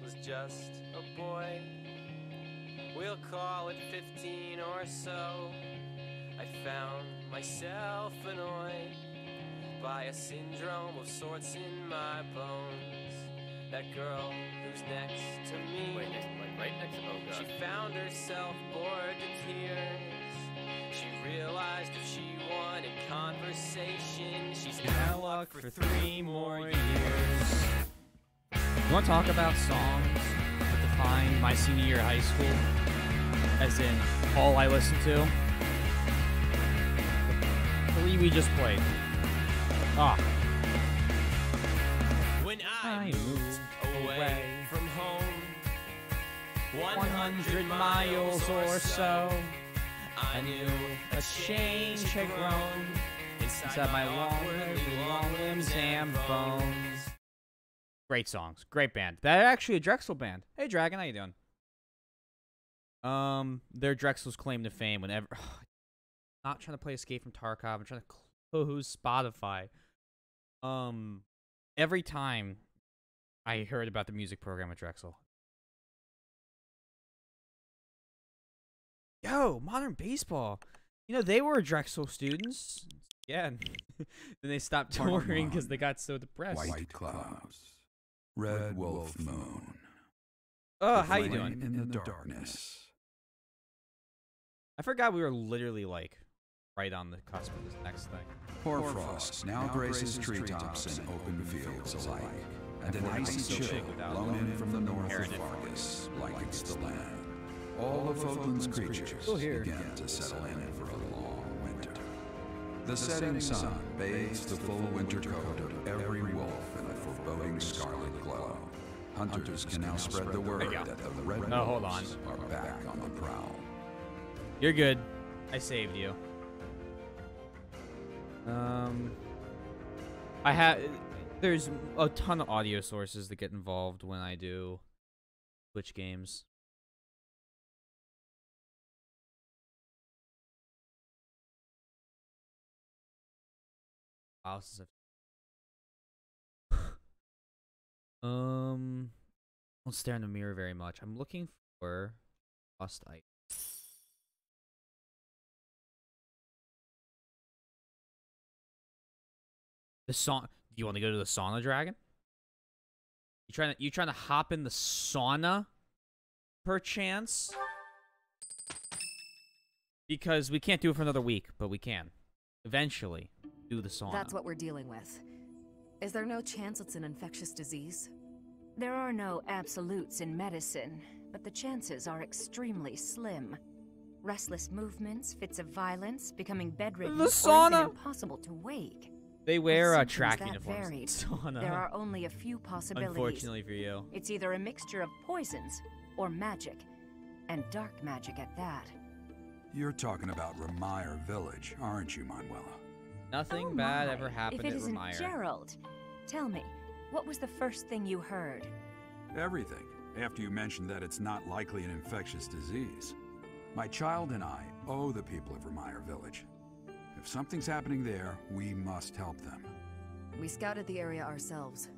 was just a boy, we'll call it 15 or so, I found myself annoyed by a syndrome of sorts in my bones. That girl who's next to me, right next to, oh God. she found herself bored to tears. She realized if she wanted conversation, she's cataloged for 3 more years. You want to talk about songs that defined my senior year of high school? As in, all I listened to? The 3 we just played. Ah. When I moved away from home, 100 miles or so, I knew a change had grown inside my long limbs and bones. Great songs. Great band. They're actually a Drexel band. Hey, Dragon, how you doing? They're Drexel's claim to fame whenever... not trying to play Escape from Tarkov. I'm trying to close Spotify. Every time I heard about the music program at Drexel. Yo, Modern Baseball. You know, they were Drexel students. Yeah. Then they stopped touring because they got so depressed. White clouds. Red wolf moon. Oh, how you doing? In the darkness. I forgot we were literally, like, right on the cusp of this next thing. Hoarfrost now graces treetops and open fields alike, and an icy chill blown in from the north of Fargus blankets the land. All of Fodlan's creatures begin to settle in for a long winter. The setting sun bathes the full winter coat of every wolf in a foreboding scarlet glow. Hunters can now spread the word that the red wolves are back on the prowl. You're good. I saved you. There's a ton of audio sources that get involved when I do Twitch games. Houses don't stare in the mirror very much. I'm looking for lost items. The sauna. Do you want to go to the sauna, Dragon? You trying to hop in the sauna, perchance? Because we can't do it for another week, but we can eventually do the sauna. That's what we're dealing with. Is there no chance it's an infectious disease? There are no absolutes in medicine, but the chances are extremely slim. Restless movements, fits of violence, becoming bedridden, The or sauna! even impossible to wake. They wear With track symptoms that uniforms. varied, Sauna. There are only a few possibilities. Unfortunately for you. It's either a mixture of poisons or magic, and dark magic at that. You're talking about Remire Village, aren't you, Manuela? Nothing Oh bad my. ever happened If it at isn't Remire. Gerald, tell me, what was the first thing you heard? Everything, after you mentioned that it's not likely an infectious disease. My child and I owe the people of Remire Village. If something's happening there, we must help them. We scouted the area ourselves.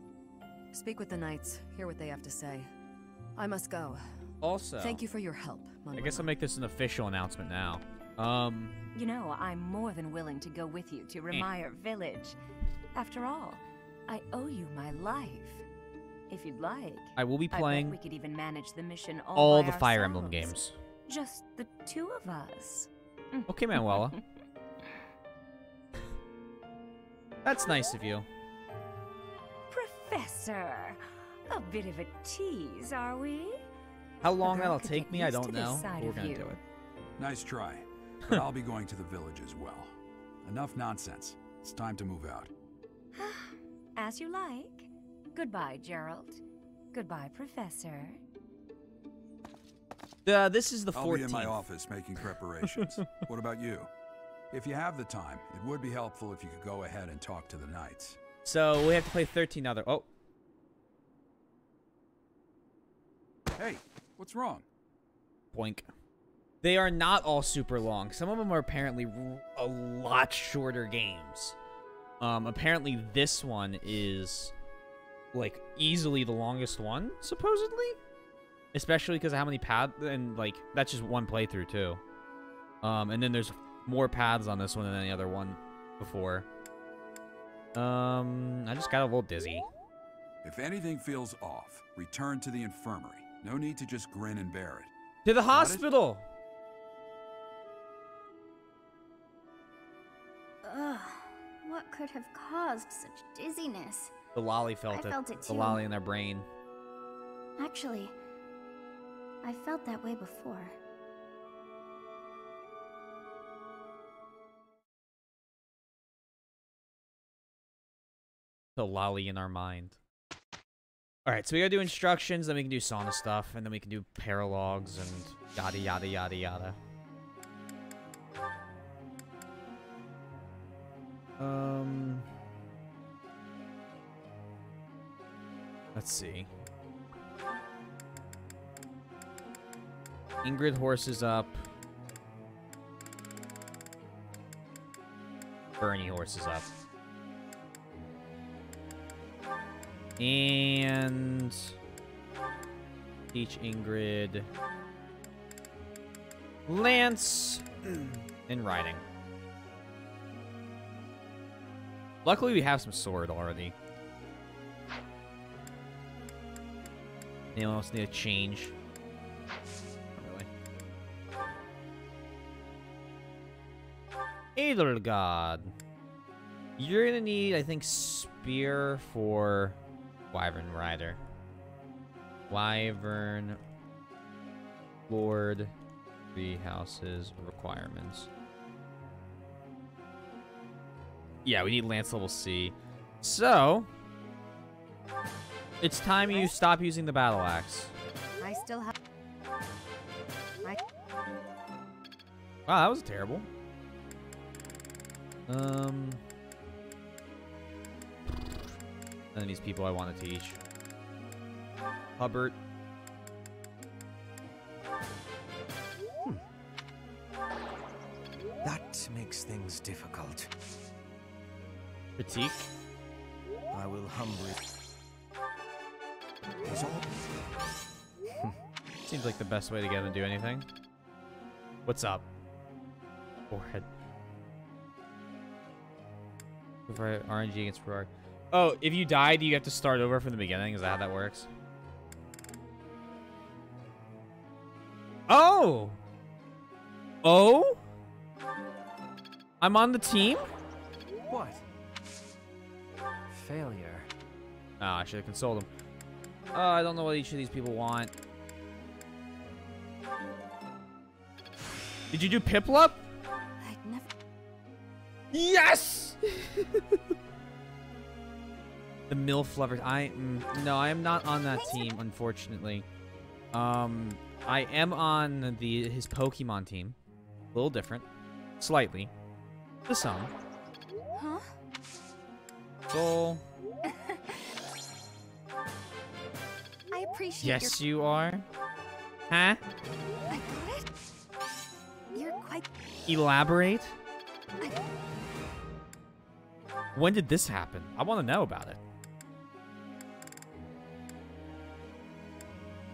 Speak with the knights, hear what they have to say. I must go. Also, Thank you for your help, I Manuela. guess I'll make this an official announcement now. You know, I'm more than willing to go with you to Remire Village. After all, I owe you my life. If you'd like, I will be I bet playing we could even manage the mission all by the Fire Emblem ourselves. games. Just the 2 of us. Okay, Manuela. That's nice of you. Professor, a bit of a tease, are we? How long girl that'll could take get me, I used don't to this know. side But we're of gonna you. do it. Nice try, but I'll be going to the village as well. Enough nonsense. It's time to move out. As you like. Goodbye, Gerald. Goodbye, Professor. This is the 14th. I'll be in my office making preparations. What about you? If you have the time, it would be helpful if you could go ahead and talk to the knights. So we have to play 13 other. Oh, Hey, what's wrong? boink. They are not all super long. Some of them are apparently a lot shorter games. Apparently this one is like, easily the longest one, supposedly. Especially because of how many paths, and, like, that's just one playthrough, too. And then there's more paths on this one than any other one before. I just got a little dizzy. If anything feels off, return to the infirmary. No need to just grin and bear it. To the Got it? hospital! Ugh, what could have caused such dizziness? The lolly felt I it. felt it The too. lolly in their brain. Actually, I felt that way before. The lolly in our mind. Alright, so we gotta do instructions, then we can do sauna stuff, and then we can do paralogs and yada yada yada yada. Let's see. Ingrid horse is up. Bernie horse is up. And teach Ingrid Lance and riding. Luckily, we have some sword already. Anyone else need a change? Not really. Edelgard. You're gonna need, I think, spear for Wyvern Rider. Wyvern Lord 3 houses requirements. Yeah, we need Lance level C. So, it's time you stop using the battle axe. I still have. Wow, that was terrible. None of these people I want to teach. Hubbard. That makes things difficult. Critique. I will humbly. Is all. Seems like the best way to get him to do anything. What's up? Forehead. RNG against Ferrari. Oh, if you died, you have to start over from the beginning. Is that how that works? Oh! Oh? I'm on the team? What? Failure. Oh, I should have consoled him. I don't know what each of these people want. Did you do Piplup? I'd never. Yes! The MILF lovers. No, I am not on that team, unfortunately. I am on his Pokemon team. A little different. Slightly. To some. Huh? Soul. I appreciate Yes, you are. Huh? I got it. You're quite. Elaborate? When did this happen? I want to know about it.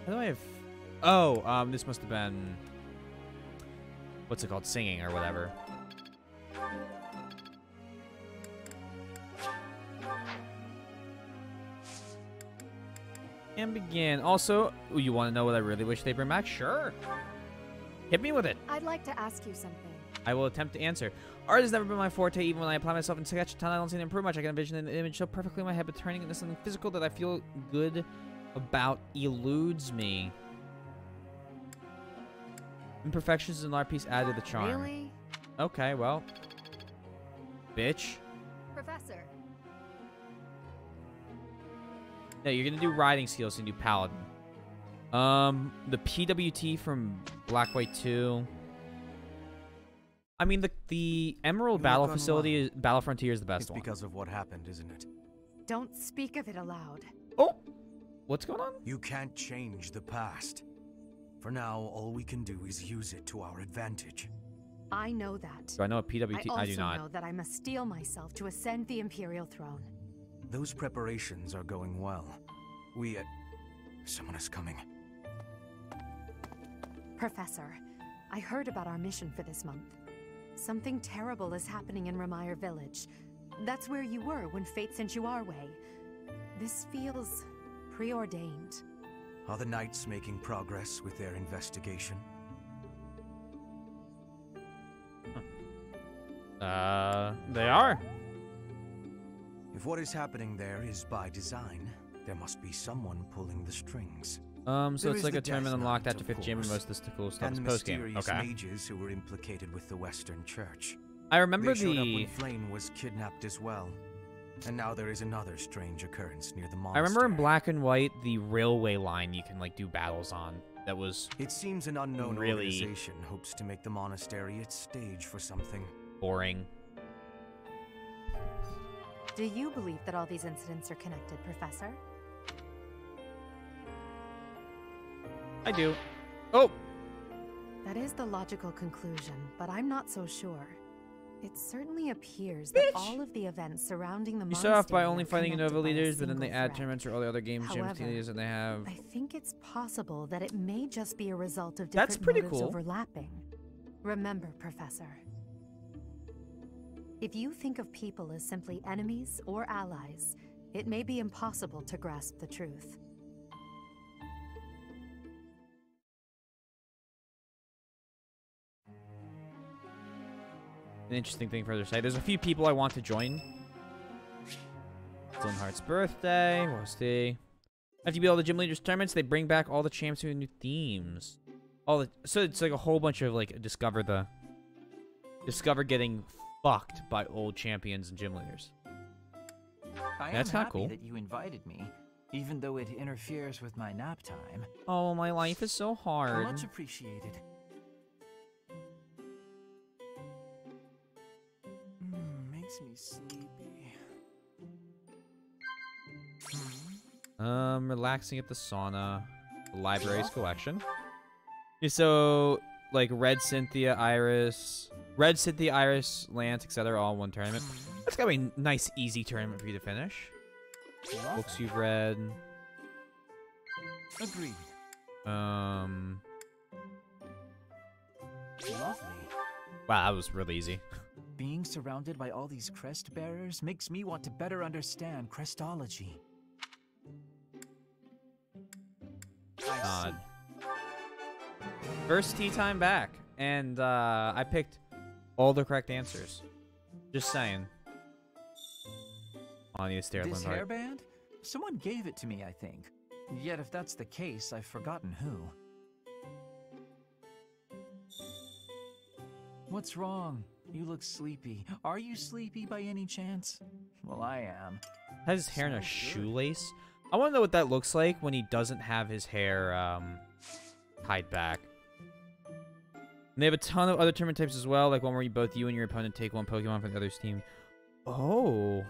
How do I have... Oh, this must have been... What's it called? Singing or whatever. And begin. Also, you want to know what I really wish they bring back? Sure. Hit me with it. I'd like to ask you something. I will attempt to answer. Art has never been my forte. Even when I apply myself in sketch a ton, I don't seem to improve much. I can envision an image so perfectly in my head, but turning it into something physical that I feel good about eludes me. Imperfections in art piece add to the charm. Really? Okay, well. Bitch. Professor. Yeah, you're gonna do riding skills and do paladin. The PWT from Black White 2. I mean, the Emerald Not Battle gonna Facility, lie. Battle Frontier is the best It's one. because of what happened, isn't it? Don't speak of it aloud. Oh! What's going on? You can't change the past. For now, all we can do is use it to our advantage. I know that. Do I know a PWT? I also do not. know that I must steel myself to ascend the Imperial throne. those preparations are going well. Someone is coming. Professor, I heard about our mission for this month. Something terrible is happening in Remire Village. That's where you were when fate sent you our way. This feels preordained. Are the Knights making progress with their investigation? They are. If what is happening there is by design, there must be someone pulling the strings. So There it's is like the a tournament Death unlocked Knight, after of 5th gym, and course, most of the cool stuff and is the post game. mysterious Okay. mages who were implicated with the Western Church. I remember They showed up the. when Flame was kidnapped as well. And now there is another strange occurrence near the I monastery. remember in Black and White the railway line you can like do battles on. That was It seems an unknown really organization hopes to make the monastery its stage for something. boring. Do you believe that all these incidents are connected, Professor? I do. Oh, That is the logical conclusion, but I'm not so sure. It certainly appears that all of the events surrounding the you monastery start off by are only fighting connected Nova by a leaders, but then single they add thread. tournaments or all the other games, gyms, However, teams, and they have. I think it's possible that it may just be a result of That's different pretty motives cool. overlapping. Remember, Professor, if you think of people as simply enemies or allies, it may be impossible to grasp the truth. An interesting thing for their site. There's a few people I want to join. Slimheart's birthday. What's the? After you beat all the gym leaders tournaments, they bring back all the champs with new themes. So it's like a whole bunch of like discover getting fucked by old champions and gym leaders. That's I am not happy cool. that you invited me, even though it interferes with my nap time. Oh, my life is so hard. Much appreciated. Makes me sleepy. Relaxing at the sauna. The library's collection. Okay, so like Red Cynthia, Iris, Lance, etc. all in one tournament. That's gotta be a nice, easy tournament for you to finish. Books you've read. Agreed. Um. Lovely. Wow, that was really easy. Being surrounded by all these crest bearers makes me want to better understand crestology. Odd. First tea time back, and I picked all the correct answers. Just saying. On the stair. This hairband? Someone gave it to me, I think. Yet if that's the case, I've forgotten who. What's wrong? You look sleepy. Are you sleepy by any chance? Well, I am. Has his hair in a So good. shoelace? I want to know what that looks like when he doesn't have his hair tied back. And they have a ton of other tournament types as well, like one where both you and your opponent take one Pokemon from the other's team. Oh.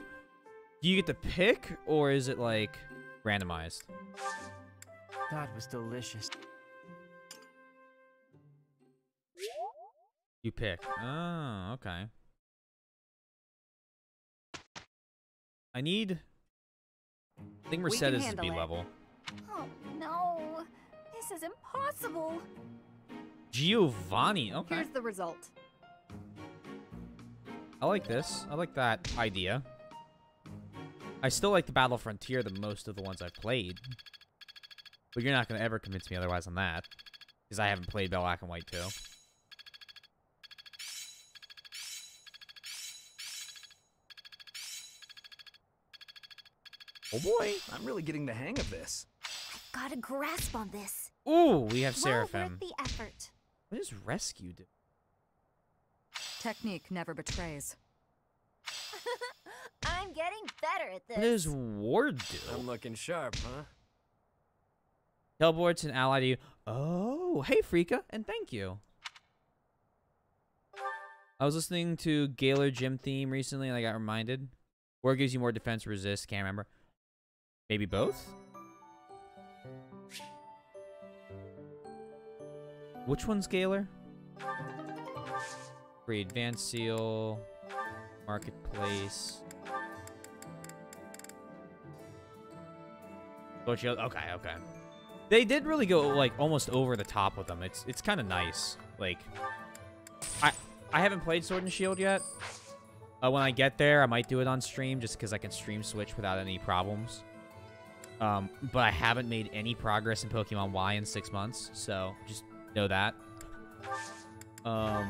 Do you get to pick, or is it like randomized? That was delicious. You pick. Oh, okay. I think We can Mercedes is handle B it. level. Oh no, this is impossible. Giovanni, okay. Here's the result. I like this. I like that idea. I still like the Battle Frontier the most of the ones I've played. But you're not going to ever convince me otherwise on that. Because I haven't played Black and White 2. Oh boy. I'm really getting the hang of this. I've got a grasp on this. Ooh, we have Well Seraphim. worth the effort. What does Rescue do? Technique never betrays. I'm getting better at this. What does Ward do? I'm looking sharp, huh? Teleport's an ally to you. Oh, hey Frika, and thank you. I was listening to Gaylor Gym theme recently, and I got reminded. Ward gives you more defense, resist. Can't remember. Maybe both. Which one's Gaylor? Free advanced seal. Marketplace. Sword Shield. Okay, okay. They did really go like almost over the top with them. It's kind of nice. Like, I haven't played Sword and Shield yet. When I get there, I might do it on stream just because I can stream switch without any problems. But I haven't made any progress in Pokemon Y in 6 months, so just know that. Have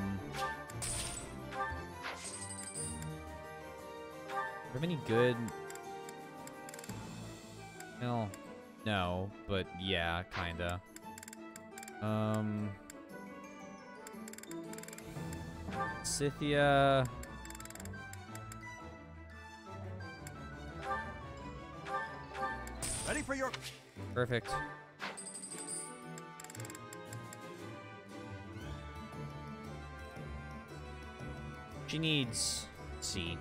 any good? Well, no, but yeah, kinda. Scythia. Ready for your... Perfect. She needs... Let's see.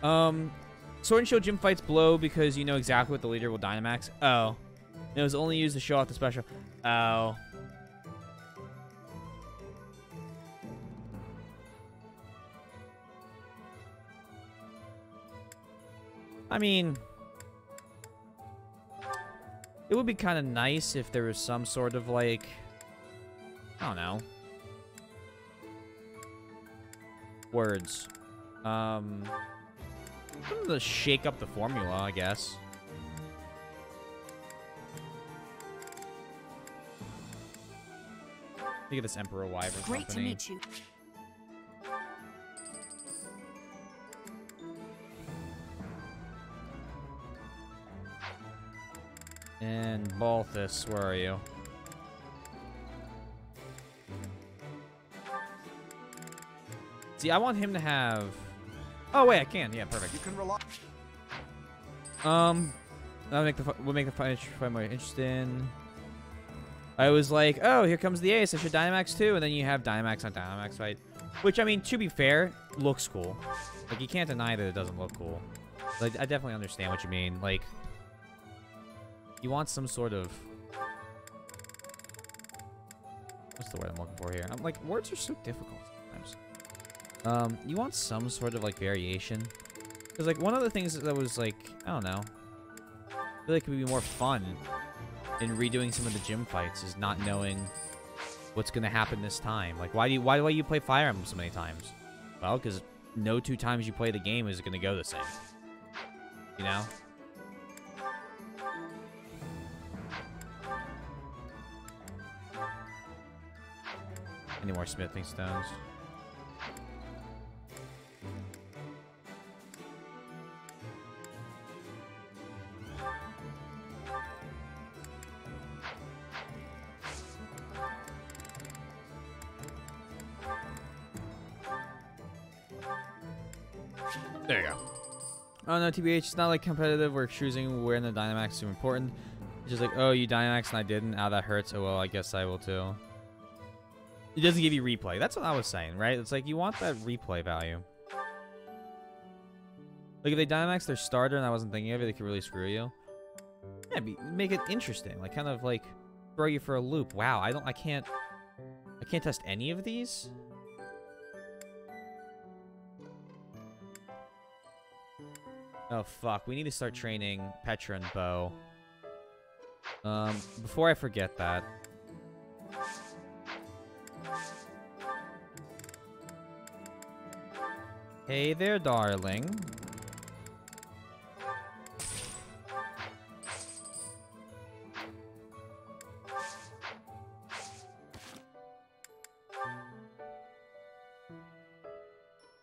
Sword and Shield gym fights blow because you know exactly what the leader will Dynamax. Oh. And it was only used to show off the special. Oh. I mean... It would be kind of nice if there was some sort of, like... I don't know. Words. Something to shake up the formula, I guess. Look at this Emperor Wyvern company. Great to meet you. And Balthus, where are you? See, I want him to have... Oh, wait, I can. Yeah, perfect. You can rely... That'll make the fight more interesting. I was like, oh, here comes the ace. I should Dynamax too. And then you have Dynamax on Dynamax fight. Which, I mean, to be fair, looks cool. Like, you can't deny that it doesn't look cool. Like, I definitely understand what you mean. Like, you want some sort of... What's the word I'm looking for here? I'm like, words are so difficult sometimes. You want some sort of, like, variation. Because, like, one of the things that was, like, I don't know. I feel like it would be more fun in redoing some of the gym fights is not knowing what's going to happen this time. Like, why do you play Fire Emblem so many times? Well, because no 2 times you play the game is going to go the same. You know? Any more smithing stones? There you go. Oh no, TBH, it's not like competitive where choosing where in the Dynamax is too important. It's just like, oh, you Dynamax and I didn't. Oh, that hurts. Oh, well, I guess I will too. It doesn't give you replay. That's what I was saying, right? It's like, you want that replay value. Like, if they Dynamax their starter and I wasn't thinking of it, they could really screw you. Yeah, make it interesting. Like, kind of, like, throw you for a loop. Wow, I can't test any of these? Oh, fuck. We need to start training Petra and Bo. Before I forget that. Hey there, darling. To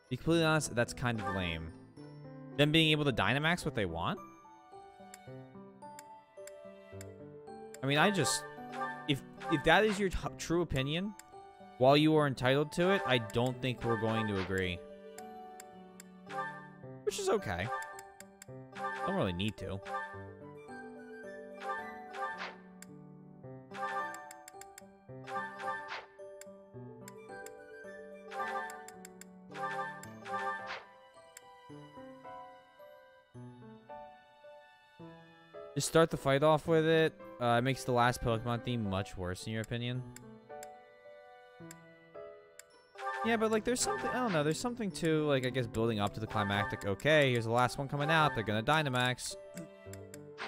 be completely honest, that's kind of lame. Them being able to Dynamax what they want? I mean, if that is your true opinion, while you are entitled to it, I don't think we're going to agree. Which is okay. Don't really need to. Just start the fight off with it. It makes the last Pokemon theme much worse, in your opinion. Yeah, but, like, there's something... I don't know. There's something to, like, I guess building up to the climactic. Okay, here's the last one coming out. They're gonna Dynamax.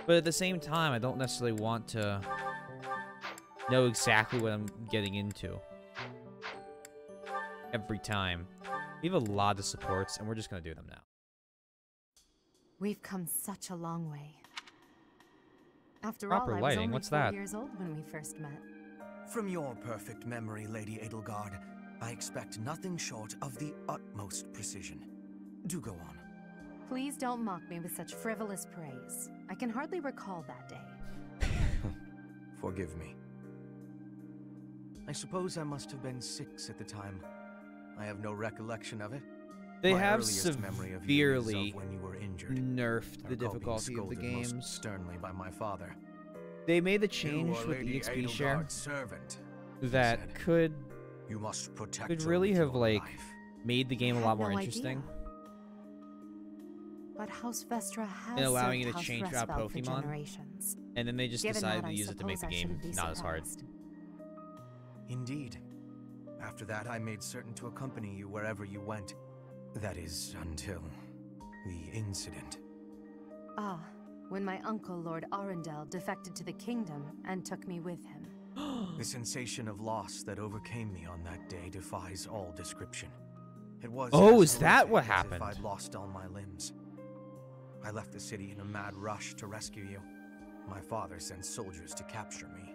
But at the same time, I don't necessarily want to know exactly what I'm getting into every time. We have a lot of supports, and we're just going to do them now. We've come such a long way. After Proper all, I was lighting, only what's 4 that? years old when we first met. From your perfect memory, Lady Edelgard, I expect nothing short of the utmost precision. Do go on. Please don't mock me with such frivolous praise. I can hardly recall that day. Forgive me. I suppose I must have been 6 at the time. I have no recollection of it. They My have earliest memory of you is severely of when you were injured. nerfed I the recall being difficulty of the scolded most games. sternly by my father. They made the You change are with the Lady EXP share Edelgard's servant, he that said. could You must protect could her really with have your like life. made the game a I lot had more no interesting. idea. But House Vestra has And allowing served you to House change out Resfeld for Pokemon. generations. And then they just Given decided that, to I use it to make the suppose I game shouldn't be not as hard. surprised. Indeed. After that, I made certain to accompany you wherever you went. That is, until the incident. Ah, when my uncle, Lord Arundel, defected to the kingdom and took me with him. The sensation of loss that overcame me on that day defies all description. It was Oh, as is that horrific what as happened? If I'd lost all my limbs. I left the city in a mad rush to rescue you. My father sent soldiers to capture me.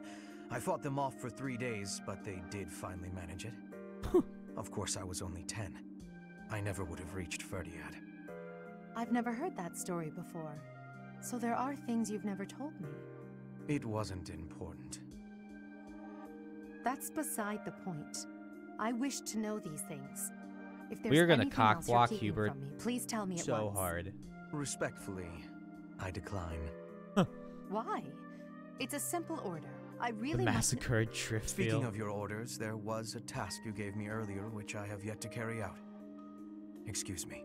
I fought them off for 3 days, but they did finally manage it. Of course, I was only 10. I never would have reached Ferdiad. I've never heard that story before. So there are things you've never told me. It wasn't important. That's beside the point. I wish to know these things. If there's We are gonna anything cock else you're block keeping Hubert from me, please tell me at so once. hard. Respectfully, I decline. Why? It's a simple order. I The really must. massacred Driftfield. Speaking of your orders, there was a task you gave me earlier which I have yet to carry out. Excuse me.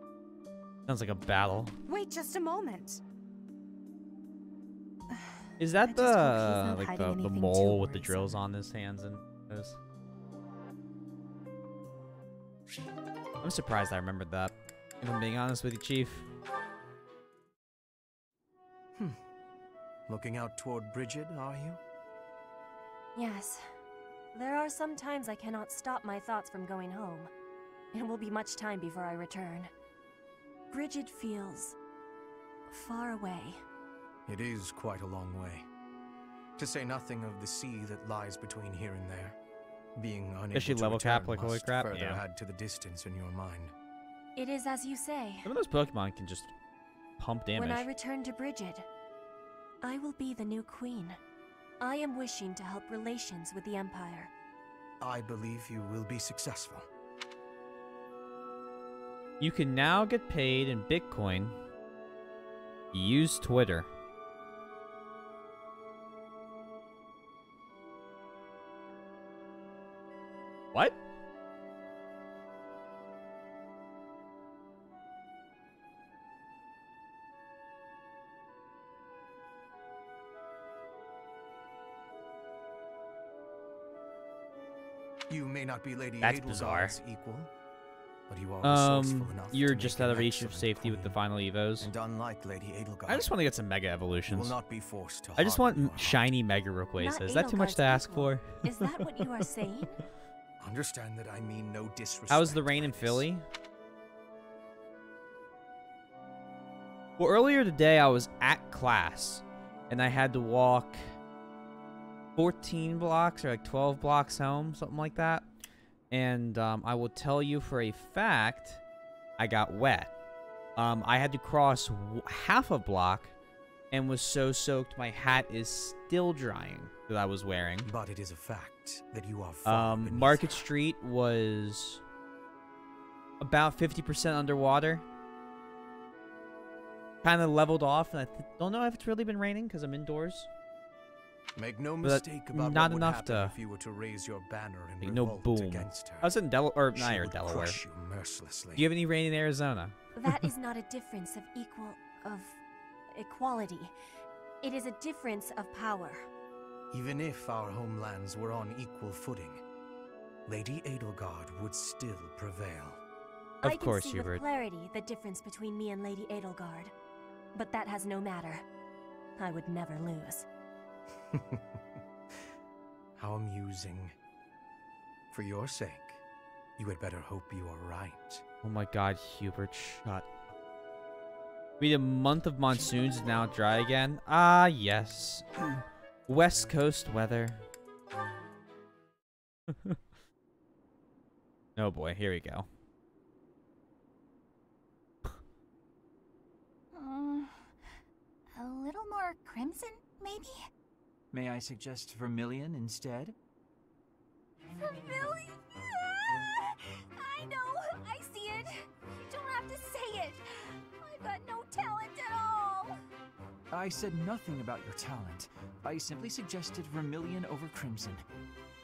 Sounds like a battle. Wait just a moment. Is I that just hope he's the not like hiding the anything mole too with the drills worrisome. on his hands and nose? I'm surprised I remembered that. If I'm being honest with you, Chief. Looking out toward Bridget, are you? Yes. There are some times I cannot stop my thoughts from going home. It will be much time before I return. Bridget feels far away. It is quite a long way. To say nothing of the sea that lies between here and there. Being unable she to level cap return like holy must crap? further Yeah. add to the distance in your mind. It is as you say. Some of those Pokemon can just pump damage. When I return to Bridget, I will be the new queen. I am wishing to help relations with the Empire. I believe you will be successful. You can now get paid in Bitcoin. Use Twitter. What? You may not be Lady That's bizarre. Edelgard's equal, but you are resourceful enough You're to just make out an of reach of excellent safety with the queen. final Evos. And unlike Lady Edelgard, I just want to get some Mega you will Evolutions. not be forced to I just harden your want heart. shiny Mega Rayquaza. Not Is that too much to Edelgard's ask equal. for? Is that what you are saying? Understand that I mean no disrespect. How was the rain in by this. Philly? Well, earlier today I was at class, and I had to walk 14 blocks or like 12 blocks home, something like that. And I will tell you for a fact, I got wet. I had to cross half a block and was so soaked my hat is still drying that I was wearing. But it is a fact that you are far beneath Market her. Street was about 50% underwater. Kind of leveled off, and I don't know if it's really been raining because I'm indoors. Make no But mistake about not what would enough happen to if you were to raise your banner and make no revolt boom. against her. I was in Delaware, She not would Delaware. crush you mercilessly. Do you have any rain in Arizona? That is not a difference of equality. It is a difference of power. Even if our homelands were on equal footing, Lady Edelgard would still prevail. Of course, I can see Hubert. with clarity the difference between me and Lady Edelgard, but that has no matter. I would never lose. How amusing. For your sake, you had better hope you are right. Oh my god, Hubert, shut. We had a month of monsoons, now dry again. Ah, yes. West Coast weather. Oh boy, here we go. A little more crimson, maybe? May I suggest vermilion instead? Vermilion? I know, I see it. You don't have to say it. I've got no talent at all. I said nothing about your talent. I simply suggested vermilion over crimson.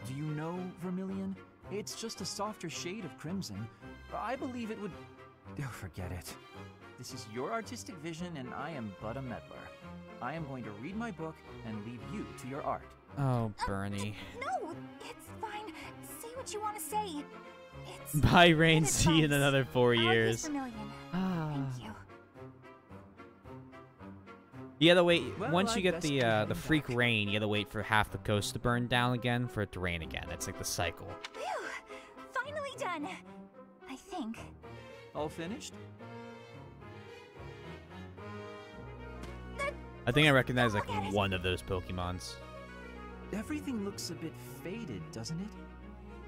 Do you know vermilion? It's just a softer shade of crimson. I believe it would... Oh, forget it. This is your artistic vision, and I am but a meddler. I am going to read my book and leave you to your art. Oh, Bernie. No, it's fine. Say what you want to say. It's Bye, Rain. good See you in advice. another 4 I'll use years. vermilion. Ah. Thank you. You gotta wait. Well, Once you I get best the be heading freak back. rain, you gotta wait for half the coast to burn down again for it to rain again. It's like the cycle. Phew, finally done. I think. All finished? I think I recognize like Look at it. one of those Pokemons. Everything looks a bit faded, doesn't it?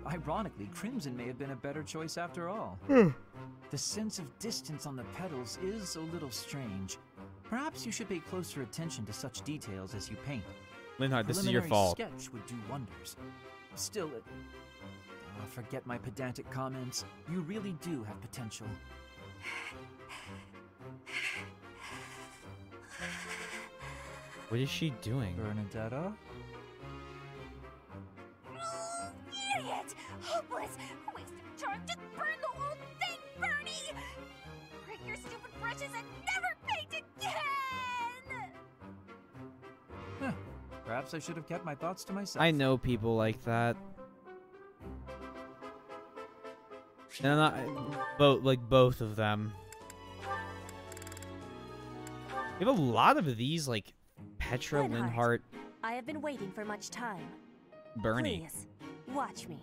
Ironically, crimson may have been a better choice after all. The sense of distance on the petals is a little strange. Perhaps you should pay closer attention to such details as you paint. Linhardt, this is your Preliminary fault. sketch would do wonders. Still, forget my pedantic comments. You really do have potential. What is she doing? Bernadetta? Oh, idiot! Hopeless! Waste of time! Just burn the whole thing, Bernie! Break your stupid brushes and never paint again! Huh. Perhaps I should have kept my thoughts to myself. I know people like that. And both of them. We have a lot of these, like Petra, Linhardt. Linhardt, I have been waiting for much time. Bernie. Please, watch me.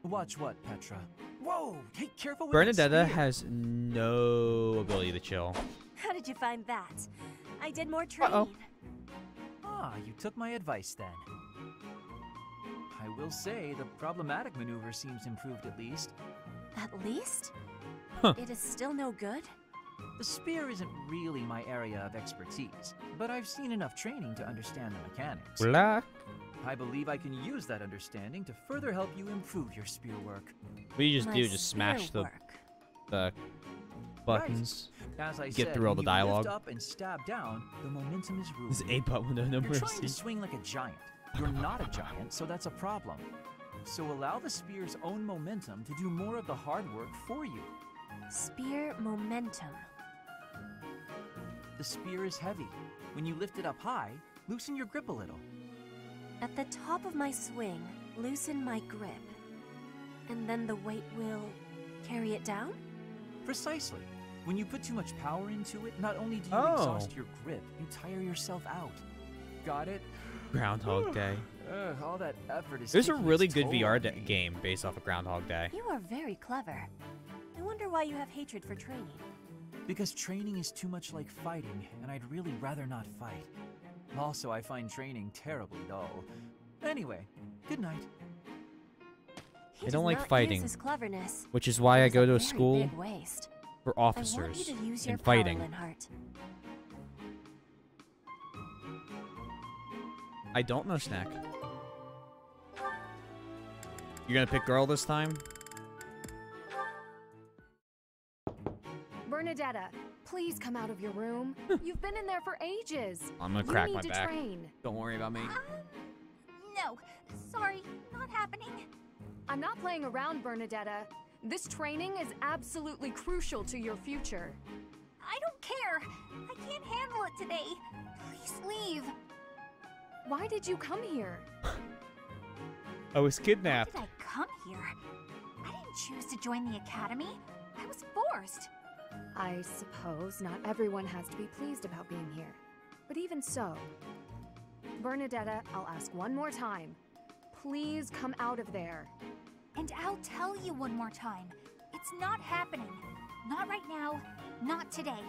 Watch what, Petra? Whoa! Hey, careful with that Bernadetta spear. has no ability to chill. How did you find that? I did more training. Uh-oh. Ah, you took my advice then. I will say the problematic maneuver seems improved at least. At least? Huh. It is still no good? The spear isn't really my area of expertise, but I've seen enough training to understand the mechanics. Black. I believe I can use that understanding to further help you improve your spear work. What you just My do, just smash spear the work. buttons. As I Get said, through all when the you dialogue. lift up and stab down, the momentum is This ruling. A button with no You're trying mercy. to swing like a giant. You're not a giant, so that's a problem. So allow the spear's own momentum to do more of the hard work for you. Spear momentum. The spear is heavy. When you lift it up high, loosen your grip a little. At the top of my swing, loosen my grip. And then the weight will carry it down? Precisely. When you put too much power into it, not only do you Oh. exhaust your grip, you tire yourself out. Got it? Groundhog Day. All that effort is There's a taking really its good toll VR on me. game based off of Groundhog Day. You are very clever. I wonder why you have hatred for training. Because training is too much like fighting, and I'd really rather not fight. Also, I find training terribly dull. Anyway, good night. He I don't does like not fighting, use his cleverness. which is why It I is go to a very school big waste. for I want officers you to use your and power, fighting. Linhardt. I don't know, Snack. You're gonna pick girl this time? Bernadetta, please come out of your room. You've been in there for ages. I'm gonna You crack need my to back. train. Don't worry about me. No, sorry, not happening. I'm not playing around, Bernadetta. This training is absolutely crucial to your future. I don't care. I can't handle it today. Please leave. Why did you come here? I was Why kidnapped. did I come here? I didn't choose to join the academy. I was forced. I suppose not everyone has to be pleased about being here. But even so, Bernadetta, I'll ask one more time. Please come out of there. And I'll tell you one more time. It's not happening. Not right now. Not today.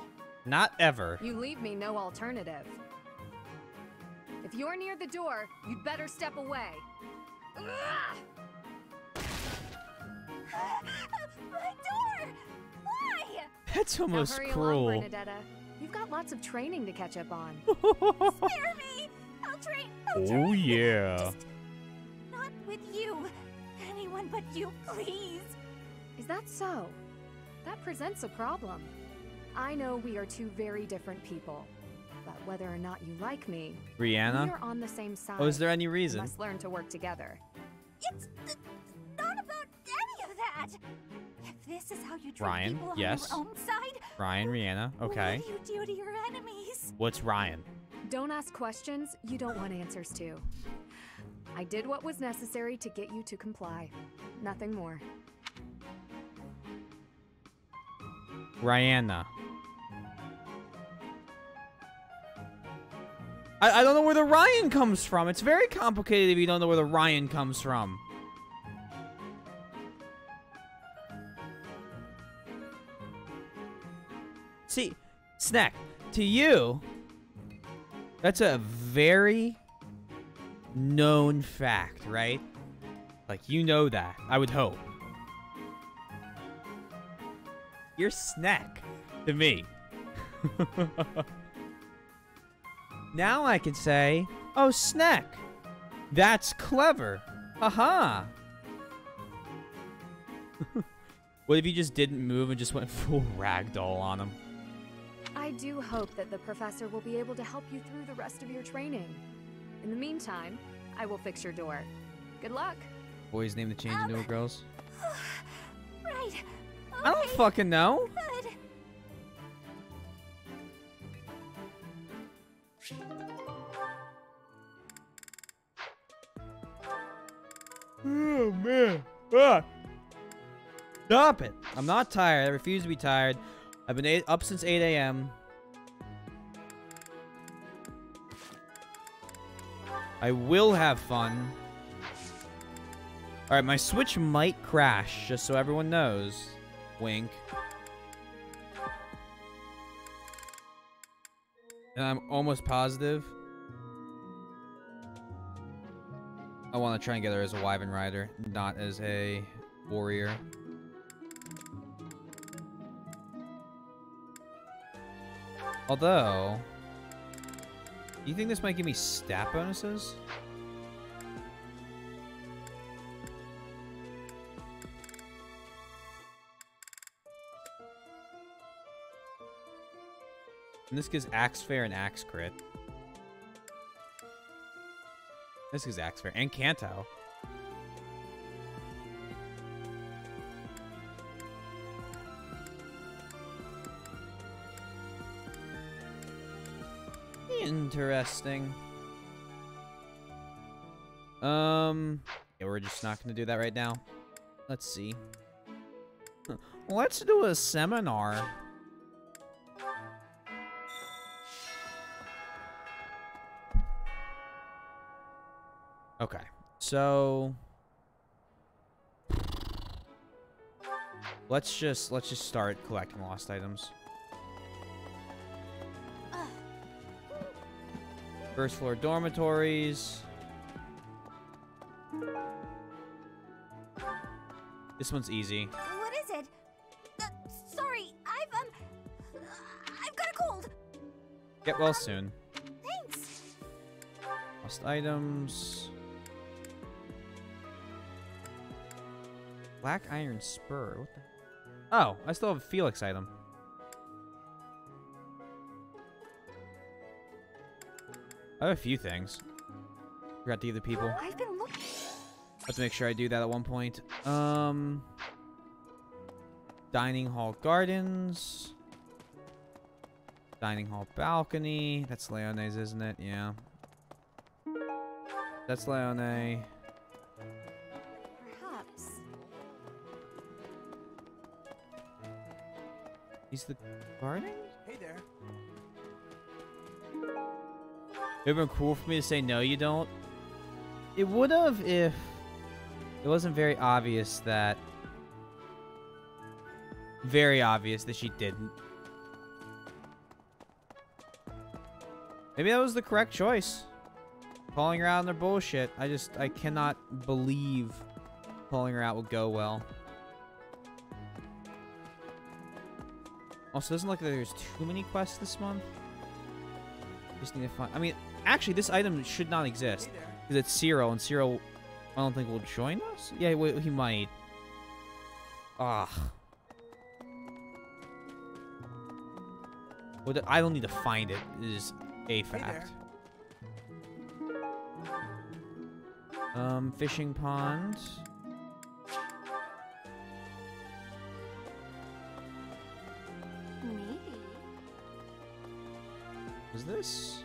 Not ever. You leave me no alternative. If you're near the door, you'd better step away. My door! Why? That's almost now hurry cruel. along, Bernadetta. You've got lots of training to catch up on. Spare me! I'll train! I'll train! Oh yeah. Just not with you. Anyone but you, please. Is that so? That presents a problem. I know we are two very different people, but whether or not you like me, Rihanna? we are on the same side. Oh, is there any We reason? must learn to work together. It's not about any of that. If this is how you treat Ryan, people yes. on your own side, Ryan, Rihanna. Okay. what do you do to your enemies? What's Ryan? Don't ask questions you don't want answers to. I did what was necessary to get you to comply. Nothing more. Rihanna. I don't know where the Ryan comes from. It's very complicated if you don't know where the Ryan comes from. See, Snack, to you, that's a very known fact, right? Like, you know that, I would hope. You're Snack to me. Now I can say, oh, Snack, that's clever. Haha. What if you just didn't move and just went full ragdoll on him? I do hope that the professor will be able to help you through the rest of your training. In the meantime, I will fix your door. Good luck. Boys name the change into a girls? Right. I don't fucking know. Good. Oh, man. Ah. Stop it. I'm not tired. I refuse to be tired. I've been up since 8 a.m. I will have fun. Alright, my Switch might crash, just so everyone knows. Wink. And I'm almost positive I want to try and get her as a Wyvern Rider, not as a warrior. Although, do you think this might give me stat bonuses? And this gives Axe Fair and Axe Crit. This gives Axe Fair and Kanto. Interesting. Yeah, we're just not gonna do that right now. Let's see. Let's do a seminar. Okay, so let's just start collecting lost items. First floor dormitories. This one's easy. What is it? Sorry, I've got a cold. Get well soon. Thanks. Lost items. Black iron spur. What the? Oh, I still have a Felix item. I have a few things. Forgot to give the people. I've been looking. Have to make sure I do that at one point. Dining hall gardens. Dining hall balcony. That's Leone's, isn't it? Yeah. That's Leone. Perhaps. He's the garden? Hey there. It would have been cool for me to say no, you don't. It would have if it wasn't very obvious that she didn't. Maybe that was the correct choice. Calling her out on their bullshit. I cannot believe calling her out will go well. Also, doesn't look like there's too many quests this month. Just need to find. I mean, actually, this item should not exist because it's Ciro, and Ciro, I don't think will join us. Yeah, he might. Ah. Well, I don't need to find it. It is a fact. Fishing pond. Maybe. Is this?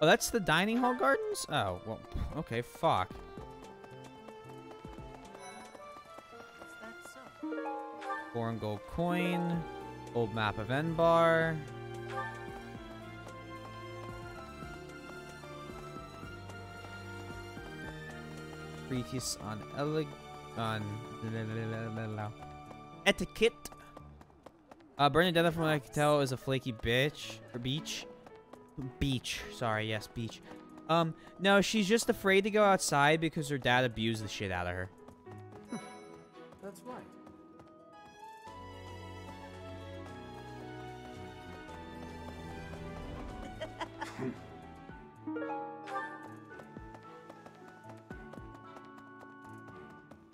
Oh, that's the dining hall gardens? Oh, well, okay, fuck. Foreign gold coin. Old map of Enbar. Treatise on etiquette. Bernadetta, from what I can tell, is a flaky bitch. Or beach. Beach. Sorry, yes, beach. No, she's just afraid to go outside because her dad abused the shit out of her. That's right.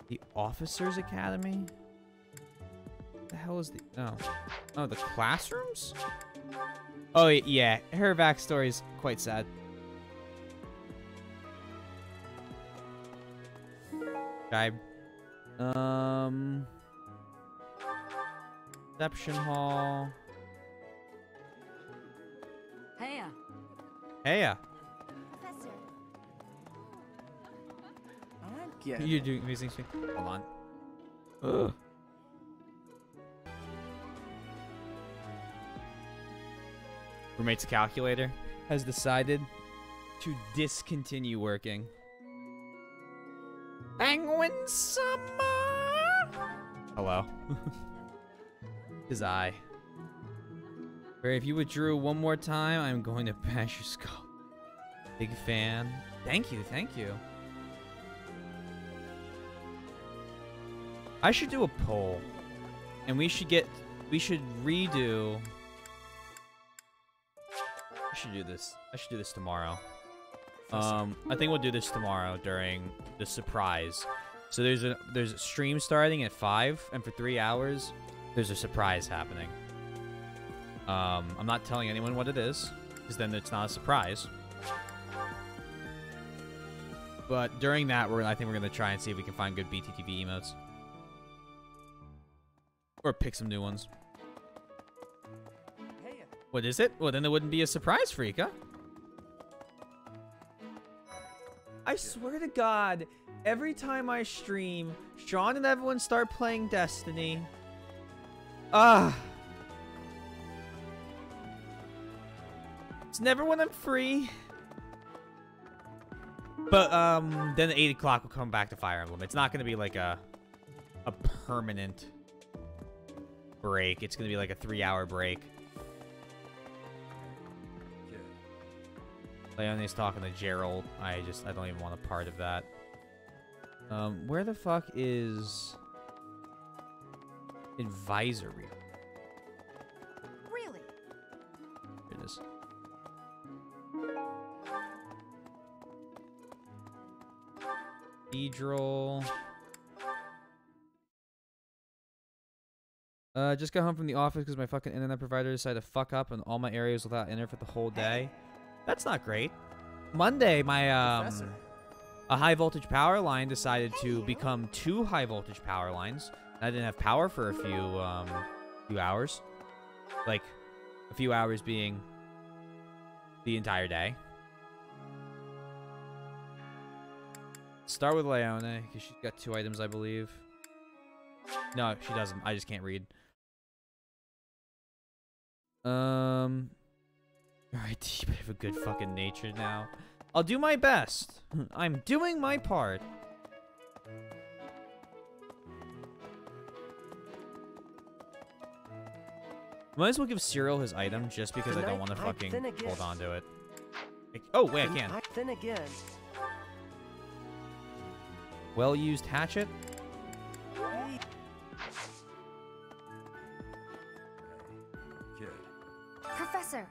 The Officers Academy? What the hell is the... Oh, the classrooms? Oh, yeah. Her backstory is quite sad. Tribe. Reception hall. Heya. Heya. Professor. Yeah. You're doing amazing thing. Hold on. Ugh. Roommate's calculator has decided to discontinue working. Penguin summer. Hello. His eye. Barry, if you withdrew one more time, I'm going to bash your skull. Big fan. Thank you, thank you. I should do a poll. And we should redo. I should do this. I should do this tomorrow. I think we'll do this tomorrow during the surprise. So there's a stream starting at 5, and for 3 hours, there's a surprise happening. I'm not telling anyone what it is, because then it's not a surprise. But during that, I think we're gonna try and see if we can find good BTTV emotes. Or pick some new ones. What is it? Well, then it wouldn't be a surprise, Freaka. I swear to God, every time I stream, Sean and everyone start playing Destiny. It's never when I'm free. But, then at 8 o'clock we'll come back to Fire Emblem. It's not going to be like a permanent break. It's going to be like a 3-hour break. Leone's talking to Gerald. I don't even want a part of that. Where the fuck is advisory? Really? Here it is. Cathedral. Just got home from the office because my fucking internet provider decided to fuck up in all my areas without internet for the whole day. That's not great. Monday, my a high voltage power line decided to become 2 high voltage power lines. I didn't have power for a few hours. Like a few hours being the entire day. Start with Leone because she's got 2 items, I believe. No, she doesn't. I just can't read. Alright, you have a good fucking nature now. I'll do my best. I'm doing my part. Might as well give Cyril his item just because I don't want to fucking hold on to it. Oh, wait, I can. Then again. Well-used hatchet? Kid. Professor,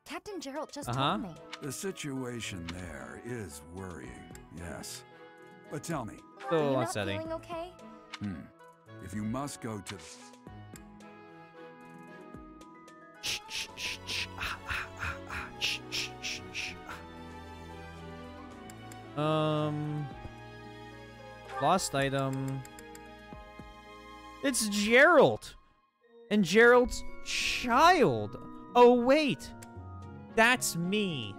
Captain Gerald just told me. The situation there is worrying, yes. But tell me. So Are you not unsettling. feeling okay? If you must go to... Shh, shh, shh, shh. Shh, shh, shh, shh. Lost item. It's Gerald! And Gerald's child! Oh, wait! That's me!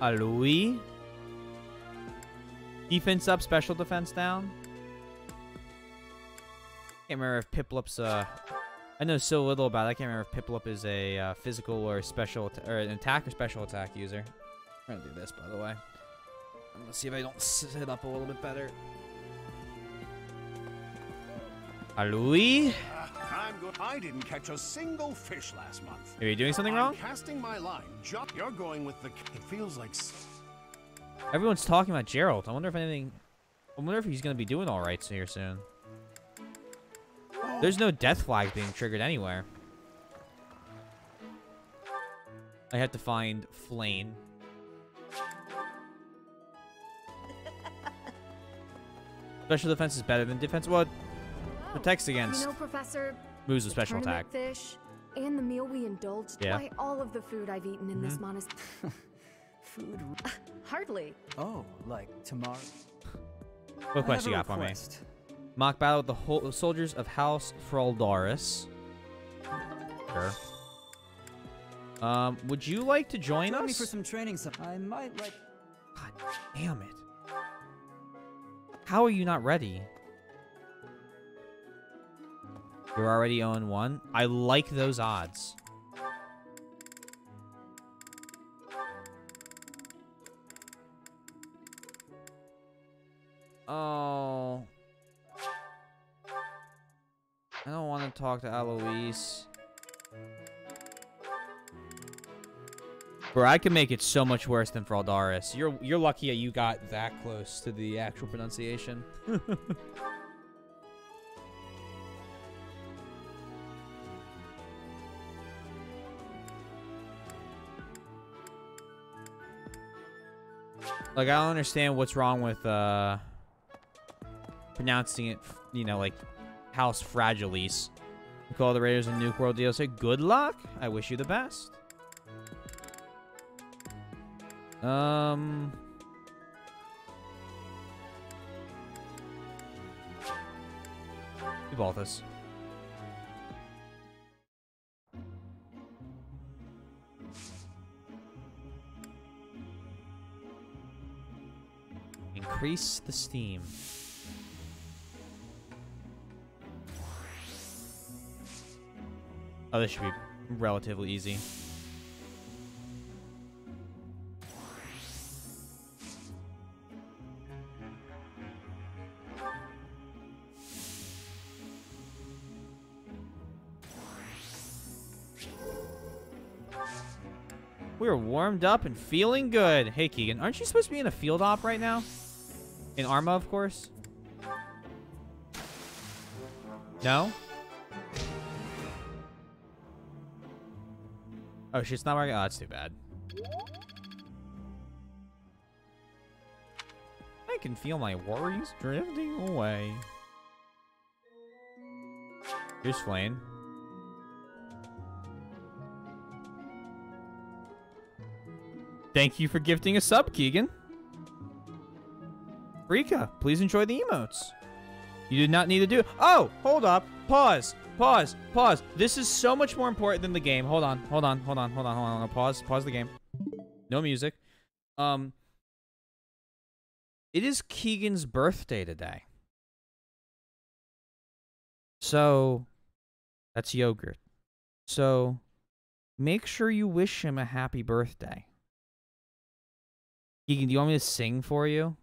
Aloy? Defense up, special defense down? Can't remember if Piplup's, I know so little about it. I can't remember if Piplup is a physical or special, or an attack or special attack user. I'm gonna do this, by the way. I'm gonna see if I don't sit up a little bit better. Aloy? I'm good. I didn't catch a single fish last month. Are you doing something wrong? Casting my line. You're going with the... It feels like... Everyone's talking about Gerald. I wonder if anything... I wonder if he's gonna be doing alright here soon. There's no death flag being triggered anywhere. I have to find Flame. Special defense is better than defense. Well, protects against You know, Professor, moves with special attack. fish and the meal we indulged, Yeah. why all of the food I've eaten in this monastery. Food. Hardly. Oh, like tomorrow. What quest you got for me? Mock battle with the soldiers of House Froldaris. Sure. Would you like to join us? me for some training. I might like. God damn it! How are you not ready? You're already 0-1. I like those odds. Oh. I don't want to talk to Alois. Bro, I can make it so much worse than Fraldaris. You're lucky that you got that close to the actual pronunciation. Like, I don't understand what's wrong with pronouncing it, you know, like House Fragilis. You call the Raiders a Nuke World DLC. Good luck. I wish you the best. Do Balthus. Increase the steam. Oh, this should be relatively easy. We're warmed up and feeling good. Hey, Keegan, aren't you supposed to be in a field op right now? In Arma, of course. No? Oh, shit's not working? Oh, that's too bad. I can feel my worries drifting away. Here's Flame. Thank you for gifting a sub, Keegan. Rika, please enjoy the emotes. You did not need to do... Oh, hold up. Pause. Pause. Pause. This is so much more important than the game. Hold on. Hold on. Hold on. Hold on. Hold on. Pause. Pause the game. No music. It is Keegan's birthday today. So, that's yogurt. So, make sure you wish him a happy birthday. Keegan, do you want me to sing for you?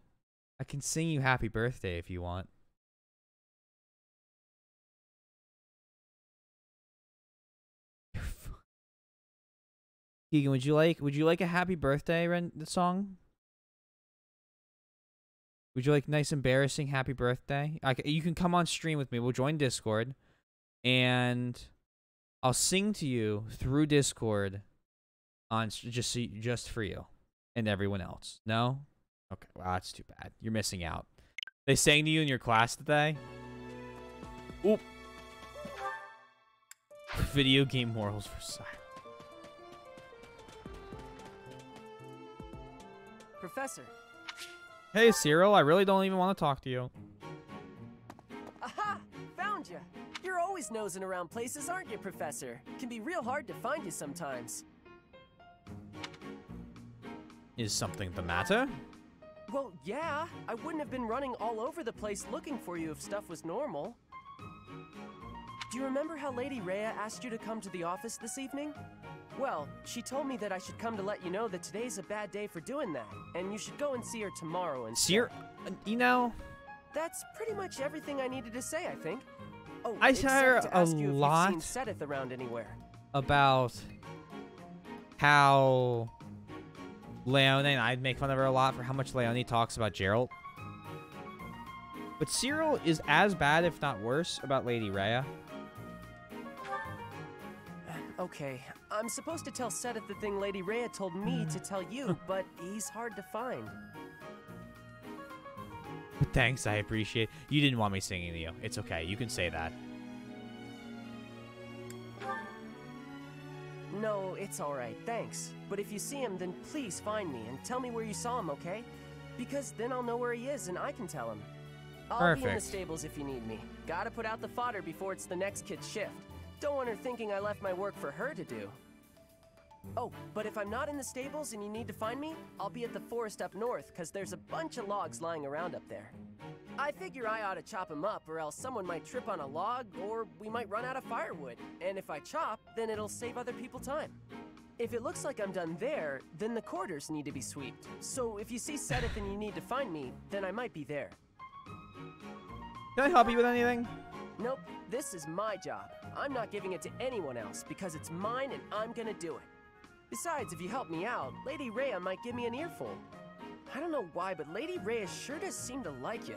I can sing you happy birthday if you want. Keegan, would you like a happy birthday song? Would you like nice embarrassing happy birthday? You can come on stream with me. We'll join Discord, and I'll sing to you through Discord on just for you and everyone else. No? Okay. Wow, that's too bad. You're missing out. They sang to you in your class today? Oop. Video game morals for silence. Professor. Hey, Cyril, I really don't even want to talk to you. Aha! Found you! You're always nosing around places, aren't you, Professor? Can be real hard to find you sometimes. Is something the matter? Well, yeah. I wouldn't have been running all over the place looking for you if stuff was normal. Do you remember how Lady Rhea asked you to come to the office this evening? Well, she told me that I should come to let you know that today's a bad day for doing that, and you should go and see her tomorrow instead. You know... That's pretty much everything I needed to say, I think. Oh, I hear a lot you've seen Sedith around anywhere. About how Leone, and I'd make fun of her a lot for how much Leone talks about Geralt. But Cyril is as bad, if not worse, about Lady Rhea. Okay, I'm supposed to tell Sedith the thing Lady Rhea told me to tell you, but he's hard to find. Thanks, I appreciate it. You didn't want me singing to you. It's okay, you can say that. No, it's alright, thanks. But if you see him, then please find me and tell me where you saw him, okay? Because then I'll know where he is and I can tell him. I'll be in the stables if you need me. Gotta put out the fodder before it's the next kid's shift. Don't want her thinking I left my work for her to do. Oh, but if I'm not in the stables and you need to find me, I'll be at the forest up north, because there's a bunch of logs lying around up there. I figure I ought to chop them up, or else someone might trip on a log, or we might run out of firewood. And if I chop, then it'll save other people time. If it looks like I'm done there, then the quarters need to be swept. So if you see Sedith and you need to find me, then I might be there. Can I help you with anything? Nope, this is my job. I'm not giving it to anyone else because it's mine and I'm gonna do it. Besides, if you help me out, Lady Rhea might give me an earful. I don't know why, but Lady Rhea sure does seem to like you.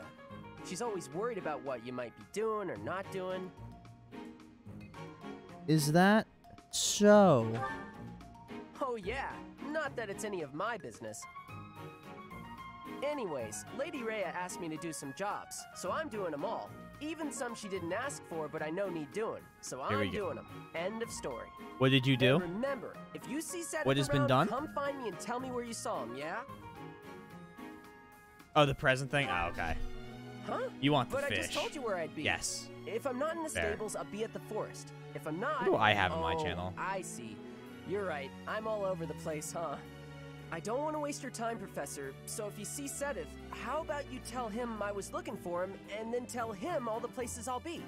She's always worried about what you might be doing or not doing. Is that so? Oh yeah, not that it's any of my business. Anyways, Lady Rhea asked me to do some jobs, so I'm doing them all. Even some she didn't ask for, but I know need doing. So I'm doing them. End of story. What did you do? And remember, if you see Sedith what has around, been done? Come find me and tell me where you saw him, yeah? Oh, the present thing? Oh, okay. Huh? You want the fish. fish. But I just told you where I'd be. Yes. If I'm not in the Fair. stables, I'll be at the forest. If I'm not... What do I have on my channel? I see. You're right. I'm all over the place, huh? I don't want to waste your time, Professor, so if you see Sedith, how about you tell him I was looking for him, and then tell him all the places I'll be?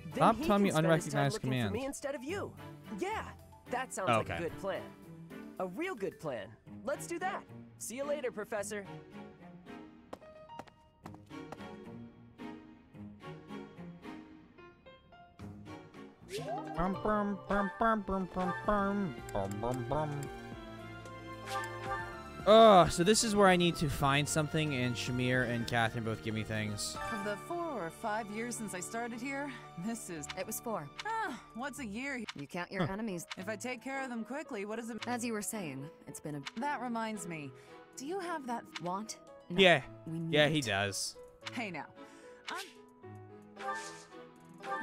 Then Stop he telling me can spend his time unrecognized looking commands. for me instead of you. Yeah, that sounds like a good plan. A real good plan. Let's do that. See you later, Professor. So this is where I need to find something, and Shamir and Catherine both give me things. Of the 4 or 5 years since I started here, this is... It was 4. Ah, what's a year? You count your enemies. If I take care of them quickly, what does it... As you were saying, it's been a... That reminds me. Do you have that... Want? No, Yeah. We need Yeah, it. he does. Hey now.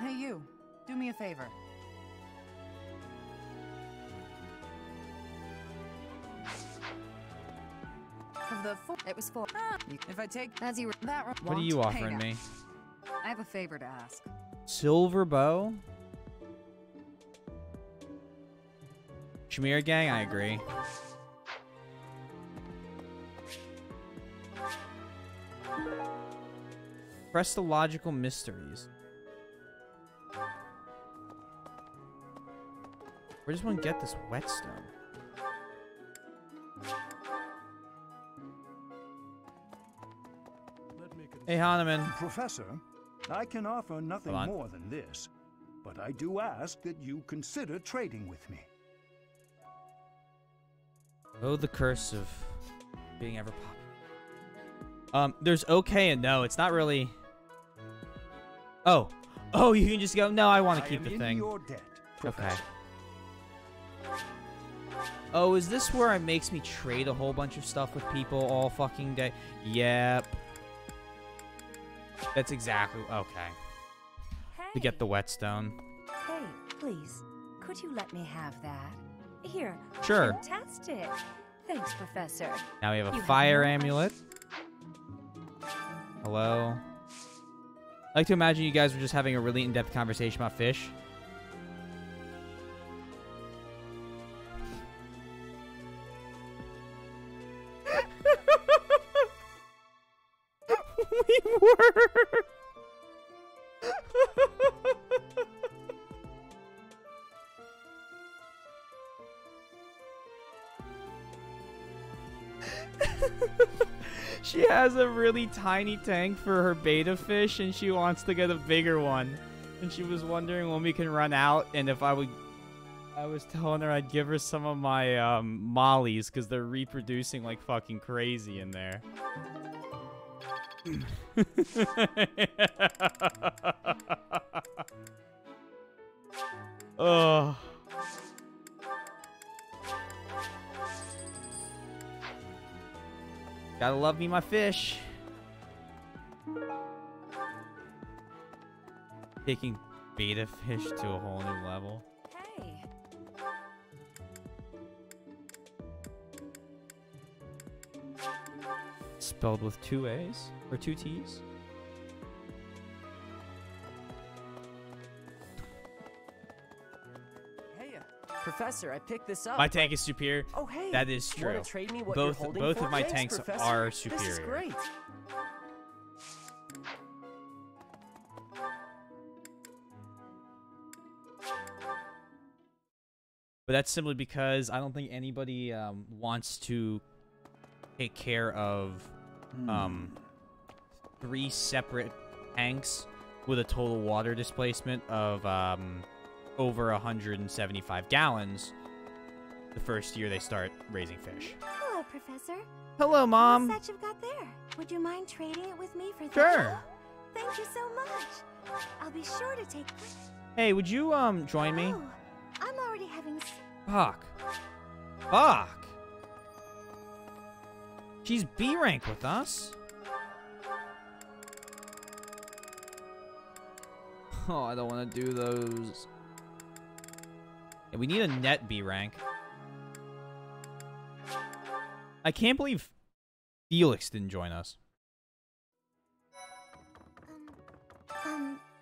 Hey you. Do me a favor. Of the 4... It was 4. If I take... As you were... That... What are you offering me? I have a favor to ask. Silver bow? Shamir gang, I agree. Crestological mysteries. Where does one get this whetstone? Hey, Hahnemann. Professor, I can offer nothing more than this, but I do ask that you consider trading with me. Oh, the curse of being ever popular. There's okay and no. It's not really... Oh. Oh, you can just go, no, I want to keep the thing. Your debt, okay. Oh, is this where it makes me trade a whole bunch of stuff with people all fucking day? Yep. That's exactly... Okay. Hey. To get the whetstone. Hey, please. Could you let me have that? Here. Sure. Fantastic. Thanks, Professor. Now we have a You fire have no amulet. Hello. I like to imagine you guys were just having a really in-depth conversation about fish. We were. She has a really tiny tank for her beta fish, and she wants to get a bigger one. And she was wondering when we can run out, and if I would... I was telling her I'd give her some of my mollies, because they're reproducing like fucking crazy in there. Oh. Gotta love me my fish. Taking beta fish to a whole new level. Hey. Spelled with 2 A's or 2 T's. Hey, Professor, I picked this up. My tank is superior. Oh, hey. That is true. Wanna trade me what both you're holding both for? of my Thanks, tanks Professor. are superior. This is great. But that's simply because I don't think anybody wants to take care of 3 separate tanks with a total water displacement of over 175 gallons the first year they start raising fish. Hello, Professor. Hello, Mom. What's that you've got there? Would you mind trading it with me for that? Sure. Thank you so much. I'll be sure to take... Hey, would you join me? Oh, I'm already having... Fuck. Fuck. She's B rank with us. Oh, I don't want to do those. Yeah, we need a net B rank. I can't believe Felix didn't join us.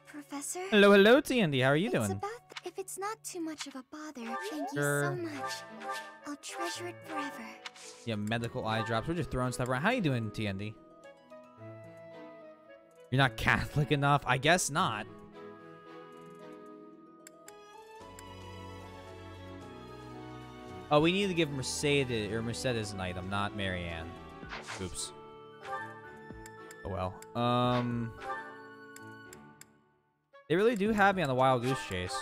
Professor? Hello, hello, T&D. How are you doing? If it's not too much of a bother, thank Sure. you so much. I'll treasure it forever. Yeah, medical eye drops. We're just throwing stuff around. How you doing, TND? You're not Catholic enough? I guess not. Oh, we need to give Mercedes an item, not Marianne. Oops. Oh well. They really do have me on the Wild Goose Chase.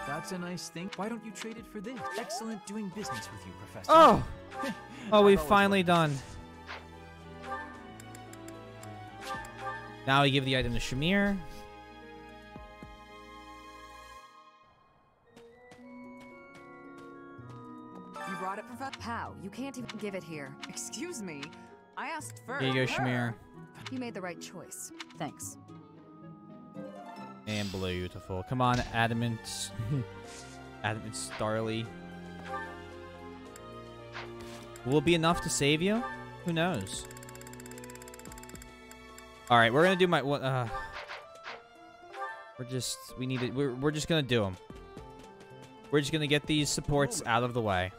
That's a nice thing. Why don't you trade it for this? Excellent doing business with you, Professor. Oh! Oh, we've finally done. Now we give the item to Shamir. You brought it, Professor? How? You can't even give it here. Excuse me. I asked first. Here you go, Shamir. You made the right choice. Thanks. And beautiful. Come on, Adamant. Adamant Starly. Will it be enough to save you? Who knows? Alright, we're gonna do my... we're just... We need it. We're just gonna do them. We're just gonna get these supports out of the way.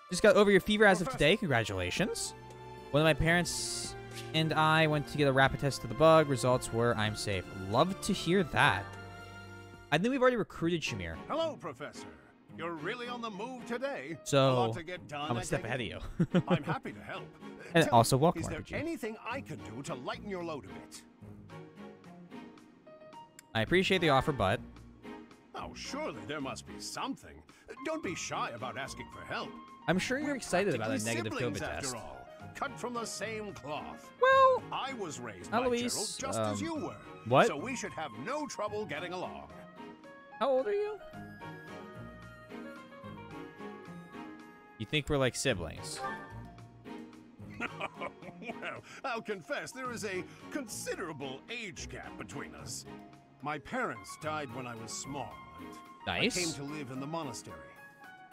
Just got over your fever as of today. Congratulations. One of my parents and I went to get a rapid test of the bug. Results were I'm safe. Love to hear that. I think we've already recruited Shamir. Hello, Professor. You're really on the move today. So, a lot to get done, I'm a step ahead of you. I'm happy to help. And Tell also, me, welcome, is there RPG. anything I can do to lighten your load a bit? I appreciate the offer, but... Oh, surely there must be something. Don't be shy about asking for help. I'm sure you're excited about a Practically negative siblings, COVID after test. all. Cut from the same cloth. Well, I was raised by Eloise, Gerald just as you were. what? So we should have no trouble getting along. How old are you? You think we're like siblings? Well, I'll confess there is a considerable age gap between us. My parents died when I was small, and Nice. I came to live in the monastery.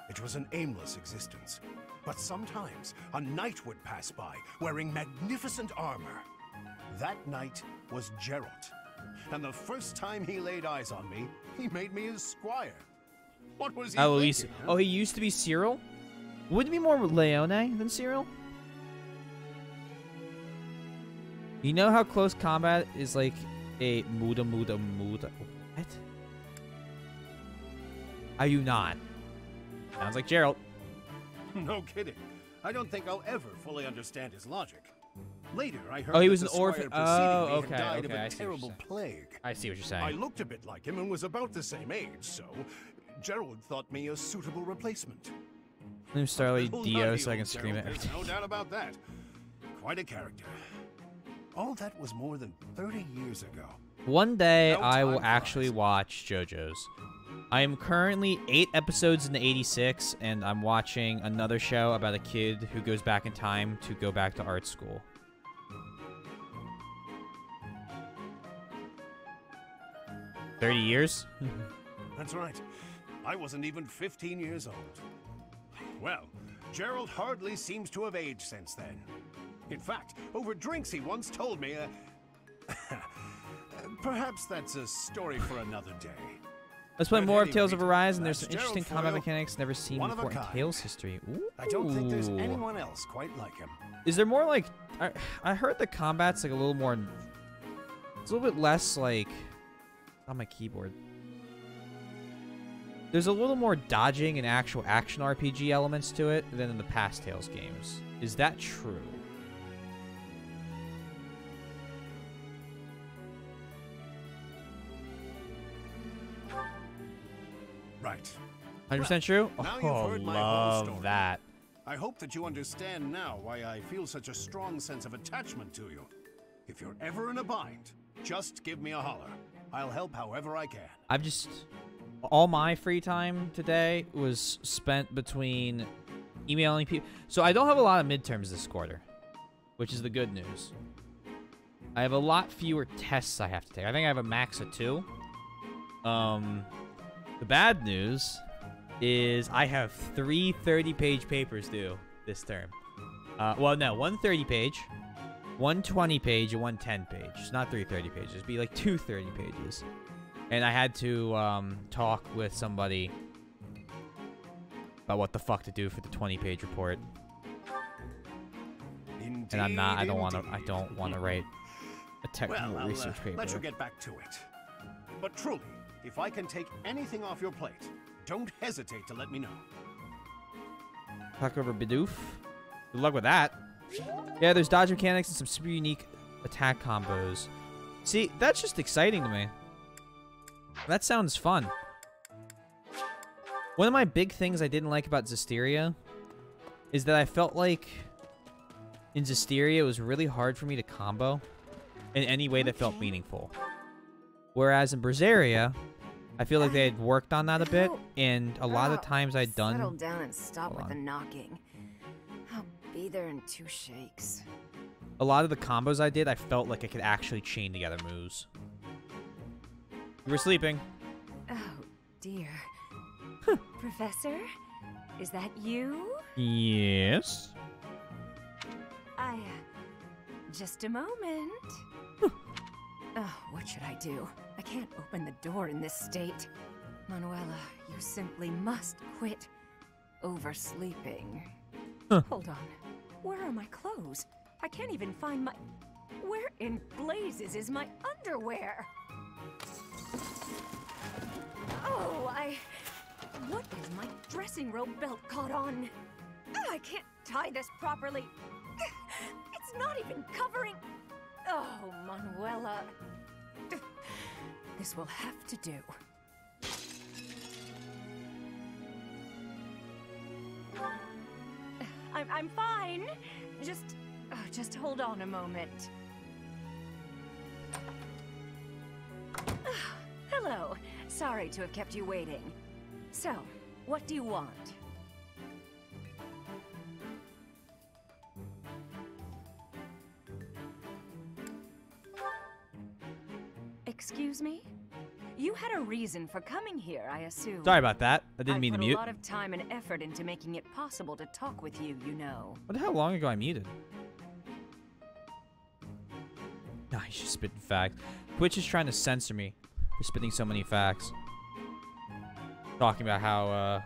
It was an aimless existence, but sometimes a knight would pass by wearing magnificent armor. That knight was Gerald, and the first time he laid eyes on me, he made me his squire. What was he Eloise. thinking, huh? Oh, he used to be Cyril? Wouldn't it be more Leone than Cyril? You know how close combat is like a muda. What? Are you not? Sounds like Gerald. No kidding. I don't think I'll ever fully understand his logic. Later, I heard Oh, he that was the an orphan. squire preceding Oh, me okay, had died okay. of I a see what terrible you're saying. plague. I see what you're saying. I looked a bit like him and was about the same age, so Gerald thought me a suitable replacement. I'm Starlight Little Dio nutty so I can old scream Gerald, it every there's day. no doubt about that. Quite a character. All that was more than 30 years ago. One day No I will time actually watch JoJo's. I am currently 8 episodes into 86, and I'm watching another show about a kid who goes back in time to go back to art school. "30 years? That's right. I wasn't even 15 years old. Well, Gerald hardly seems to have aged since then. In fact, over drinks he once told me, perhaps that's a story for another day. Let's play At more of any Tales of rate, Arise, and there's that's some interesting Gerald combat for you. mechanics never seen One of a before in kind. Tales history. Ooh. I don't think there's anyone else quite like him. Is there more like... I heard the combat's like a little more... It's a little bit less like... On my keyboard. There's a little more dodging and actual action RPG elements to it than in the past Tales games. Is that true? Right. 100% true? Now you've Oh, heard my whole love story. that. I hope that you understand now why I feel such a strong sense of attachment to you. If you're ever in a bind, just give me a holler. I'll help however I can. I've just... All my free time today was spent between emailing people. So I don't have a lot of midterms this quarter, which is the good news. I have a lot fewer tests I have to take. I think I have a max of 2. The bad news is I have 3 30-page papers due this term. Well, no, 1 30-page, 1 20-page, and 1 10-page. It's not 3 30 pages. It'd be like 2 30 pages. And I had to talk with somebody about what the fuck to do for the 20-page report. Indeed, And I'm not. I don't indeed. want to write a technical Well, I'll research paper. let you get back to it. But truly, if I can take anything off your plate, don't hesitate to let me know. Talk over Bidoof. Good luck with that. Yeah, there's dodge mechanics and some super unique attack combos. See, that's just exciting to me. That sounds fun. One of my big things I didn't like about Zestiria is that I felt like in Zestiria it was really hard for me to combo in any way that felt meaningful. Whereas in Berseria, I feel like they had worked on that a bit, and a lot of times I'd done... Settle down and stop Hold with the on. knocking. I'll be there in 2 shakes. A lot of the combos I did, I felt like I could actually chain together moves. You were sleeping. Oh, dear. Professor? Is that you? Yes. Just a moment. Oh, what should I do? I can't open the door in this state. Manuela, you simply must quit oversleeping. Hold on. Where are my clothes? I can't even find my... Where in blazes is my underwear? Oh, What is my dressing robe belt caught on? I can't tie this properly. It's not even covering... Oh, Manuela. This will have to do. I'm fine. Just hold on a moment. Hello. Sorry to have kept you waiting. So, what do you want? Excuse me? You had a reason for coming here, I assume. Sorry about that. I didn't mean to mute. I put a lot of time and effort into making it possible to talk with you, you know. What the hell long ago I muted? Nah, he's just spitting facts. Twitch is trying to censor me for spitting so many facts. Talking about how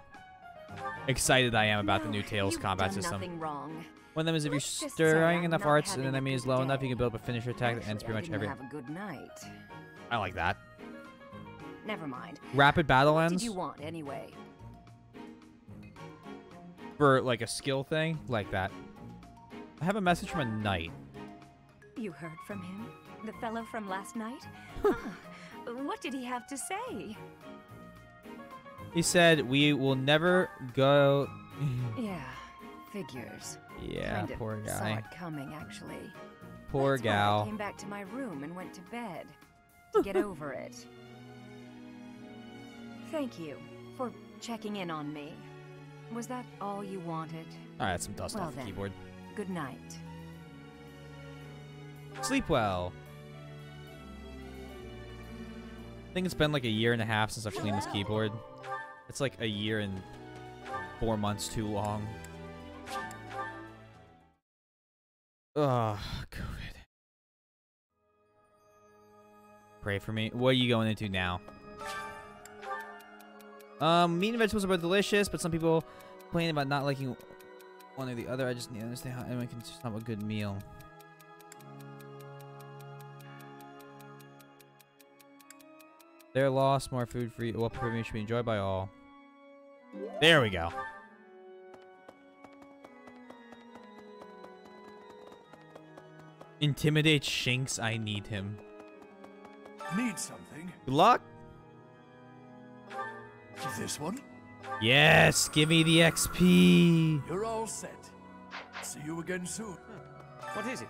excited I am about the new Tails combat system. Nothing wrong. One of them is if you're stirring enough hearts and an enemy is low enough, you can build up a finisher attack that ends pretty much every... Have a good night. I like that. Never mind. Rapid battle ends? What did you want, anyway? For, like, a skill thing? Like that. I have a message from a knight. You heard from him? The fellow from last night? What did he have to say? He said, we will never go... Yeah, figures. Yeah, kind of poor guy. Saw it coming, actually. Poor That's gal. Why I came back to my room and went to bed. To get over it. Thank you for checking in on me. Was that all you wanted? Alright, some dust well off the then, keyboard. Good night. Sleep well. I think it's been like a year and a half since I've cleaned this keyboard. It's like a year and 4 months too long. Ugh, COVID. Pray for me. What are you going into now? Meat and vegetables are both delicious, but some people complain about not liking one or the other. I just need to understand how anyone can just have a good meal. Their loss, more food for you. Well, prepared should be enjoyed by all. There we go. Intimidate Shinx. I need him. Need something? Good luck. This one? Yes, give me the XP. You're all set. See you again soon. What is it?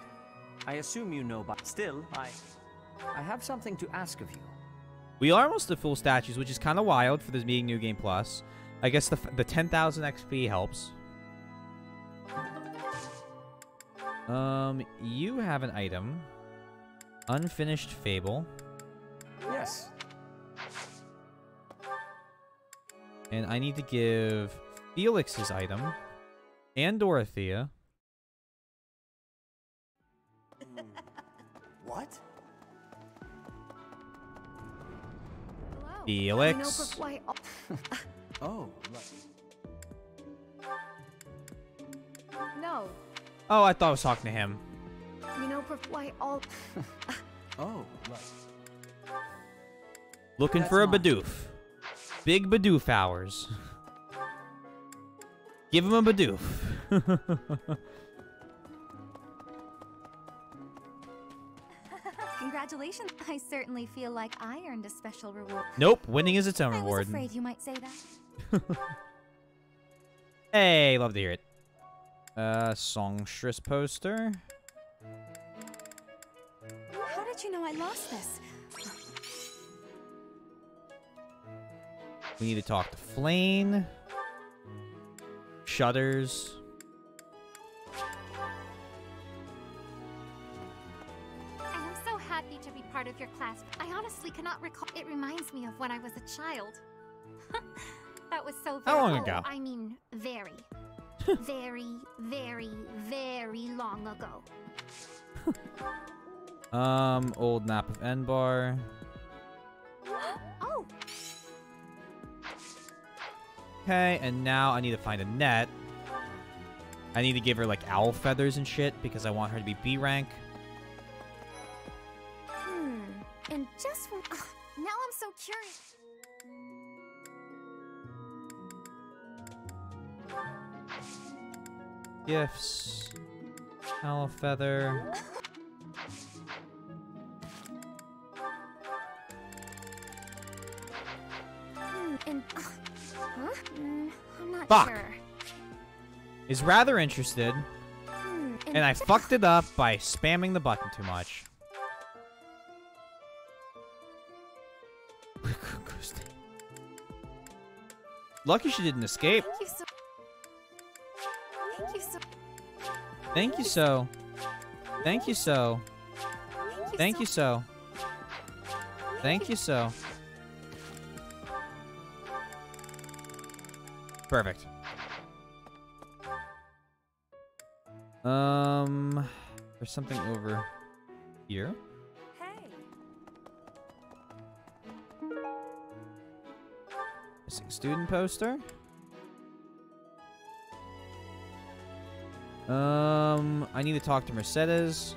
I assume you know, but still, I have something to ask of you. We are almost at full statues, which is kind of wild for this being New Game Plus. I guess the 10,000 XP helps. You have an item. Unfinished Fable. Yes. And I need to give Felix his item. And Dorothea. What? Felix. Oh, No. Oh, I thought I was talking to him. You know why all... Oh, Looking for a Bidoof. Big Bidoof hours. Give him a Bidoof. Congratulations. I certainly feel like I earned a special reward. Nope, winning is its own I reward. was afraid you might say that. Hey, love to hear it. Songstress poster. How did you know I lost this? We need to talk to Flane. Shutters. I am so happy to be part of your class. I honestly cannot recall. It reminds me of when I was a child. That was so very How long ago? I mean, very. Very, very, very long ago. Old map of Enbar. Oh! Okay, and now I need to find a net. I need to give her, like, owl feathers and shit because I want her to be B rank. And just when... now I'm so curious. Gifts. Owl feather. I'm not Fuck. sure. Is rather interested. And I fucked it up by spamming the button too much. Lucky she didn't escape. Thank you so... Thank you so... Thank you so. Thank you so. Thank you so. Thank you so. Perfect. There's something over here. Hey. Missing student poster. I need to talk to Mercedes.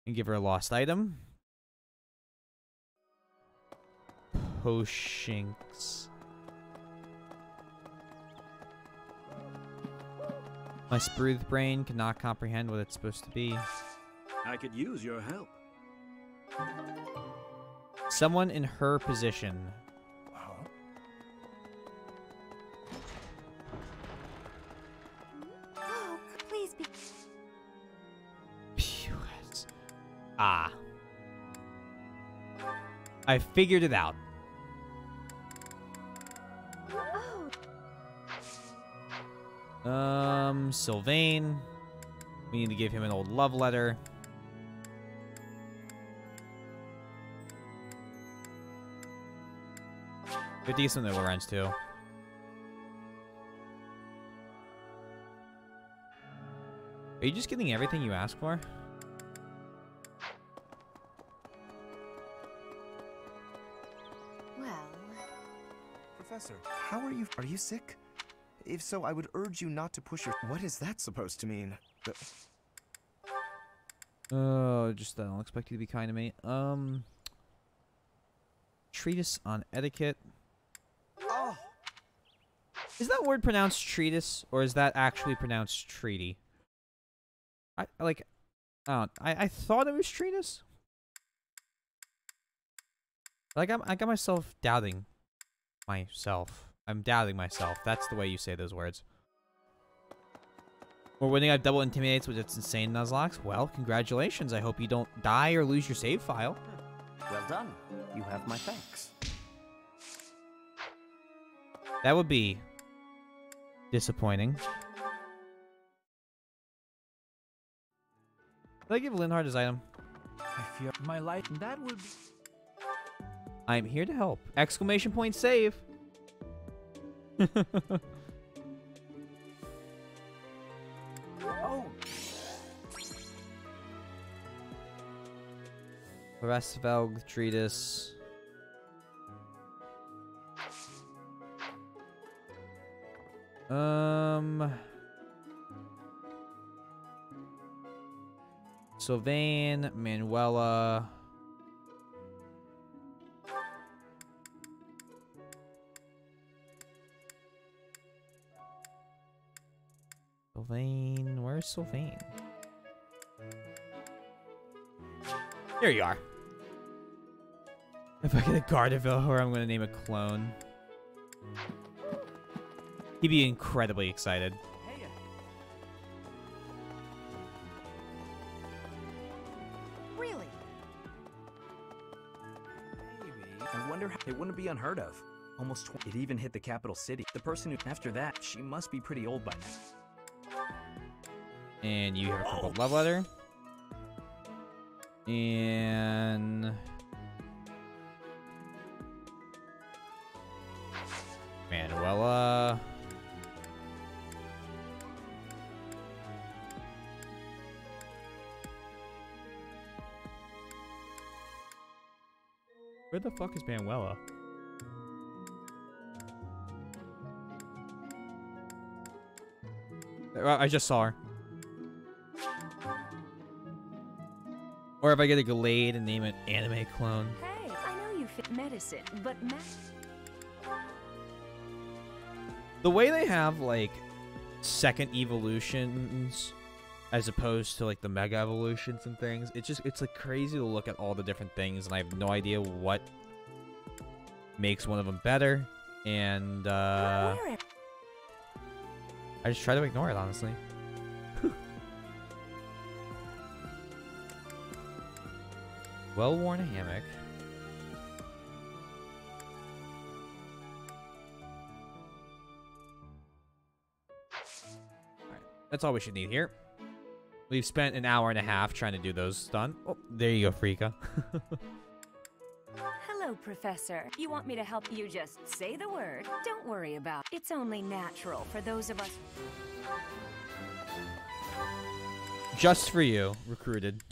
And give her a lost item. Poshinks. My spruce brain cannot comprehend what it's supposed to be. I could use your help. Someone in her position. Oh, please be... Ah. I figured it out. Sylvain. We need to give him an old love letter. We have to get something to Lorenz too. Are you just getting everything you ask for? Well... Professor, how are you? Are you sick? If so, I would urge you not to push your... What is that supposed to mean? Oh, just I don't expect you to be kind to me. Treatise on etiquette. Oh. Is that word pronounced treatise, or is that actually pronounced treaty? I thought it was treatise. Like I got myself doubting myself. I'm doubting myself. That's the way you say those words. We're winning at double intimidates with its insane Nuzlocke. Well, congratulations. I hope you don't die or lose your save file. Well done. You have my thanks. That would be disappointing. Did I give Linhard his item? I fear my life. That would be... I'm here to help. Exclamation point save. Oh. Rasvelg treatise. Sylvain, Manuela. Sylvain, where's Sylvain? Here you are. If I get a Gardevoir, I'm gonna name a clone. He'd be incredibly excited. Really? Maybe. I wonder how it wouldn't be unheard of. Almost it even hit the capital city. The person who after that, she must be pretty old by now. And you have a purple love letter. And Manuela. Where the fuck is Manuela? I just saw her. Or if I get a Glade and name it anime clone. Hey, I know you fit medicine, but the way they have, like, second evolutions as opposed to, like, the mega evolutions and things, it's like crazy to look at all the different things, and I have no idea what makes one of them better, and, I just try to ignore it, honestly. Well-worn hammock. Alright, that's all we should need here. We've spent an hour and a half trying to do those done. Oh, there you go, Frika. Hello, Professor. You want me to help you? Just say the word. Don't worry about it. It's only natural for those of us. Just for you, recruited.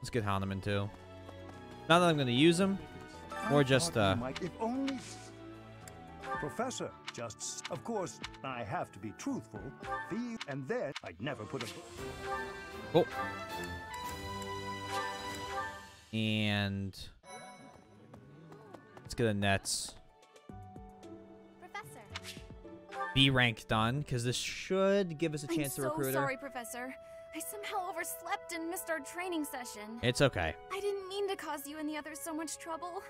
Let's get Hahnemann too. Not that I'm going to use him, or just If only... Professor, just... Of course, I have to be truthful. And then I'd never put a... Oh. And... let's get a Nets. Professor. B rank done, because this should give us a chance to recruit her. I'm so sorry, Professor. I somehow overslept and missed our training session. It's okay. I didn't mean to cause you and the others so much trouble.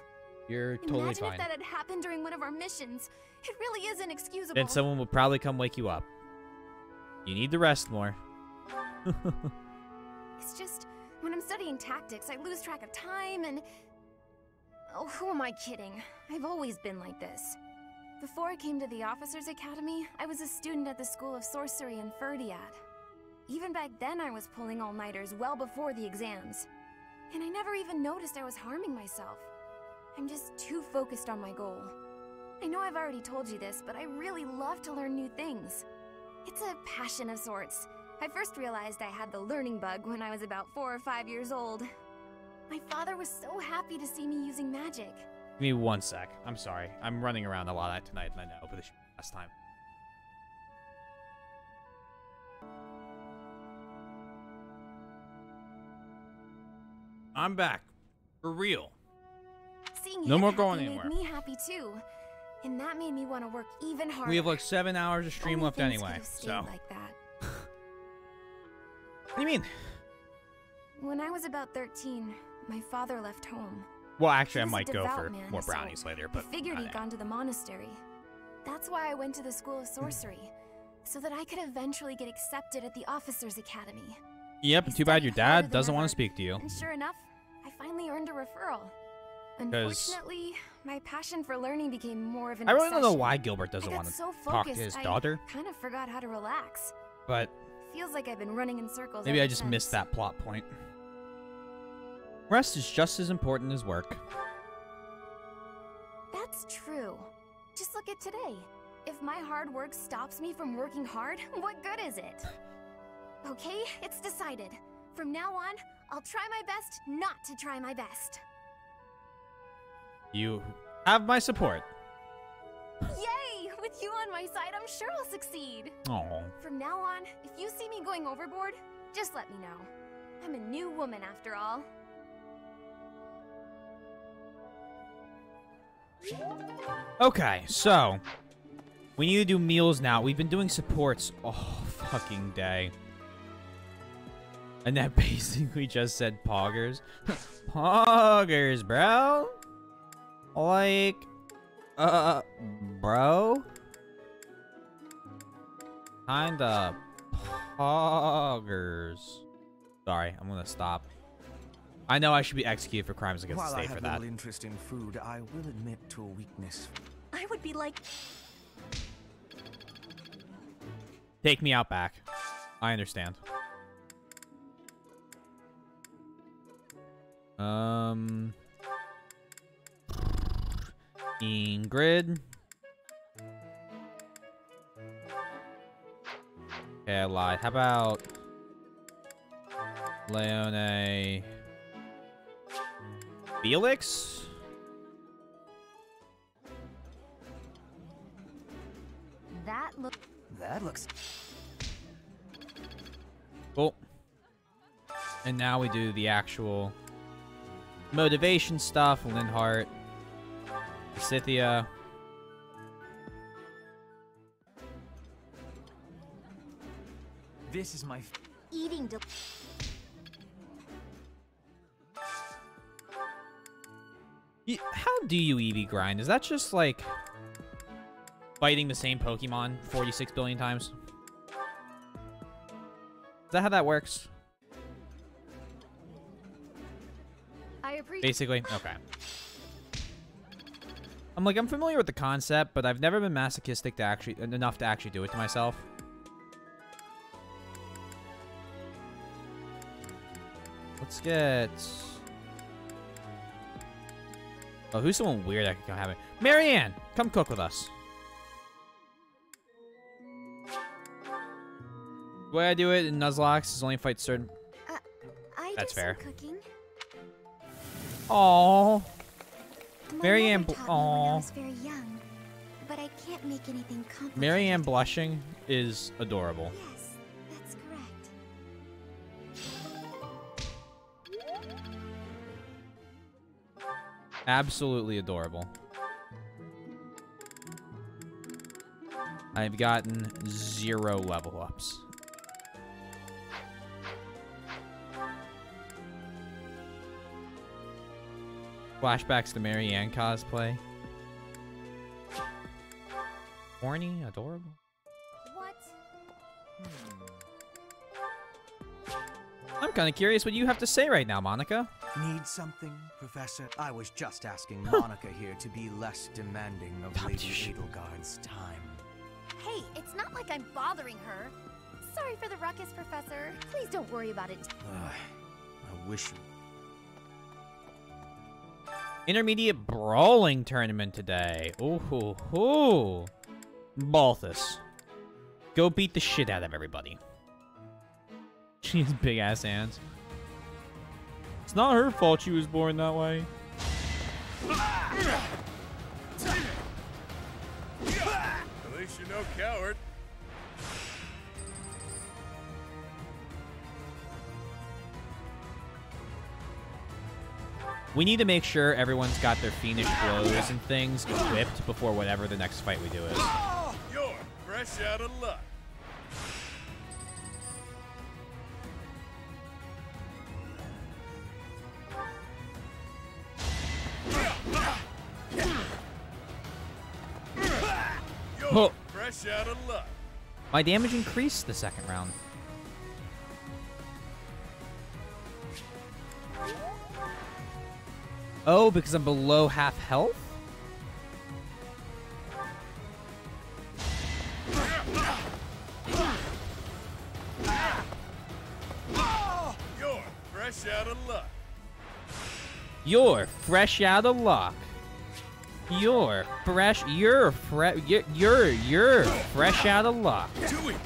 You're totally Imagine fine. if that had happened during one of our missions. It really is inexcusable. Then someone will probably come wake you up. You need to rest more. It's just, when I'm studying tactics, I lose track of time and... Oh, who am I kidding? I've always been like this. Before I came to the Officers Academy, I was a student at the School of Sorcery in Ferdiad. Even back then, I was pulling all-nighters well before the exams. And I never even noticed I was harming myself. I'm just too focused on my goal. I know I've already told you this, but I really love to learn new things. It's a passion of sorts. I first realized I had the learning bug when I was about 4 or 5 years old. My father was so happy to see me using magic. Give me 1 sec. I'm sorry. I'm running around a lot tonight, and I know, but this should be last time. I'm back. For real. Seeing No him more happy going made anywhere. me happy too. And that made me want to work even harder. We have like 7 hours of stream Only left things anyway, could have stayed so. like that. What do you mean? When I was about 13, my father left home. Well, actually, I He was a might go devout for man, more so brownies later, but I figured not he'd now. gone to the monastery. That's why I went to the School of Sorcery, so that I could eventually get accepted at the Officers Academy. Yep, too bad your studied harder dad than doesn't want ever, to speak to you. And sure enough, I finally earned a referral. Unfortunately, my passion for learning became more of an I really don't know obsession. why Gilbert doesn't I want got to so talk to focused, his I daughter, kind of forgot how to relax. but Feels like I've been running in circles. maybe ever I just since. missed that plot point. Rest is just as important as work. That's true. Just look at today. If my hard work stops me from working hard, what good is it? Okay, it's decided. From now on, I'll try my best not to try my best. You have my support. Yay! With you on my side, I'm sure I'll succeed. Oh. From now on, if you see me going overboard, just let me know. I'm a new woman after all. Okay, so we need to do meals now. We've been doing supports all fucking day. And that basically just said poggers. Poggers, bro. Like, bro. Kinda poggers. Sorry, I'm gonna stop. I know I should be executed for crimes against While the I state have for that. little interest in food, I will admit to a weakness. I would be like... Take me out back. I understand. Ingrid. Okay, I lied. How about Leone Felix? That look. That looks... Cool. And now we do the actual motivation stuff. Linhardt. Scythia. This is my... Eating How do you EV grind? Is that just like fighting the same Pokemon 46 billion times? Is that how that works? I appreciate. Basically, okay. I'm familiar with the concept, but I've never been masochistic to enough to actually do it to myself. Let's get... Oh, who's someone weird I could come have it? Marianne, come cook with us. The way I do it in Nuzlocke is only fight certain... That's fair. Cooking. Aww. My Marianne, mother taught me when I aww. was very young, but I can't make anything complicated. Marianne blushing is adorable. Yes, that's correct. Absolutely adorable. I've gotten 0 level ups. Flashbacks to Marianne cosplay. Horny, adorable. What? I'm kind of curious what you have to say right now, Monica. Need something, Professor? I was just asking Monica here to be less demanding of Lady Edelgard's time. Hey, it's not like I'm bothering her. Sorry for the ruckus, Professor. Please don't worry about it. I wish you... Intermediate brawling tournament today. Ooh, hoo, hoo. Balthus. Go beat the shit out of everybody. She has big ass hands. It's not her fault she was born that way. At least you're no coward. We need to make sure everyone's got their fiendish blows and things equipped before whatever the next fight we do is. You're fresh out of luck. Oh. Fresh out of luck. My damage increased the second round. Oh, because I'm below half health? You're fresh out of luck. You're fresh out of luck. You're fresh out of luck. Too weak.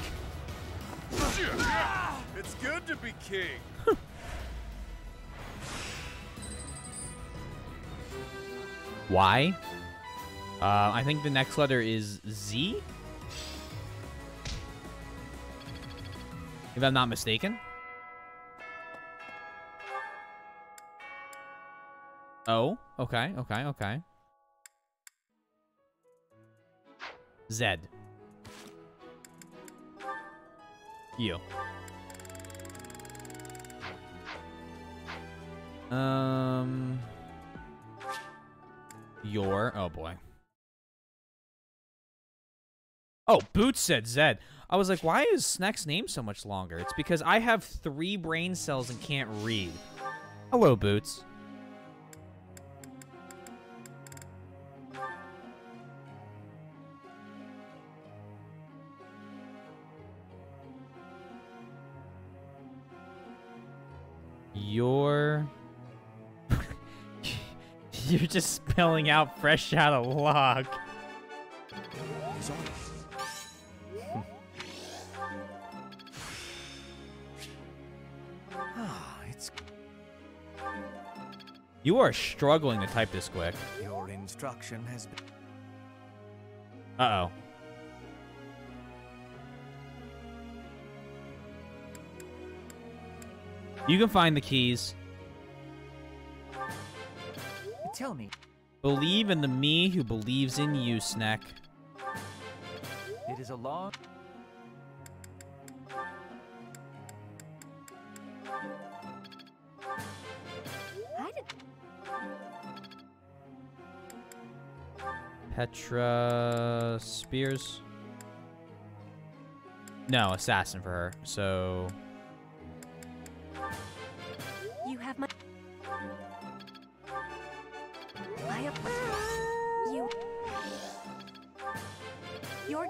It's good to be king. Why? I think the next letter is Z? If I'm not mistaken. Oh, okay, okay, okay. Z. You. Your. Oh, boy. Oh, Boots said Zed. I was like, why is Snack's name so much longer? It's because I have 3 brain cells and can't read. Hello, Boots. You're just spelling out fresh out of luck. You are struggling to type this quick. Your instruction has been... Uh-oh. You can find the keys. Tell me. Believe in the me who believes in you, Snack. It is a long... Petra Spears? No, assassin for her, so... You have my... You're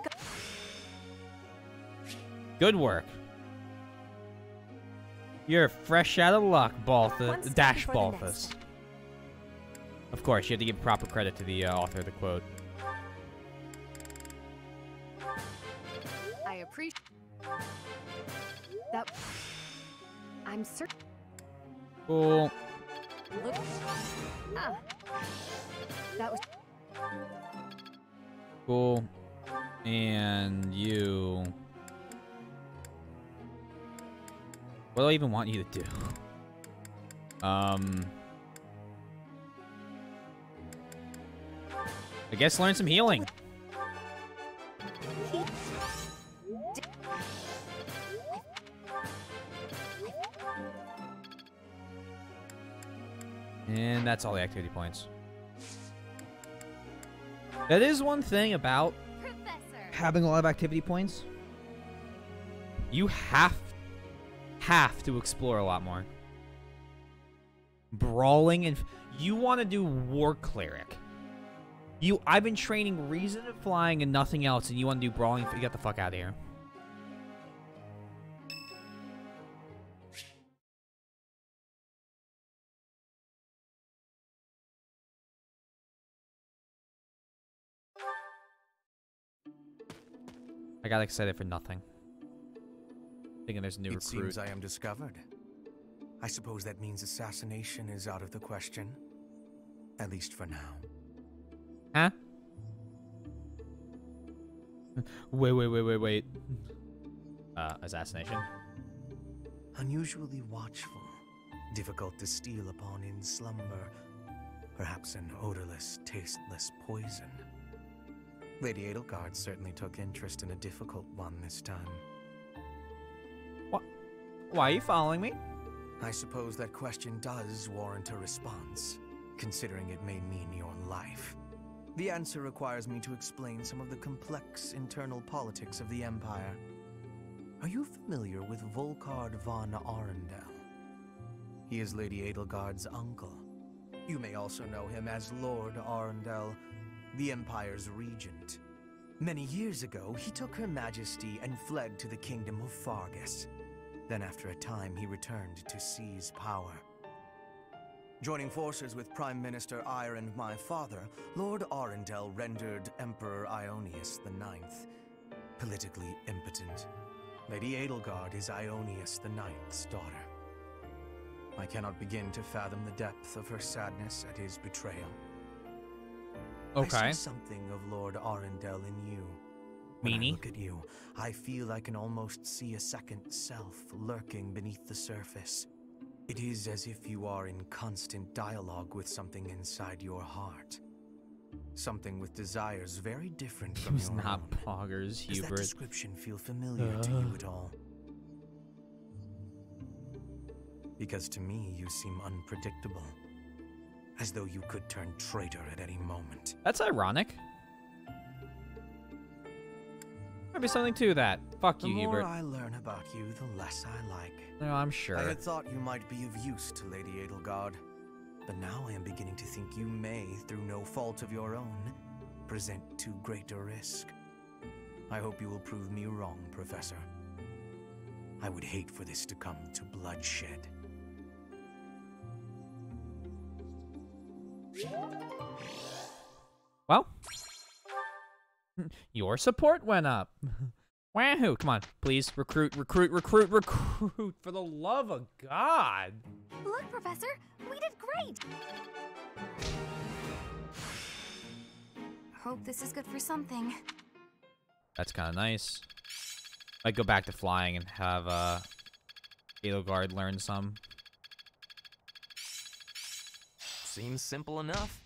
Good work. You're fresh out of luck, Dash Balthus. Of course, you have to give proper credit to the author of the quote. I appreciate that. I'm certain. Cool. Look. Ah. That was Cool. And you... What do I even want you to do? I guess learn some healing. And that's all the activity points. That is one thing about having a lot of activity points. You have to explore a lot more. Brawling and... You want to do War Cleric. I've been training Reason and Flying and nothing else, and you want to do Brawling? Get the fuck out of here. I got excited for nothing. Thinking there's a new recruit. It seems I am discovered. I suppose that means assassination is out of the question. At least for now. Huh? Wait. Assassination? Unusually watchful. Difficult to steal upon in slumber. Perhaps an odorless, tasteless poison. Lady Edelgard certainly took interest in a difficult one this time. What? Why are you following me? I suppose that question does warrant a response, considering it may mean your life. The answer requires me to explain some of the complex internal politics of the Empire. Are you familiar with Volkard von Arundel? He is Lady Edelgard's uncle. You may also know him as Lord Arundel, the Empire's regent. Many years ago, he took Her Majesty and fled to the Kingdom of Fargus. Then after a time, he returned to seize power. Joining forces with Prime Minister Eyre and my father, Lord Arundel rendered Emperor Ionius IX politically impotent. Lady Edelgard is Ionius IX's daughter. I cannot begin to fathom the depth of her sadness at his betrayal. Okay. I see something of Lord Arundel in you. When I look at you, I feel I can almost see a second self lurking beneath the surface. It is as if you are in constant dialogue with something inside your heart. Something with desires very different from your not own. poggers, Hubert. Does that description feel familiar to you at all? Because to me, you seem unpredictable. As though you could turn traitor at any moment. That's ironic. Might be something to that. Fuck you, Hubert. The more I learn about you, the less I like. No, I'm sure. I had thought you might be of use to Lady Edelgard, but now I am beginning to think you may, through no fault of your own, present too great a risk. I hope you will prove me wrong, Professor. I would hate for this to come to bloodshed. Well, your support went up. Wahoo! Come on, please recruit for the love of God. Look, Professor, we did great. Hope this is good for something. That's kind of nice. I'd go back to flying and have Edelgard learn some. Seems simple enough.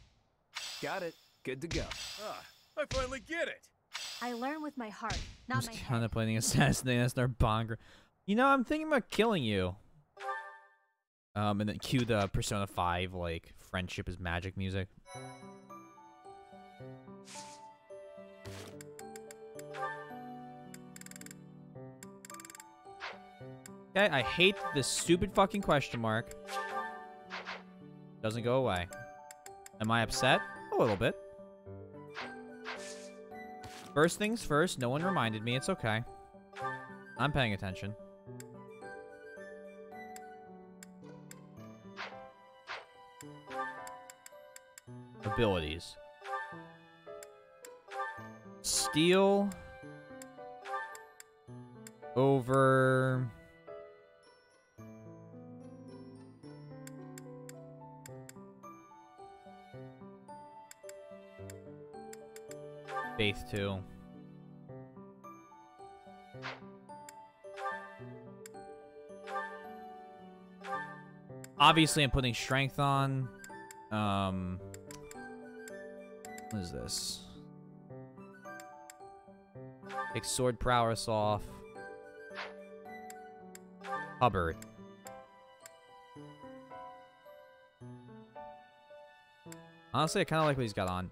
Got it. Good to go. Ah, I finally get it. I learn with my heart, not I'm my just head. contemplating assassinating that's our Bongra. You know, I'm thinking about killing you. And then cue the Persona 5, like, friendship is magic music. Okay, I hate this stupid fucking question mark. Doesn't go away. Am I upset? A little bit. First things first, no one reminded me. It's okay. I'm paying attention. Abilities. Steal over Faith 2. Obviously, I'm putting strength on. What is this? Take sword prowess off. Hubbard. Honestly, I kind of like what he's got on.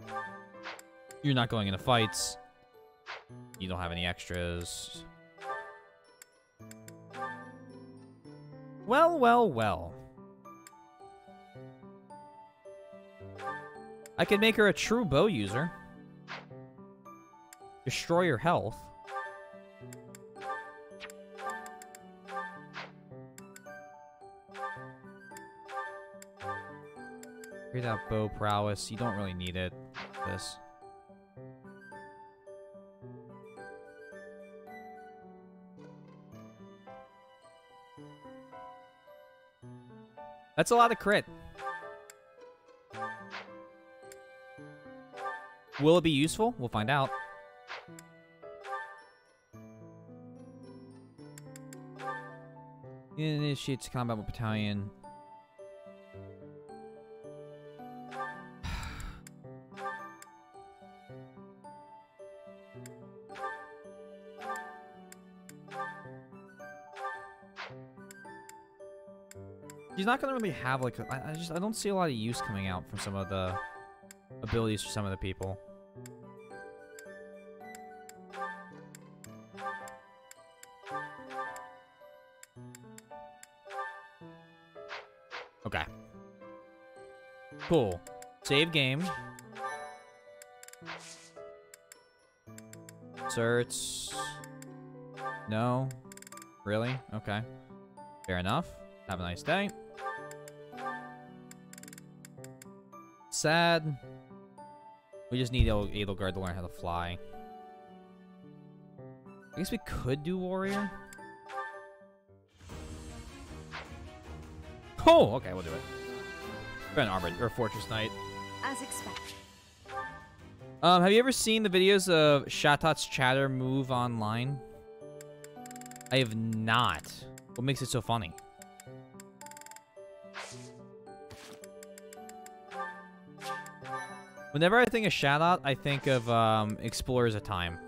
You're not going into fights. You don't have any extras. Well, well, well. I could make her a true bow user. Destroy your health. Create out bow prowess. You don't really need it. This. That's a lot of crit. Will it be useful? We'll find out. Initiates combat with battalion. He's not gonna really have like I don't see a lot of use coming out from some of the abilities for some of the people. Okay. Cool. Save game. Certs. No. Really? Okay. Fair enough. Have a nice day. Sad. We just need Edelgard to learn how to fly. I guess we could do warrior. Oh, okay, we'll do it. We're an armored or fortress knight. As expected. Have you ever seen the videos of Shatat's chatter move online? I have not. What makes it so funny? Whenever I think of Shatot, I think of Explorers of Time.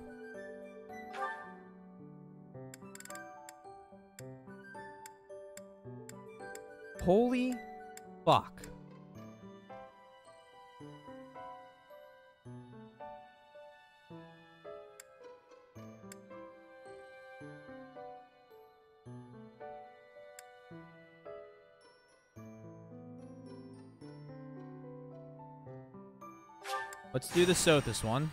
Holy fuck. Let's do the Sothis one.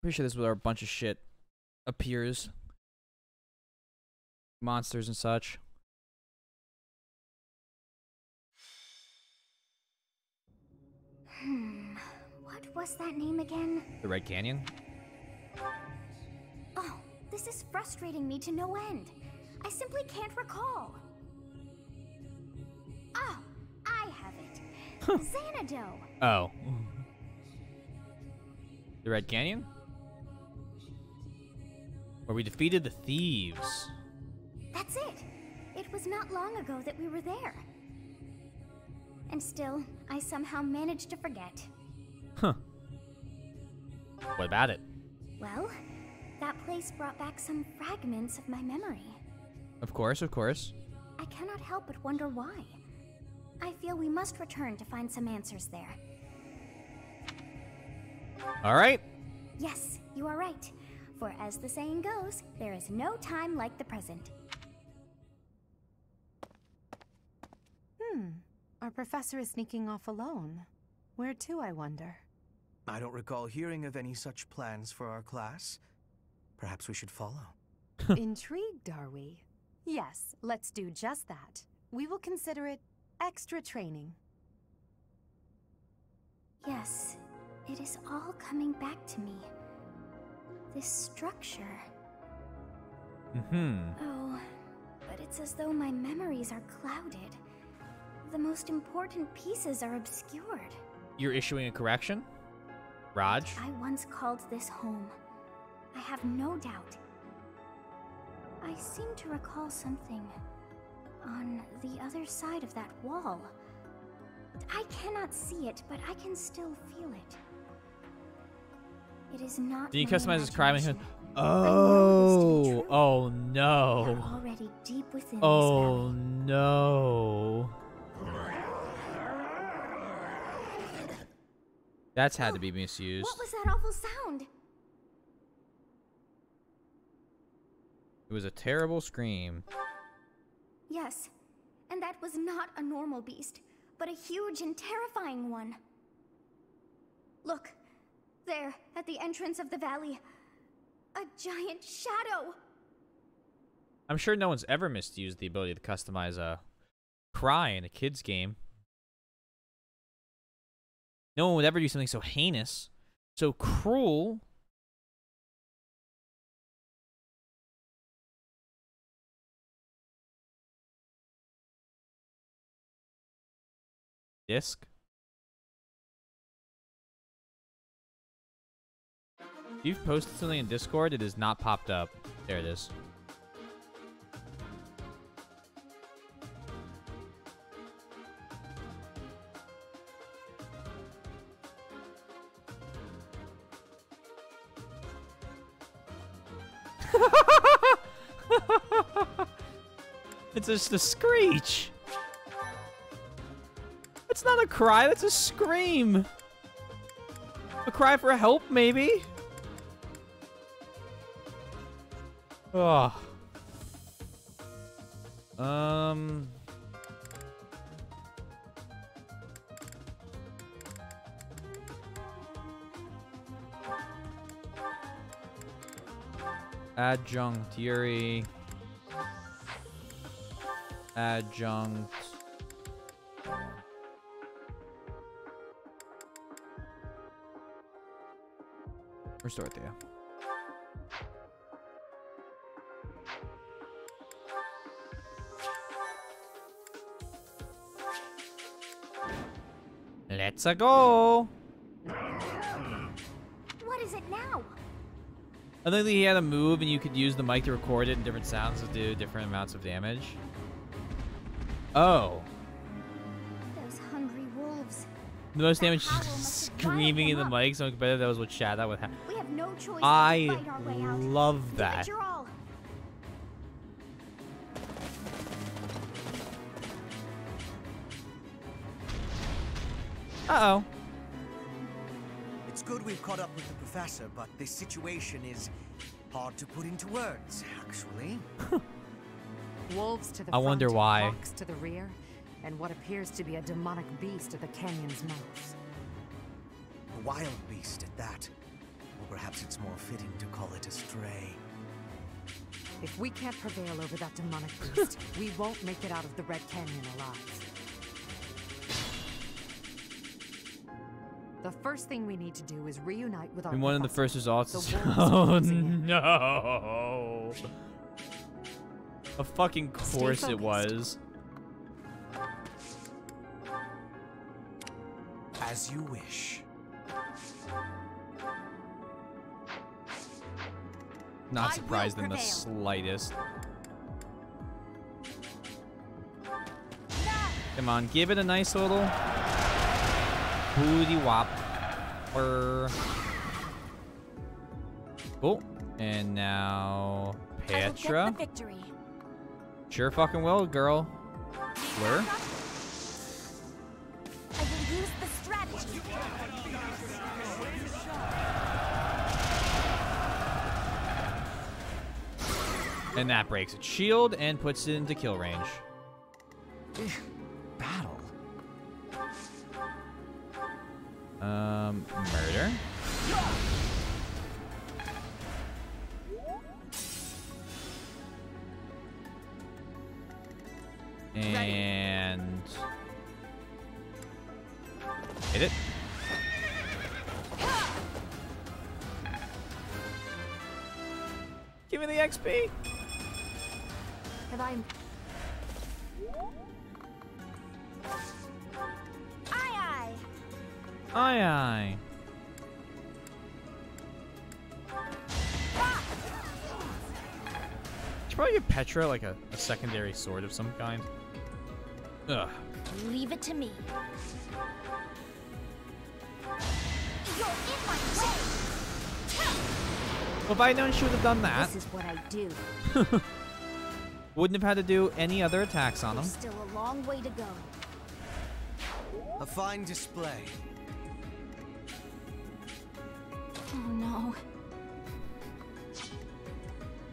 Pretty sure this is where a bunch of shit appears. Monsters and such. What was that name again? The Red Canyon? Oh, this is frustrating me to no end. I simply can't recall. Oh, I have it. Xanadu. Oh. The Red Canyon? Where we defeated the thieves. That's it. It was not long ago that we were there. And still, I somehow managed to forget. Huh. What about it? Well, that place brought back some fragments of my memory. Of course, of course. I cannot help but wonder why. I feel we must return to find some answers there. All right. Yes, you are right. For as the saying goes, there is no time like the present. Our professor is sneaking off alone. Where to, I wonder? I don't recall hearing of any such plans for our class. Perhaps we should follow. Intrigued, are we? Yes, let's do just that. We will consider it extra training. Yes, it is all coming back to me. This structure. Oh, but it's as though my memories are clouded. The most important pieces are obscured. You're issuing a correction? Raj? I once called this home. I have no doubt. I seem to recall something on the other side of that wall. I cannot see it, but I can still feel it. It is not. Do you my customize this crime? imagination. Oh, oh no. They're already deep within Oh no. That's had to be misused. What was that awful sound? It was a terrible scream. Yes, and that was not a normal beast, but a huge and terrifying one. Look, there, at the entrance of the valley, a giant shadow. I'm sure no one's ever misused the ability to customize a cry in a kid's game. No one would ever do something so heinous, so cruel. Disc? You've posted something in Discord, it has not popped up. There it is. It's just a screech. It's not a cry, that's a scream. A cry for help, maybe? Oh. Adjunct Yuri. Adjunct. Restore Thea. Let's go. What is it now? I think he had a move and you could use the mic to record it and different sounds to do different amounts of damage. Oh. Those hungry wolves. The most damage screaming in the mic, so better that was what Shadow would have. We have no choice I but to fight our way out. love that. Give it your all. Uh-oh. It's good we've caught up with the professor, but this situation is hard to put into words, actually. Wolves to the I front, wonder why. hawks to the rear, and what appears to be a demonic beast at the canyon's mouth. A wild beast at that. Or perhaps it's more fitting to call it a stray. If we can't prevail over that demonic beast, we won't make it out of the Red Canyon alive. The first thing we need to do is reunite with our And one of the professor. first results is... The wolves Oh, close again. no. Of fucking course it was. As you wish. Not surprised in the slightest. Come on, give it a nice little booty wop. Cool. And now Petra. Sure fucking will, girl. Where? I will use the strategy. And that breaks its shield and puts it into kill range. Battle. Murder. And hit it. Give me the XP. Have I... Aye, aye. Aye, aye. Should probably give Petra like a secondary sword of some kind. Ugh. Leave it to me. You're in my way. Well, if I known she would have done that. This is what I do. Wouldn't have had to do any other attacks on him. There's still a long way to go. A fine display. Oh no.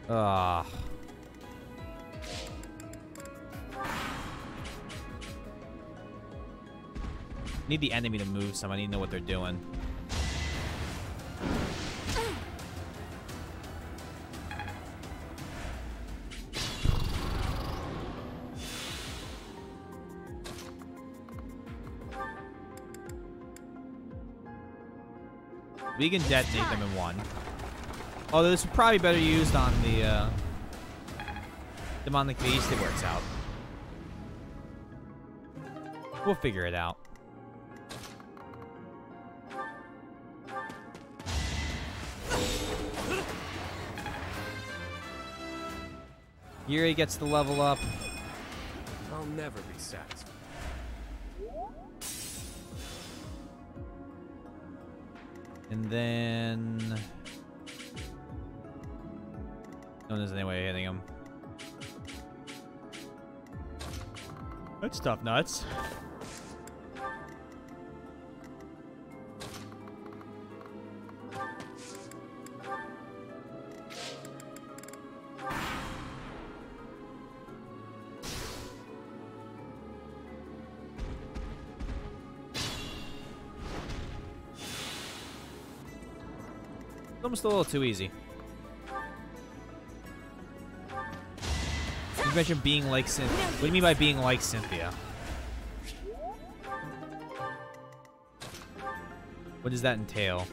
Ah. Need the enemy to move some. I need to know what they're doing. We can detonate them in one. Although this would probably be better used on the demonic beast. It works out. We'll figure it out. Yuri gets the level up. I'll never be satisfied. And then... no, there's any way of hitting him. That's tough nuts. Almost a little too easy. You mentioned being like Cynthia. What do you mean by being like Cynthia? What does that entail?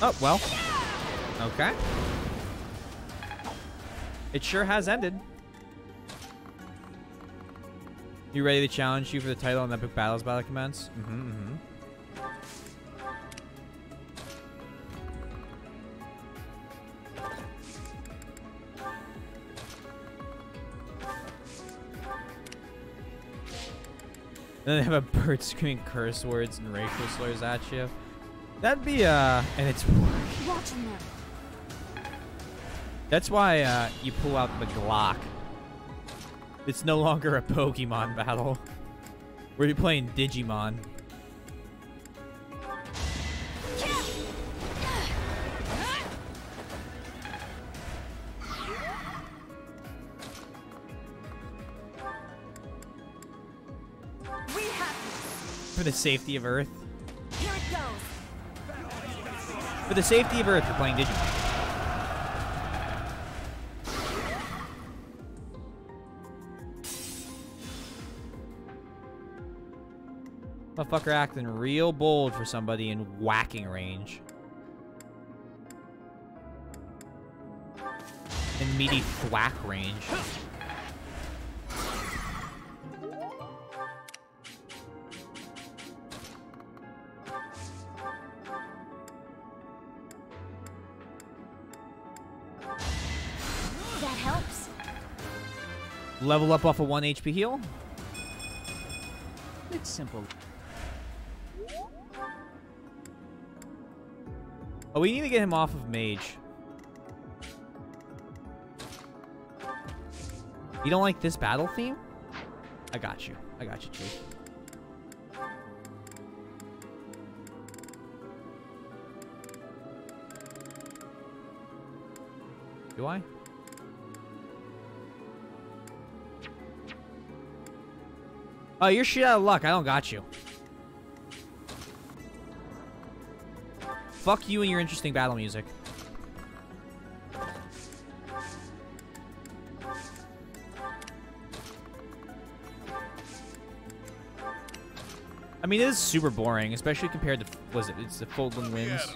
Oh, well. Okay. It sure has ended. You ready to challenge you for the title on Epic Battles about to commence? Mm-hmm. Then they have a bird screaming curse words and racial slurs at you. That'd be, and it's Watching them. That's why, you pull out the Glock. It's no longer a Pokemon battle. We're playing Digimon. For the safety of Earth. Here it goes. For the safety of Earth, we're playing Digimon. Motherfucker acting real bold for somebody in whacking range. In meaty thwack range. helps. Level up off a 1 HP heal. It's simple. Oh, we need to get him off of mage. You don't like this battle theme? I got you. I got you, Chief. Do I? Oh, you're shit out of luck. I don't got you. Fuck you and your interesting battle music. I mean, it is super boring, especially compared to, it's the Foldland Winds.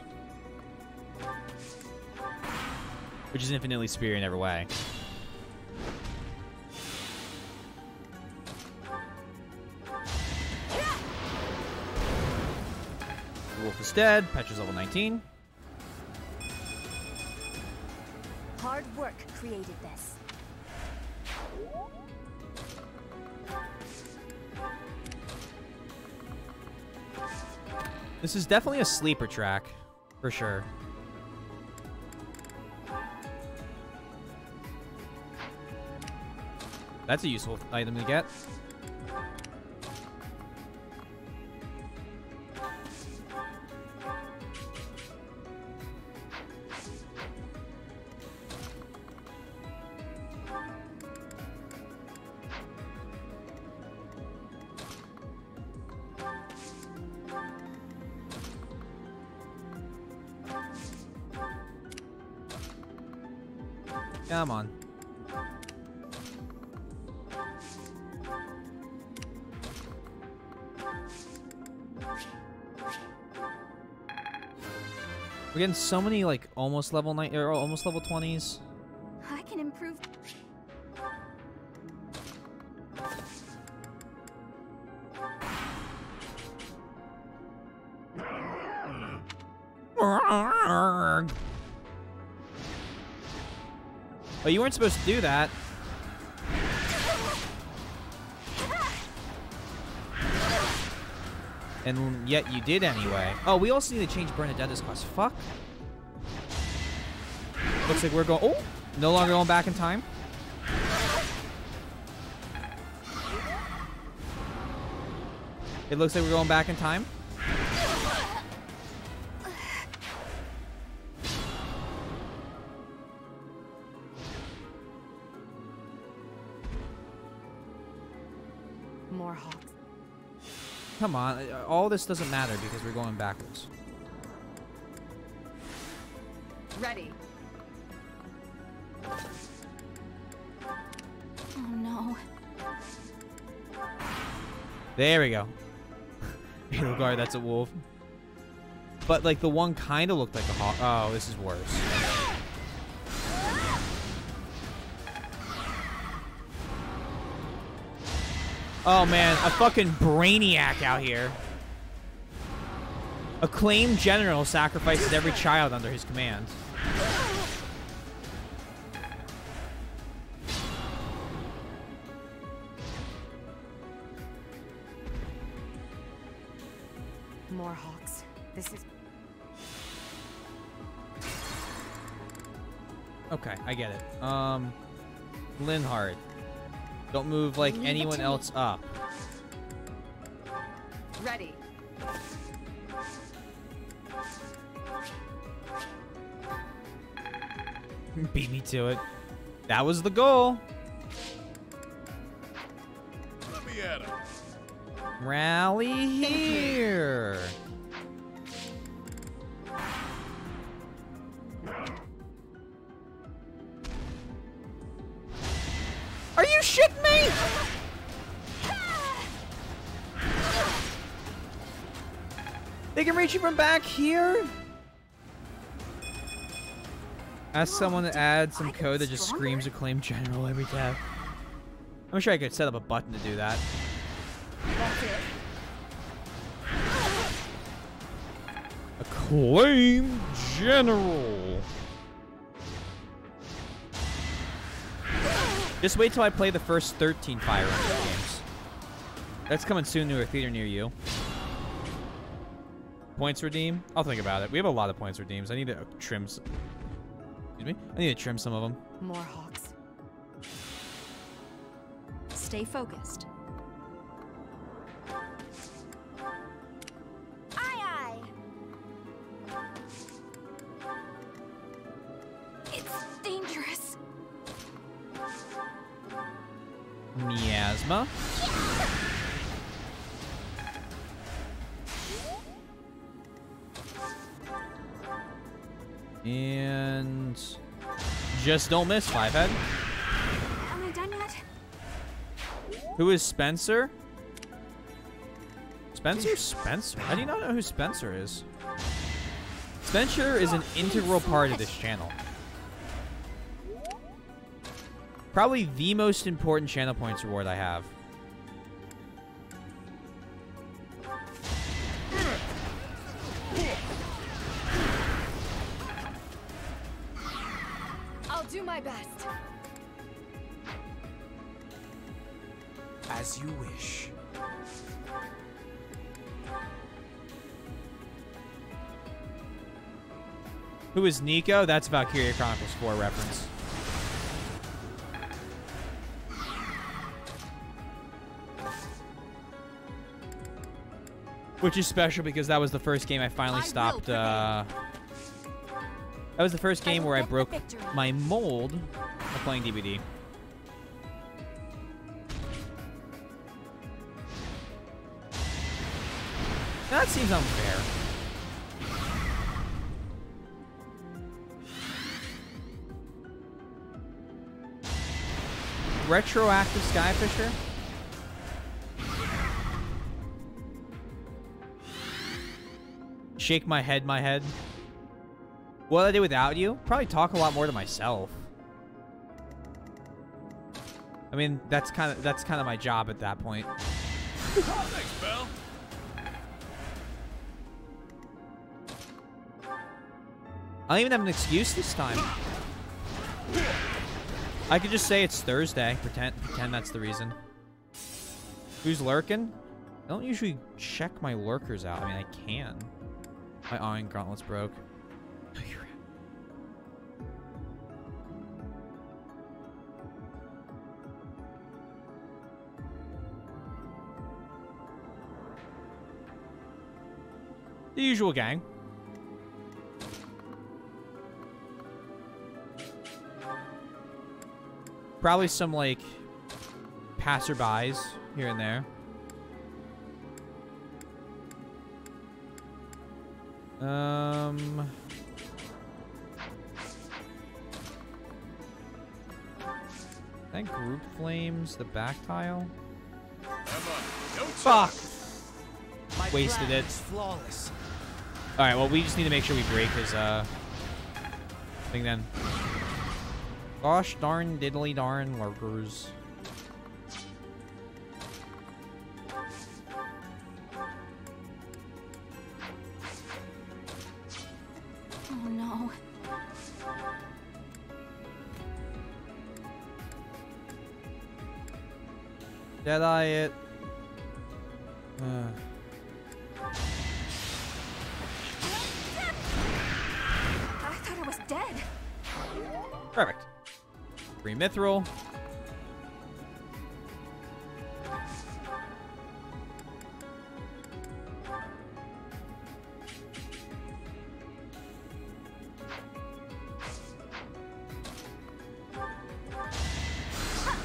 Which is infinitely superior in every way. Wolf is dead. Petra's level 19. Hard work created this. This is definitely a sleeper track, for sure. That's a useful item to get. Come on. We're getting so many like almost level 9 or almost level 20s. I can improve. Oh, you weren't supposed to do that. And yet you did anyway. Oh, we also need to change Bernadetta's class. Fuck. Looks like we're going... Oh! No longer going back in time. It looks like we're going back in time. More hawks. Come on, all this doesn't matter because we're going backwards. Ready. Oh no. There we go. Guard, that's a wolf. But like the one kind of looked like a hawk. Oh, this is worse. Oh man, a fucking brainiac out here. Acclaimed general sacrifices every child under his command. More hawks. This is... Okay, I get it. Linhard. Don't move like anyone else up. Ready. Beat me to it. That was the goal. Let me at him. Rally here. Are you shitting me? They can reach you from back here? Ask someone to add some code that just screams Acclaimed General every tab. I'm sure I could set up a button to do that. That's it. Acclaimed General. Just wait till I play the first 13 Fire Emblem games. That's coming soon to a theater near you. Points redeem? I'll think about it. We have a lot of points redeems. I need to trim. Excuse me. I need to trim some of them. More hawks. Stay focused. Aye, aye. It's dangerous. Miasma. And just don't miss, Fivehead. Am I done yet? Who is Spencer? Spencer? How do you not know who Spencer is? Spencer is an integral part of this channel. Probably the most important channel points reward I have. I'll do my best. As you wish. Who is Nico? That's Valkyria Chronicles 4 reference. Which is special because that was the first game I finally stopped. That was the first game where I broke my mold of playing DVD. That seems unfair. Retroactive Skyfisher? Shake my head, my head. What would I do without you? Probably talk a lot more to myself. I mean, that's kind of my job at that point. Thanks, Belle. I don't even have an excuse this time. I could just say it's Thursday. Pretend that's the reason. Who's lurking? I don't usually check my lurkers out. I mean, I can. My iron gauntlets broke. The usual gang. Probably some, like, passerbys here and there. I think group flames, the back tile. Fuck! Wasted it. Flawless. Alright, well, we just need to make sure we break his, thing then. Gosh darn diddly darn lurkers. Oh no. Deadeye it. I thought I was dead. Perfect. Free mithril.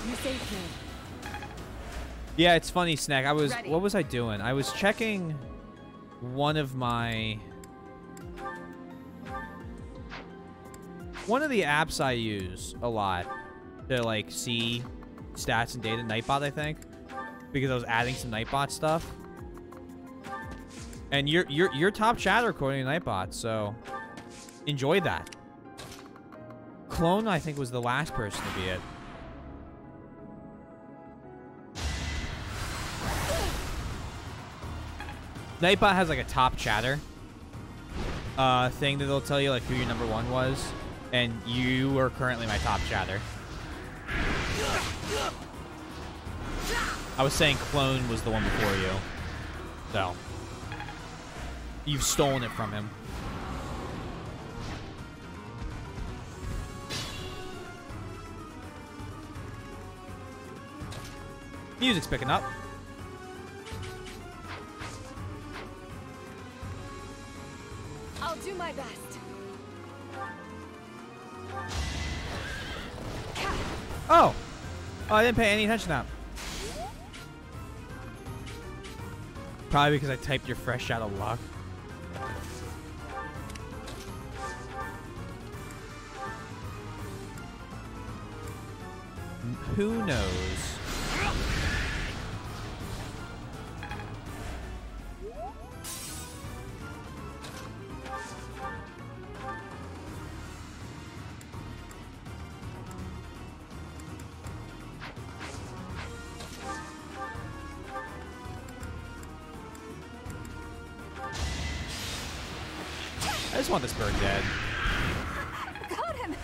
You saved me. Yeah, it's funny, Snack. What was I doing? I was checking one of the apps I use a lot to, like, see stats and data. Nightbot, I think, because I was adding some Nightbot stuff. And you're top chatter according to Nightbot, so enjoy that. Clone, I think, was the last person to be it. Nightbot has, like, a top chatter thing that they'll tell you, like, who your #1 was. And you are currently my top chatter. I was saying clone was the one before you. So. You've stolen it from him. Music's picking up. I'll do my best. Oh! Oh, I didn't pay any attention to that. Probably because I typed your fresh out of luck. Who knows? I just want this bird dead. Got him.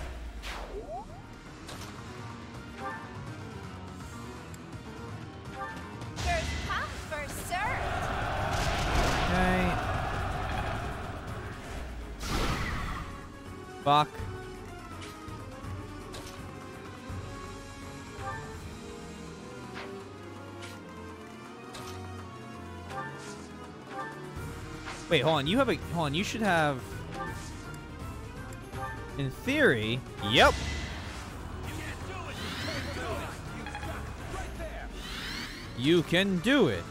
First come, first served. Okay. Fuck. Wait, hold on. You have a hold on. You should have. In theory, yep. You can do it.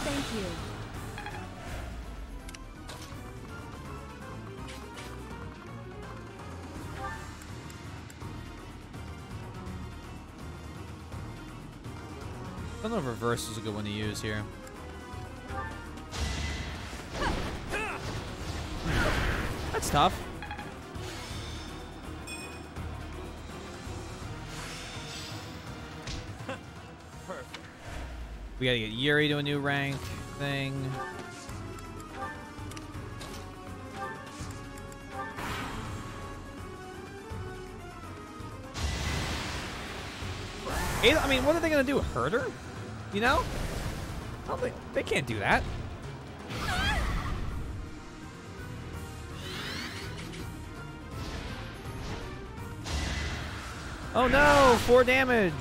Thank you. I don't know if reverse is a good one to use here. That's tough. Perfect. We gotta get Yuri to a new rank thing. I mean, what are they gonna do? Hurt her? You know? I don't think they can't do that. Oh no! 4 damage!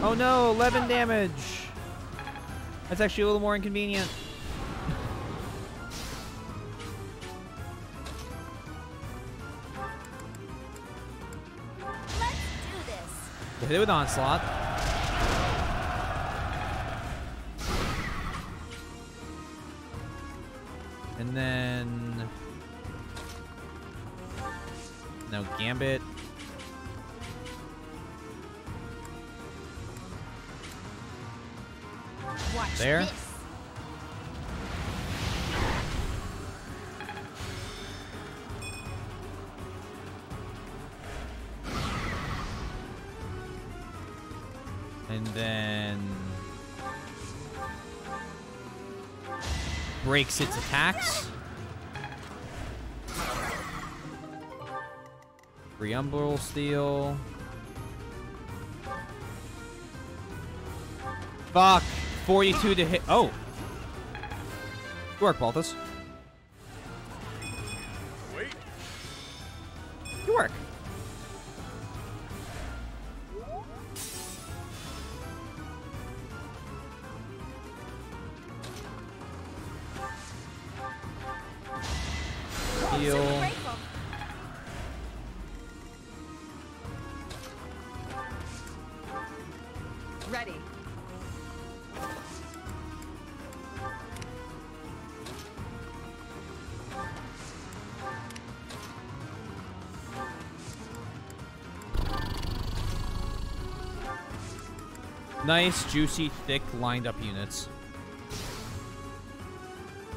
Oh no! 11 damage! That's actually a little more inconvenient. Let's do this. Hit it with Onslaught. And then... No, Gambit. Watch there. this. And then... breaks its attacks. Umbral Steel. Fuck. 42 to hit. Oh. Good work, Baltus. Wait. Good work. Heal. Ready. Nice, juicy, thick, lined up units.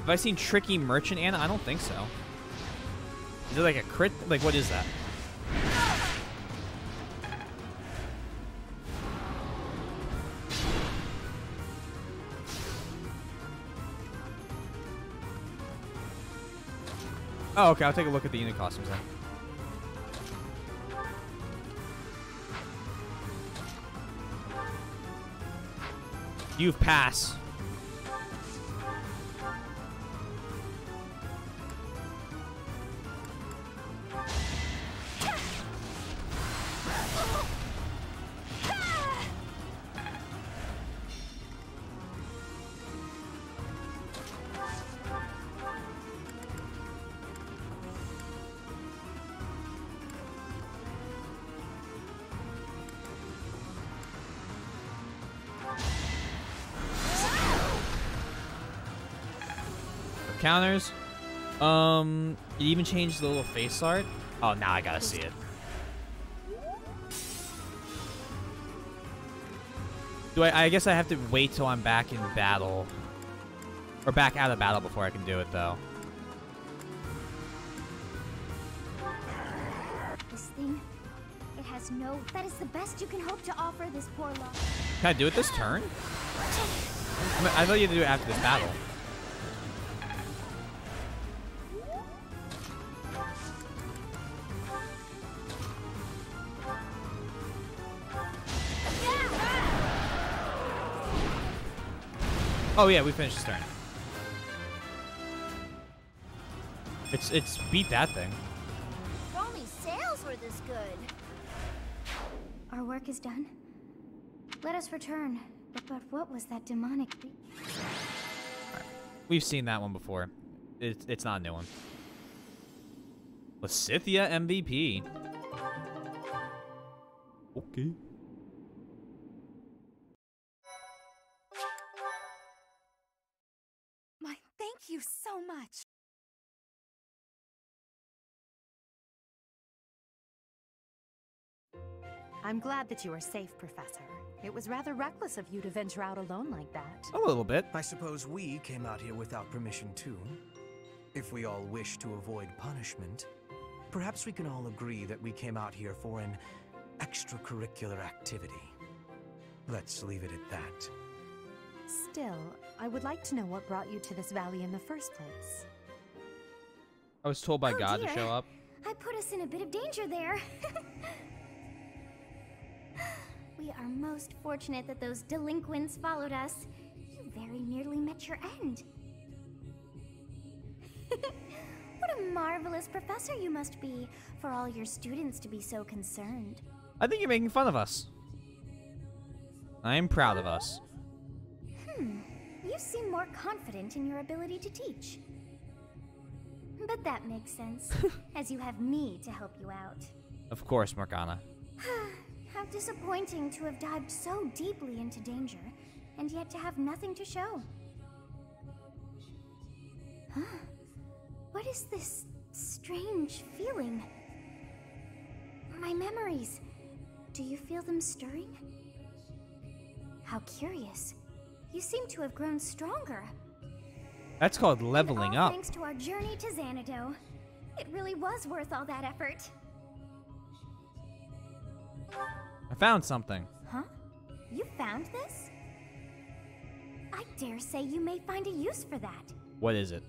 Have I seen Tricky Merchant Anna? I don't think so. Is it like a crit? Like, what is that? Oh, okay. I'll take a look at the unit costumes then. You've passed. Counters. It even changed the little face art. Oh, now I gotta see it. I guess I have to wait till I'm back in battle. Or back out of battle before I can do it, though. This thing, it has no... That is the best you can hope to offer this poor love. Can I do it this turn? I thought you had to do it after this battle. Oh yeah, we finished this turn. It's beat that thing. If only sales were this good. Our work is done. Let us return. But what was that demonic? We've seen that one before. It's not a new one. Lysithia MVP. Okay. Thank you so much. I'm glad that you are safe, Professor. It was rather reckless of you to venture out alone like that. A little bit. I suppose we came out here without permission too. If we all wish to avoid punishment, perhaps we can all agree that we came out here for an extracurricular activity. Let's leave it at that. Still, I would like to know what brought you to this valley in the first place. I was told by God dear. to show up. I put us in a bit of danger there. We are most fortunate that those delinquents followed us. You very nearly met your end. What a marvelous professor you must be for all your students to be so concerned. I think you're making fun of us. I'm proud of us. You seem more confident in your ability to teach. But that makes sense, as you have me to help you out. Of course, Morgana. How disappointing to have dived so deeply into danger, and yet to have nothing to show. Huh? What is this strange feeling? My memories. Do you feel them stirring? How curious. You seem to have grown stronger. That's called leveling up. Thanks to our journey to Xanadu. It really was worth all that effort. I found something. Huh? You found this? I dare say you may find a use for that. What is it?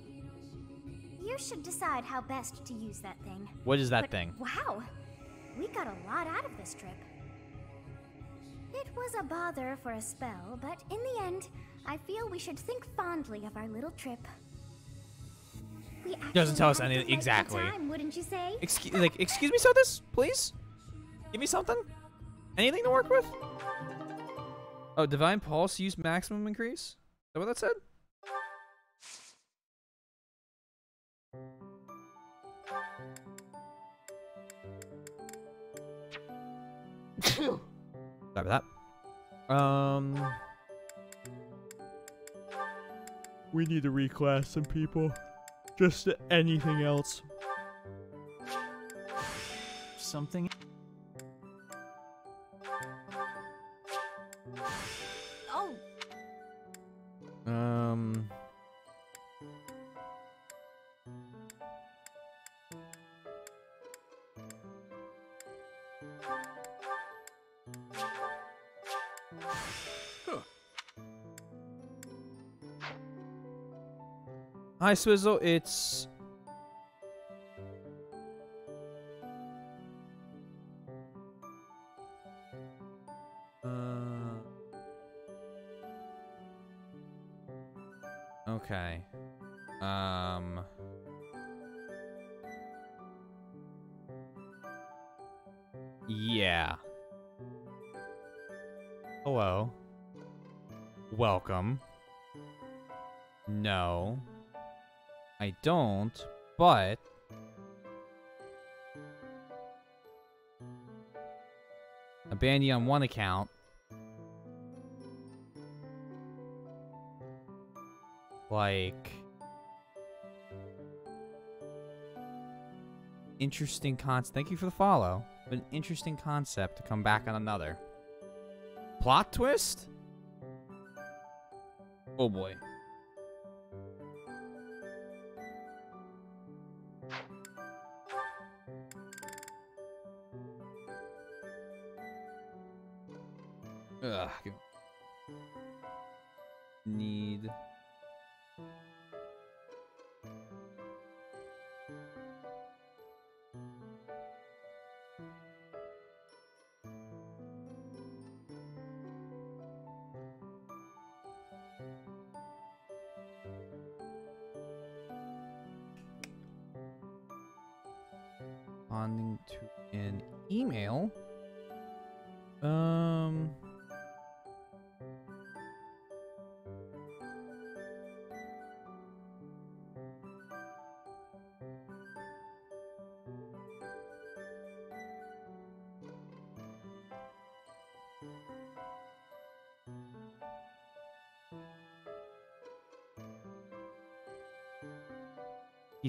You should decide how best to use that thing. What is that thing? Wow! We got a lot out of this trip. It was a bother for a spell, but in the end, I feel we should think fondly of our little trip. We doesn't tell us anything exactly. Time, wouldn't you say? Excuse me, Sotis, please. Give me something. Anything to work with? Oh, Divine Pulse use maximum increase. Is that what that said? Sorry about that. We need to reclass some people. Just anything else. Something. Oh. Hi, Swizzle. It's Okay. Yeah. Hello. Welcome. No. I don't, but... I banned you on one account. Like... Interesting concept. Thank you for the follow. But an interesting concept to come back on another. Plot twist? Oh boy. Ugh. Need... Responding to an email.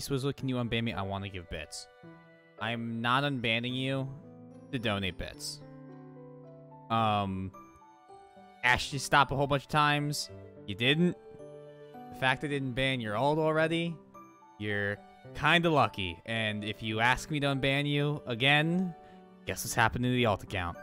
Swizzle, can you unban me? I want to give bits. I'm not unbanning you to donate bits. Asked you to stop a whole bunch of times. You didn't. The fact I didn't ban your alt already, you're kind of lucky. And if you ask me to unban you again, guess what's happened to the alt account?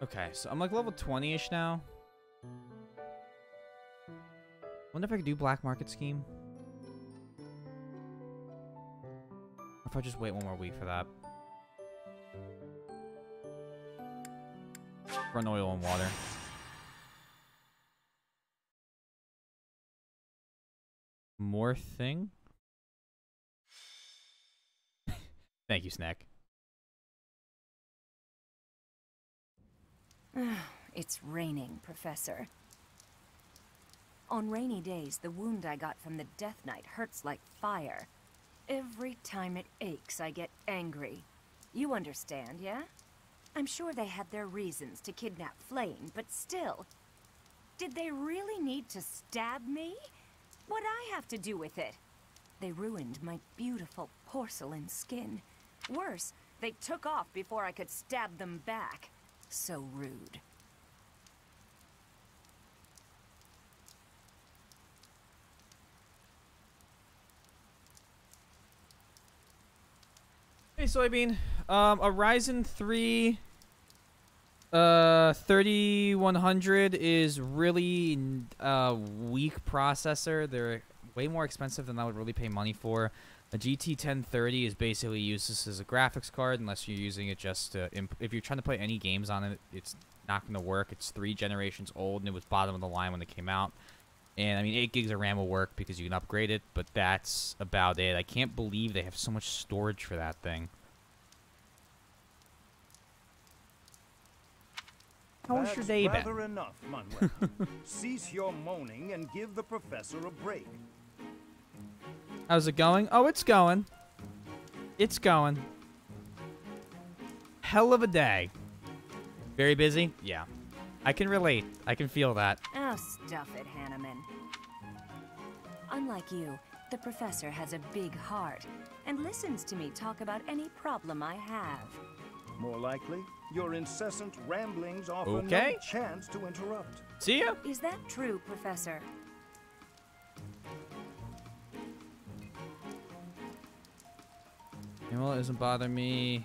Okay, so I'm like level 20-ish now. Wonder if I could do black market scheme. Or if I just wait one more week for that. Run oil and water. More thing? Thank you, Snack. It's raining, Professor. On rainy days, the wound I got from the Death Knight hurts like fire. Every time it aches, I get angry. You understand, yeah? I'm sure they had their reasons to kidnap Flame, but still... Did they really need to stab me? What'd I have to do with it? They ruined my beautiful porcelain skin. Worse, they took off before I could stab them back. So rude. Hey, Soybean. A Ryzen 3 3100 is really weak processor. They're way more expensive than I would really pay money for. A GT 1030 is basically used as a graphics card unless you're using it just to... If you're trying to play any games on it, it's not going to work. It's 3 generations old, and it was bottom of the line when it came out. And, I mean, 8 gigs of RAM will work because you can upgrade it, but that's about it. I can't believe they have so much storage for that thing. How was your day, Ben? Rather enough, Manuel. Cease your moaning and give the professor a break. How's it going? Oh, it's going. It's going. Hell of a day. Very busy? Yeah. I can relate. I can feel that. Oh, stuff it, Hanneman. Unlike you, the professor has a big heart and listens to me talk about any problem I have. More likely, your incessant ramblings offer no chance to interrupt. See ya. Is that true, Professor? You know what doesn't bother me?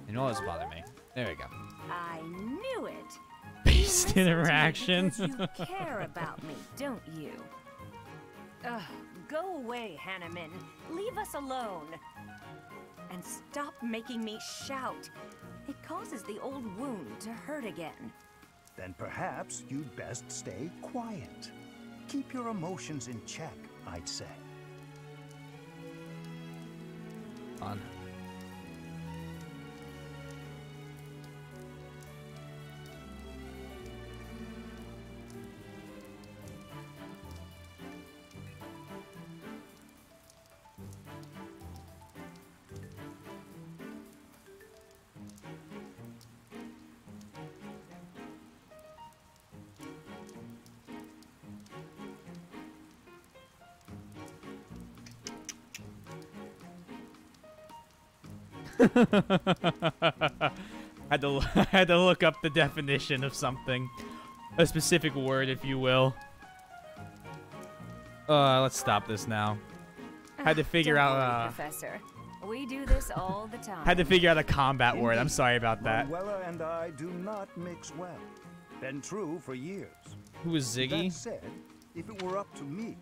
You know what doesn't bother me? There we go. I knew it. Based interaction. You care about me, don't you? Ugh, go away, Hanneman. Leave us alone. And stop making me shout. It causes the old wound to hurt again. Then perhaps you'd best stay quiet. Keep your emotions in check, I'd say. On. I had to look up the definition of something, a specific word, if you will. Let's stop this now. Had to figure Don't out. worry, Professor. We do this all the time. Had to figure out a combat word. I'm sorry about that. Manuela and I do not mix well. Been true for years. Who was Ziggy? That said, if it were up to me,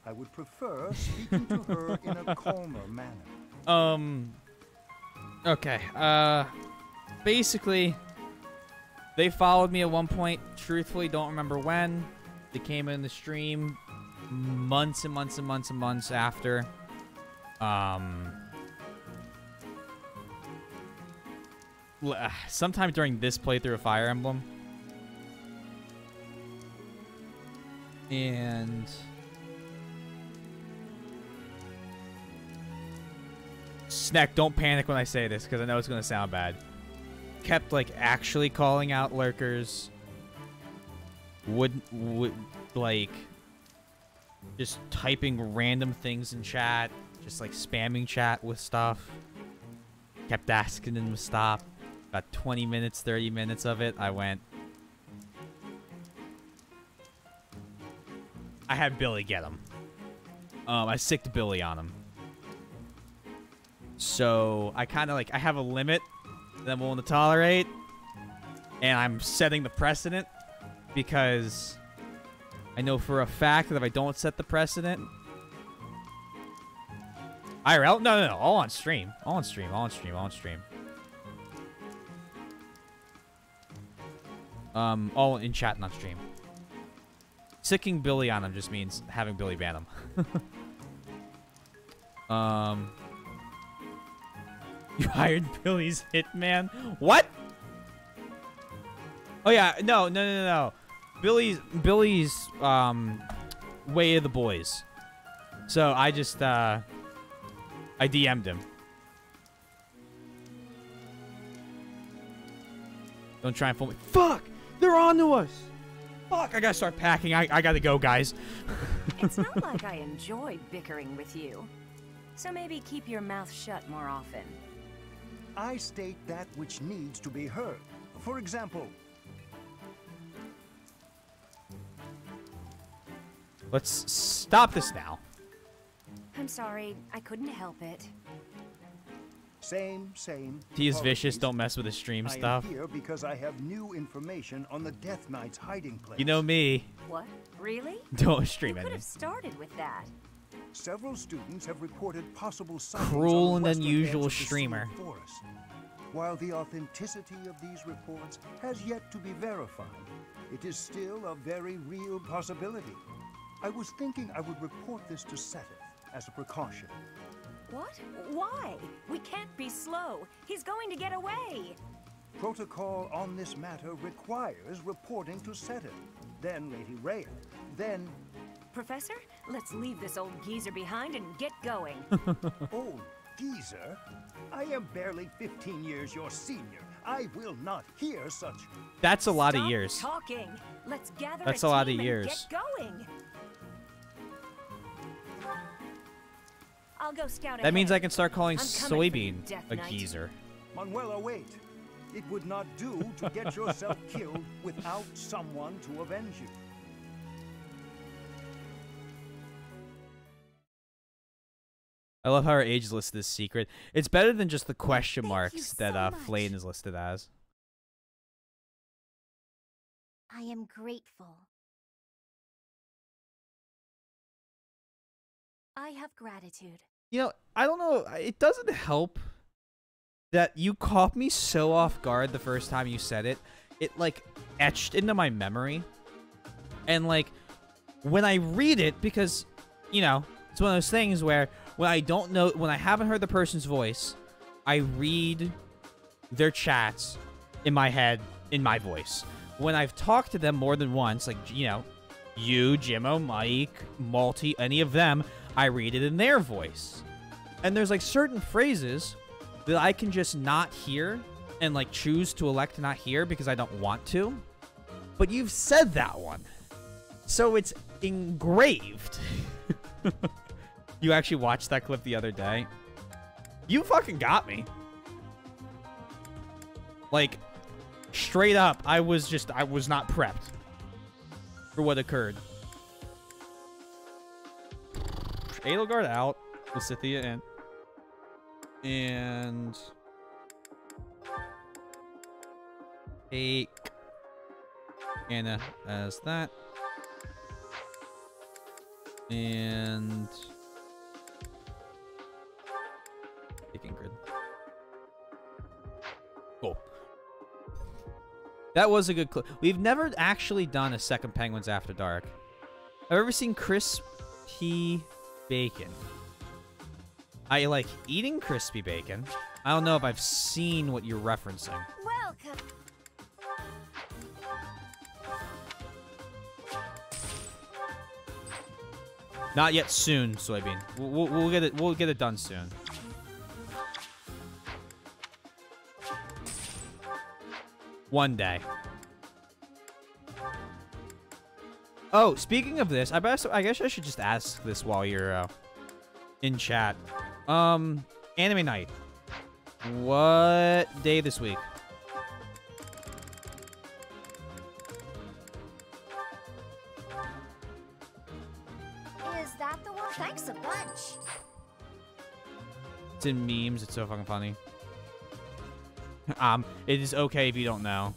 I would prefer speaking to her in a calmer manner. Okay, basically, they followed me at one point. Truthfully, don't remember when. They came in the stream months and months and months and months after. Sometime during this playthrough of Fire Emblem. And... Snack, don't panic when I say this, because I know it's going to sound bad. Kept, like, actually calling out lurkers. Would, like, just typing random things in chat. Just, like, spamming chat with stuff. Kept asking them to stop. About 20 minutes, 30 minutes of it, I went. I had Billy get him. I sicked Billy on him. So I kind of like, I have a limit that I'm willing to tolerate, and I'm setting the precedent because I know for a fact that if I don't set the precedent, IRL, no, all on stream, all on stream. All in chat, not stream. Sicking Billy on him just means having Billy ban him. You hired Billy's hitman? What? Oh yeah, no. Billy's way of the boys. So I just I DM'd him. Don't try and fool me. Fuck! They're on to us! Fuck, I gotta start packing. I gotta go, guys. It's not like I enjoy bickering with you. So maybe keep your mouth shut more often. I state that which needs to be heard. For example... Let's stop this now. I'm sorry, I couldn't help it. Same. He is vicious, don't mess with his stream stuff. I am here because I have new information on the Death Knight's hiding place. You know me. What? Really? Don't stream you it. Could have started with that. Several students have reported possible sightings cruel on the and western unusual edge of the streamer. Forest. While the authenticity of these reports has yet to be verified, it is still a very real possibility. I was thinking I would report this to Seth as a precaution. What? Why? We can't be slow. He's going to get away. Protocol on this matter requires reporting to Seth, then Lady Rhea, then... Professor, let's leave this old geezer behind and get going. Old geezer? I am barely 15 years your senior. I will not hear such... That's a lot Stop of years. Talking. Let's gather That's a a lot team of years. And get going. I'll go scout ahead. That means I can start calling I'm coming for you, Soybean Death a Knight. geezer. Manuela, wait. It would not do to get yourself killed without someone to avenge you. I love how her age is listed as secret. It's better than just the question marks that Flane is listed as. I am grateful. I have gratitude. You know, I don't know. It doesn't help that you caught me so off guard the first time you said it. It, like, etched into my memory. And, like, when I read it, because, you know, it's one of those things where when I don't know, when I haven't heard the person's voice, I read their chats in my head, in my voice. When I've talked to them more than once, like, you know, you, Jimmo, Mike, Malty, any of them, I read it in their voice. And there's, like, certain phrases that I can just not hear and, like, choose to elect to not hear because I don't want to. But you've said that one. So it's engraved. You actually watched that clip the other day? You fucking got me. Like, straight up, I was not prepped for what occurred. Edelgard out. Lysithea in. And take Anna as that. And take Ingrid. Cool. That was a good clip. We've never actually done a second Penguins After Dark. I've ever seen crispy bacon. I like eating crispy bacon. I don't know if I've seen what you're referencing. Welcome. Not yet. Soon, soybean. We'll get it. We'll get it done soon. One day. Oh, speaking of this, I guess I should just ask this while you're in chat. Anime night. What day this week? Is that the one? Thanks a bunch. It's in memes. It's so fucking funny. It is okay if you don't know.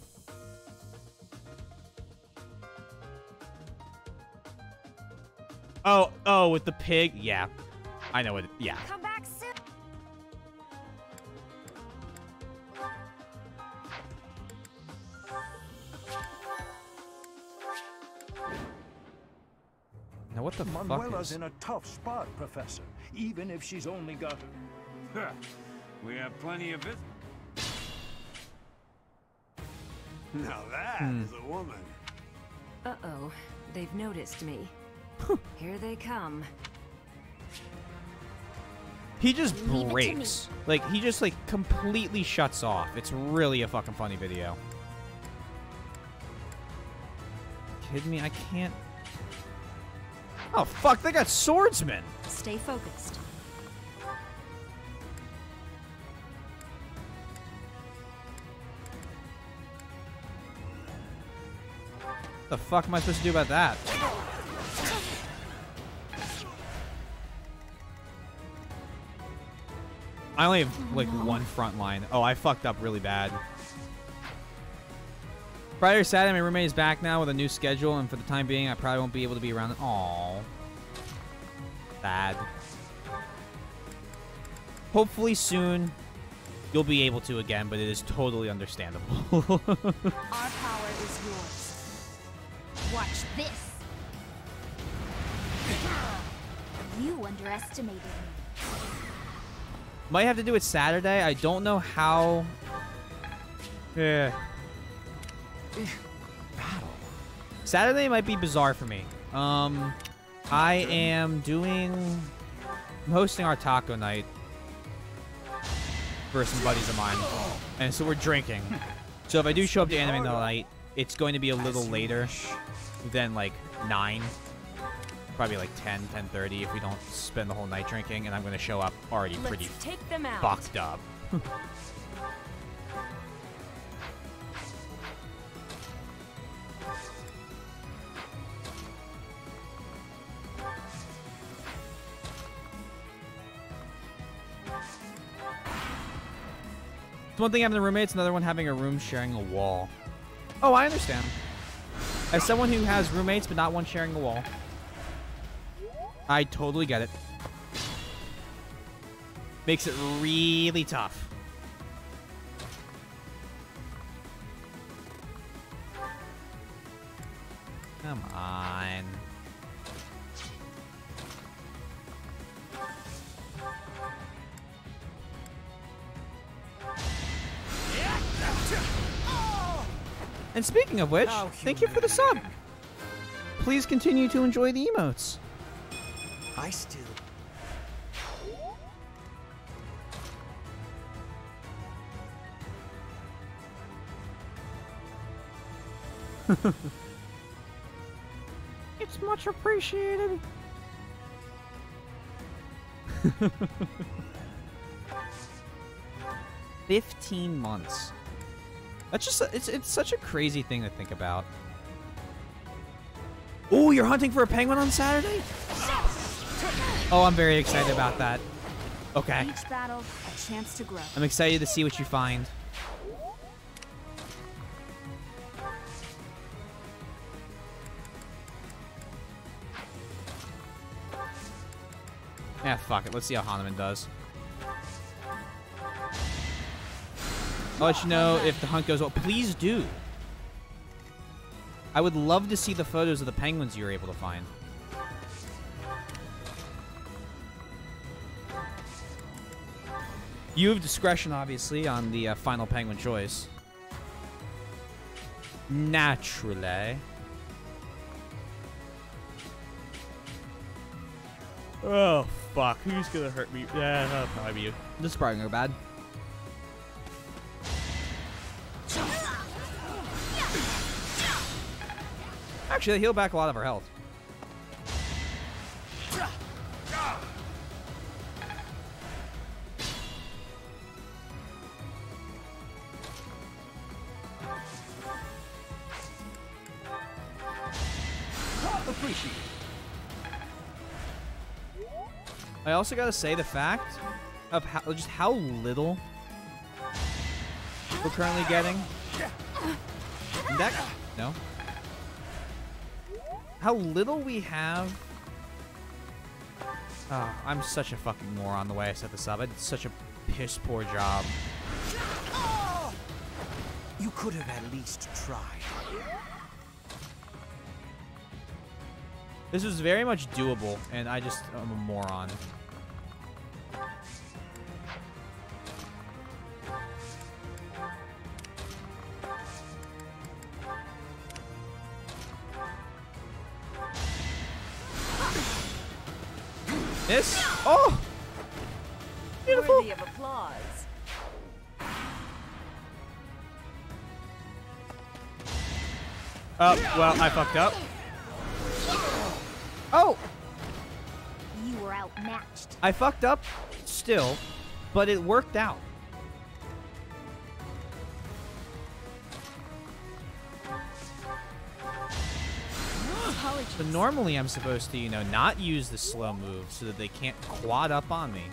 Oh, with the pig? Yeah. I know it. Yeah. Come back soon. Now what the fuck Manuela's is... in a tough spot, Professor. Even if she's only got... We have plenty of it. Now that is a woman. Uh-oh. They've noticed me. Here they come. He just breaks. Like, he just, like, completely shuts off. It's really a fucking funny video. Kidding me? I can't... Oh, fuck, they got swordsmen! Stay focused. What the fuck am I supposed to do about that? I only have, like, one front line. Oh, I fucked up really bad. Friday or Saturday, my roommate is back now with a new schedule, and for the time being, I probably won't be able to be around. Aww. Sad. Hopefully soon, you'll be able to again, but it is totally understandable. Our power is yours. Watch this. You underestimated me. Might have to do it Saturday. I don't know how. Yeah. Saturday might be bizarre for me. I am I'm hosting our taco night for some buddies of mine, and so we're drinking. So if I do show up to anime night, it's going to be a little later than like 9. Probably like 10:30 if we don't spend the whole night drinking, and I'm going to show up already pretty fucked up. It's one thing having a roommate, it's another one having a room sharing a wall. Oh, I understand. As someone who has roommates but not one sharing a wall, I totally get it. Makes it really tough. Come on. And speaking of which, thank you for the sub. Please continue to enjoy the emotes. I still... It's much appreciated. 15 months. That's just it's such a crazy thing to think about. Oh, you're hunting for a penguin on Saturday? Oh, I'm very excited about that. Okay. Each battle, a chance to grow. I'm excited to see what you find. Yeah, fuck it. Let's see how Hahnemann does. I'll let you know if the hunt goes well. Please do. I would love to see the photos of the penguins you were able to find. You have discretion, obviously, on the final penguin choice. Naturally. Oh, fuck. Who's gonna hurt me? Yeah, that'll probably be you. This is probably gonna go bad. Actually, they heal back a lot of our health. Appreciate it. I also gotta say the fact of how little we're currently getting. That no. How little we have. Oh, I'm such a fucking moron the way I set this up. I did such a piss poor job. You could have at least tried. This was very much doable, and I'm a moron. This? Oh! Beautiful! Worthy of applause. Oh, well, I fucked up. Oh! You were outmatched. I fucked up still, but it worked out. So normally I'm supposed to, not use the slow move so that they can't quad up on me.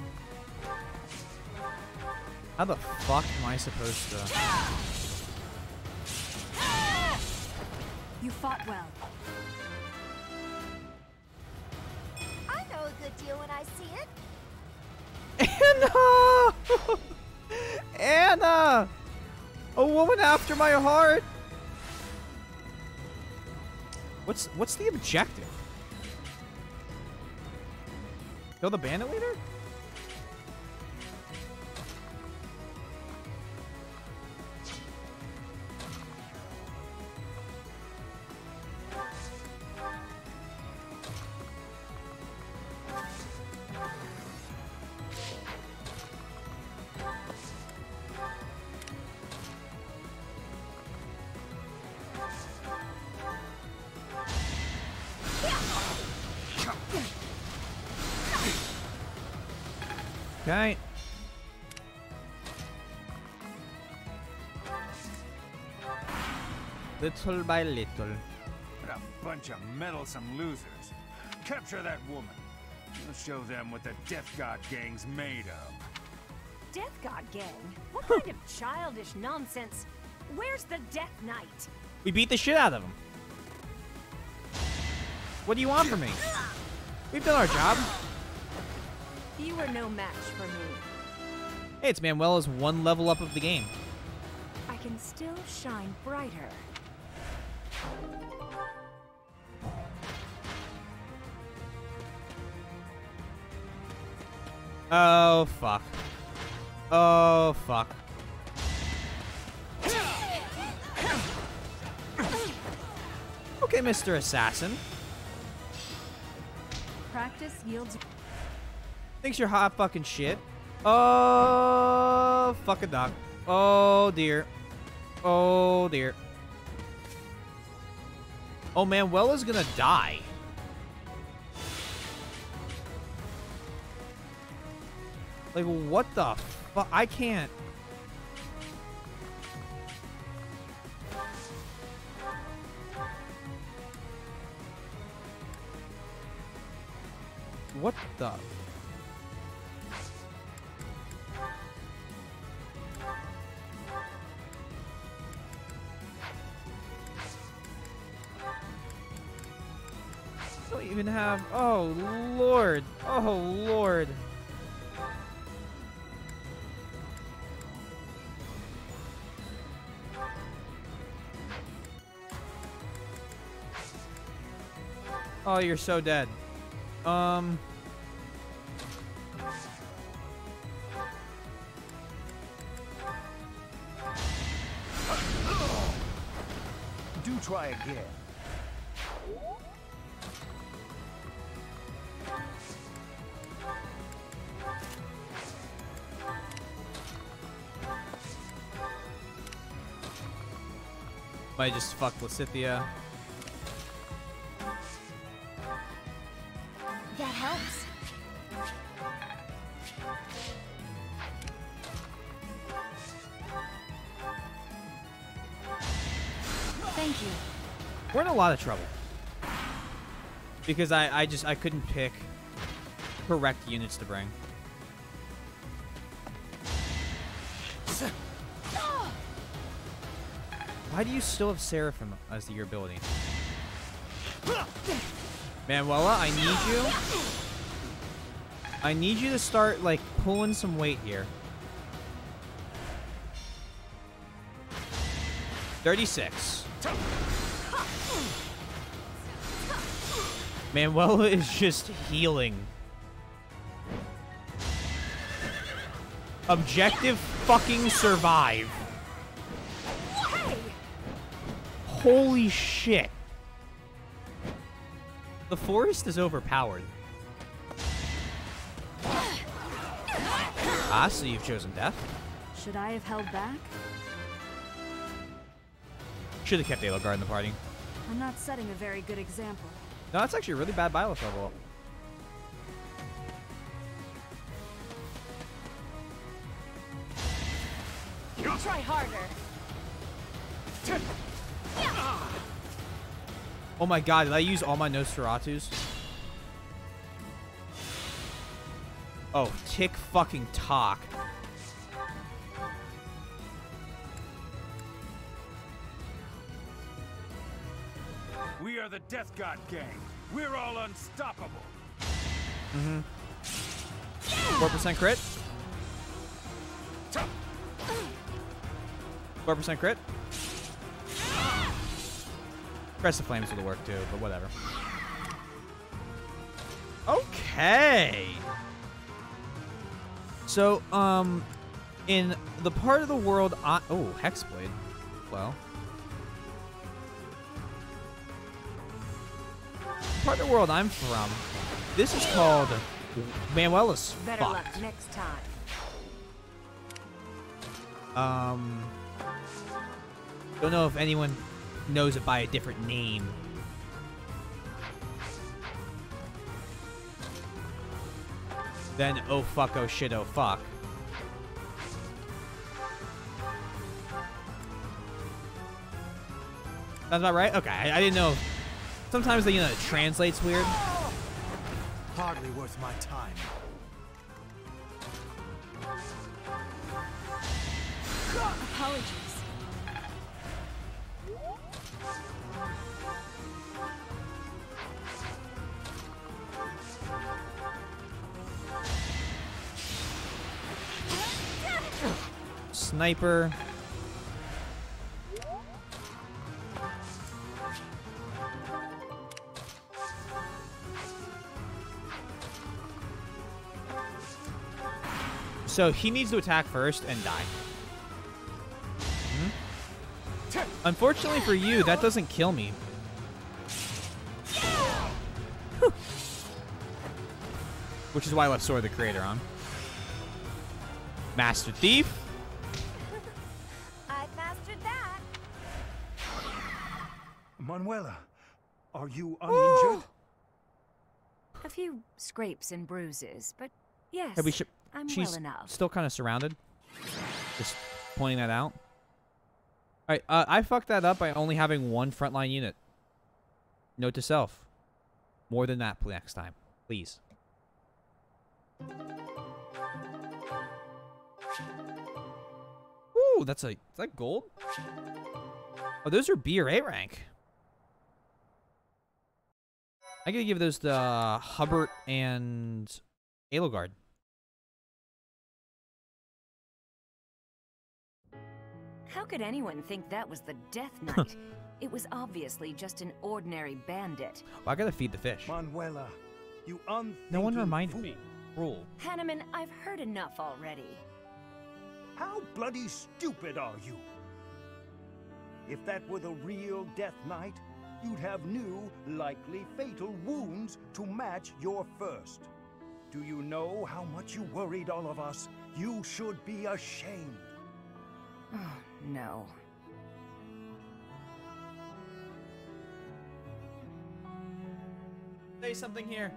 How the fuck am I supposed to? You fought well. I know a good deal when I see it. Anna! Anna! A woman after my heart! What's the objective? Kill the bandit leader? Okay. Little by little. What a bunch of meddlesome losers. Capture that woman. We'll show them what the Death God gang's made of. Death God gang? What kind of childish nonsense? Where's the Death Knight? We beat the shit out of him. What do you want from me? We've done our job. You were no match for me. Hey, it's Manuela's one level up of the game. I can still shine brighter. Oh, fuck. Oh, fuck. Okay, Mr. Assassin. Practice yields. Thinks you're hot fucking shit. Oh, fuck a duck. Oh, dear. Oh, dear. Oh, Manuela's gonna die. Like, what the fuck? I can't. What the? Don't even have. Oh, Lord. Oh, Lord. Oh, you're so dead. Do try again. Might just fuck Lysithea. That helps. Thank you. We're in a lot of trouble. Because I couldn't pick correct units to bring. Why do you still have Seraphim as your ability? Manuela, I need you. I need you to start, like, pulling some weight here. 36. Manuela is just healing. Objective fucking survive. Holy shit. The forest is overpowered. Ah, so you've chosen death? Should I have held back? Should have kept Elogar in the party. I'm not setting a very good example. No, that's actually a really bad Byleth level. Try harder. Oh my god, did I use all my Nosferatus? Oh, tick fucking talk. We are the Death God gang. We're all unstoppable. Mm-hmm. 4% crit. 4% crit. Press the flames will work too, but whatever. Okay. So, in the part of the world oh, Hexblade. Well. The part of the world I'm from, this is called Manuela's Better luck fucked. next time. Don't know if anyone knows it by a different name. Then, oh fuck, oh shit, oh fuck. That's about right? Okay, I didn't know. Sometimes, you know, it translates weird. Hardly worth my time. apologies. Sniper. So he needs to attack first and die. Unfortunately for you, that doesn't kill me. Which is why I left Sword of the Creator on. Master Thief. I mastered that. Manuela, are you uninjured? A few scrapes and bruises, but yes, I'm She's well enough. still kind of surrounded. Just pointing that out. All right, I fucked that up by only having one frontline unit. Note to self: more than that next time, please. Ooh, is that gold? Oh, those are B or A rank. I gotta give those to Hubbard and Edelgard. How could anyone think that was the Death Knight? It was obviously just an ordinary bandit. Well, I gotta feed the fish. Manuela, you no one reminded me. Rule. Hanneman, I've heard enough already. How bloody stupid are you? If that were the real Death Knight, you'd have new, likely fatal wounds to match your first. Do you know how much you worried all of us? You should be ashamed. Oh, no. Say something here.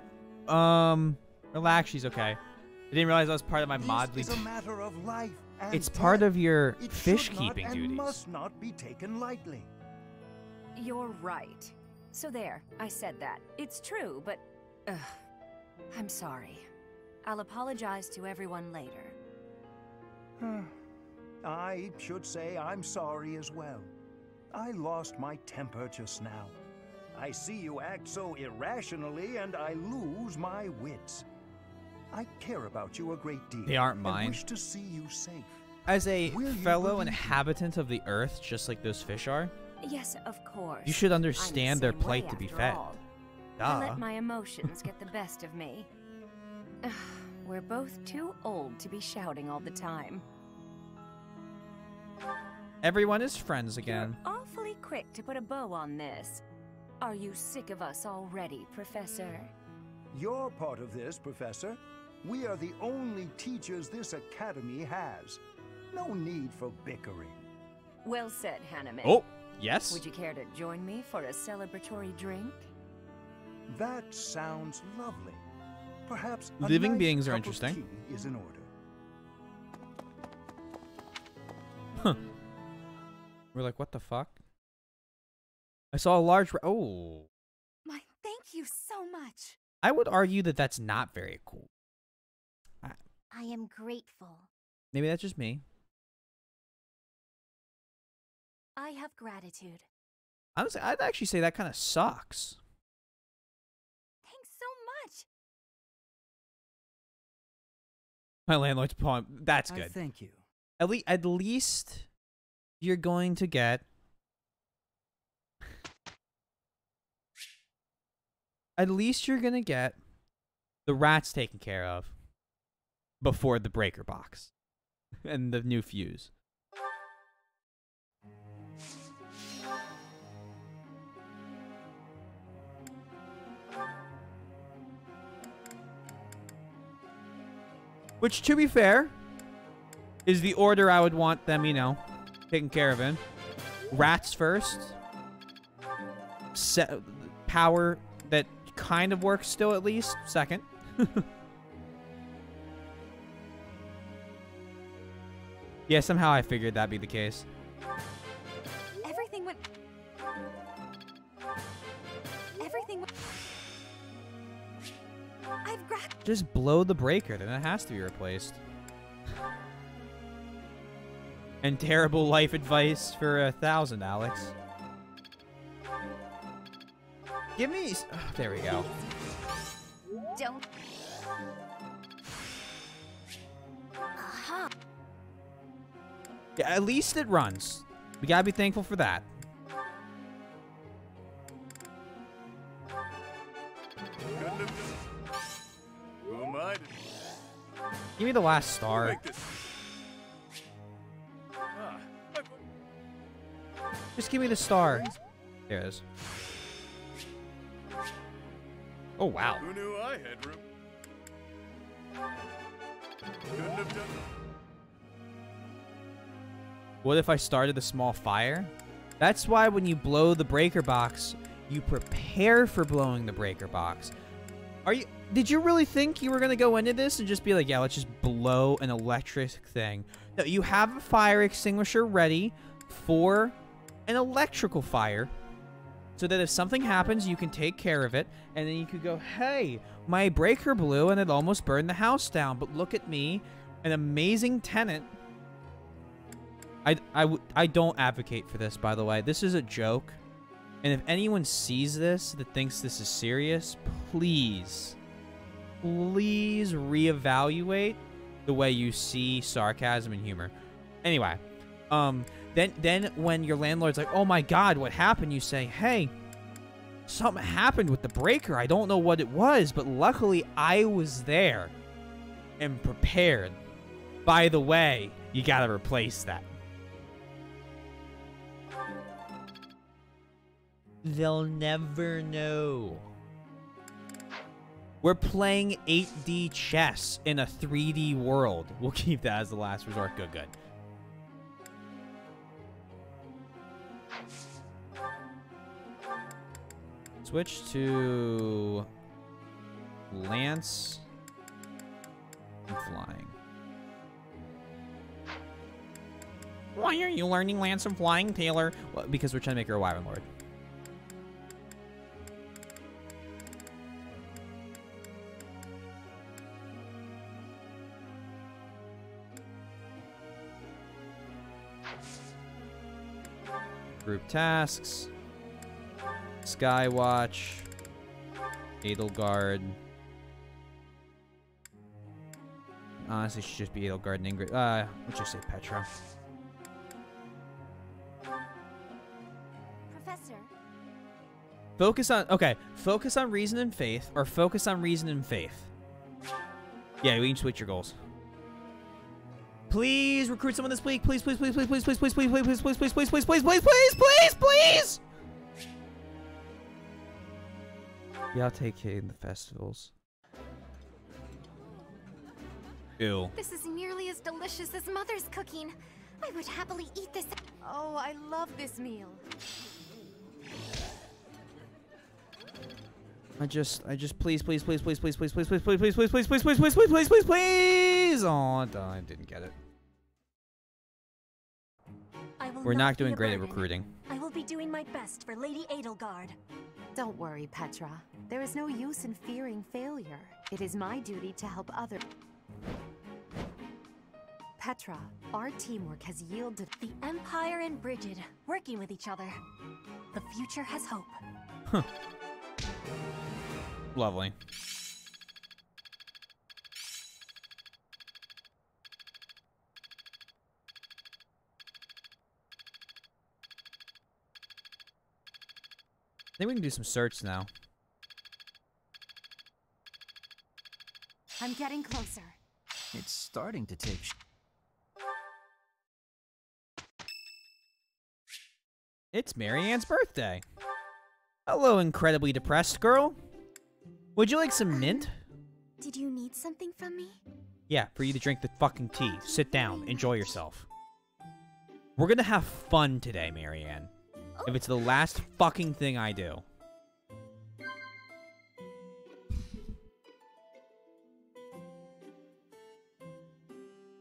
Relax, she's okay. I didn't realize that was part of my mod. This is a matter of life and It's death. part of your It fish should not keeping and duties. must not be taken lightly. You're right. So there, I said that. It's true, but... I'm sorry. I'll apologize to everyone later. I should say I'm sorry as well. I lost my temper just now. I see you act so irrationally and I lose my wits. I care about you a great deal. They aren't and mine. wish to see you safe. As a Will you fellow believe me? inhabitant of the earth, just like those fish are, Yes, of course. you should I'm understand the their same plight way to be after fed. all. I Duh. let my emotions get the best of me. We're both too old to be shouting all the time. Everyone is friends again. You're awfully quick to put a bow on this. Are you sick of us already, Professor? You're part of this, Professor. We are the only teachers this academy has. No need for bickering. Well said, Hanneman. Oh, yes. Would you care to join me for a celebratory drink? That sounds lovely. Perhaps a Living nice beings are cup of interesting. tea is in order. We're like, what the fuck? I saw a large... Oh. My, thank you so much. I would argue that that's not very cool. I am grateful. Maybe that's just me. I have gratitude. Honestly, I'd actually say that kind of sucks. Thanks so much. My landlord's poem. That's good. Thank you. At least you're going to get... At least you're going to get the rats taken care of before the breaker box and the new fuse. Which, to be fair, is the order I would want them, you know, taken care of in. Rats first. Power that kind of works still, at least, second. Yeah, somehow I figured that'd be the case. Everything went... I've got... Just blow the breaker, then it has to be replaced. And terrible life advice for 1,000, Alex. Give me... Oh, there we go. Don't. Aha. Yeah, at least it runs. We gotta be thankful for that. Who am I to Give me the last star. make this? Ah, Just give me the star. There it is. Oh, wow. who knew I had room? Couldn't have done it. What if I started a small fire? That's why when you blow the breaker box, you prepare for blowing the breaker box. Did you really think you were going to go into this and just be like, yeah, let's just blow an electric thing? No, you have a fire extinguisher ready for an electrical fire so that if something happens, you can take care of it. And then you could go, hey, my breaker blew and it almost burned the house down. But look at me, an amazing tenant. I don't advocate for this, by the way. This is a joke. And if anyone sees this that thinks this is serious, please reevaluate the way you see sarcasm and humor. Anyway, then when your landlord's like, oh my god, what happened? You say, hey, something happened with the breaker. I don't know what it was, but luckily I was there and prepared. By the way, you gotta replace that. They'll never know. We're playing 8D chess in a 3D world. We'll keep that as the last resort. Good, good. Switch to Lance and flying. Why are you learning Lance and flying, Taylor? Well, because we're trying to make her a Wyvern Lord. Group tasks, Skywatch, Edelgard. Honestly, should just be Edelgard and Ingrid. Let's just say Petra. Professor. Focus on reason and faith, or focus on reason and faith. Yeah, we can switch your goals. Please recruit someone this week. Please, please, please, please, please, please, please, please, please, please, please, please, please, please, please, please, please, please. Yeah, I'll take Kate in the festivals. Ew. This is nearly as delicious as Mother's cooking. I would happily eat this. Oh, I love this meal. I just please, please, please, please, please, please, please, please, please, please, please, please, please, please, please, please, please, please, please. Oh, I didn't get it. We're not doing great at recruiting. I will be doing my best for Lady Edelgard. Don't worry, Petra. There is no use in fearing failure. It is my duty to help others. Petra, our teamwork has yielded the Empire and Brigid working with each other. The future has hope. Huh. Lovely. I think we can do some search now. I'm getting closer. It's starting to take It's Marianne's birthday. Hello, incredibly depressed girl. Would you like some mint? Did you need something from me? Yeah, for you to drink the fucking tea. Sit down. Enjoy yourself. We're gonna have fun today, Marianne. If it's the last fucking thing I do.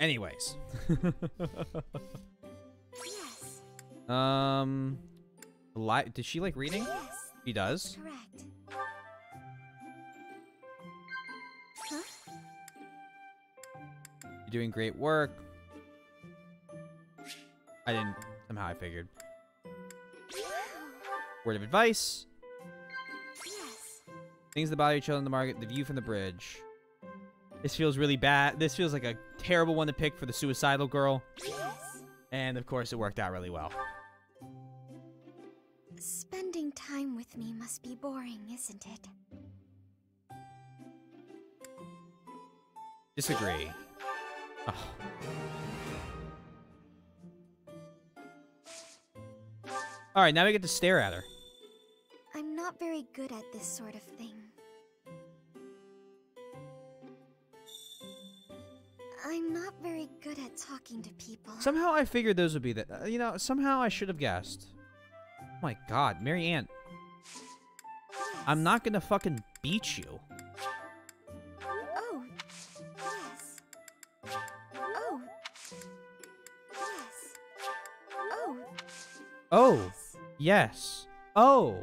Anyways. Yes. Did she like reading? Yes. She does. Correct. Huh? You're doing great work. I didn't. Somehow I figured. Word of advice. Yes. Things that bother each other in the market. The view from the bridge. This feels really bad. This feels like a terrible one to pick for the suicidal girl. Yes. And of course, it worked out really well. Spending time with me must be boring, isn't it? Disagree. Oh. Alright, now we get to stare at her. I'm not very good at this sort of thing. I'm not very good at talking to people. Somehow I figured those would be the... you know, somehow I should have guessed. Oh my god, Mary Ann. I'm not gonna fucking beat you. Oh, yes. Oh, yes. Oh. Oh, yes. Oh,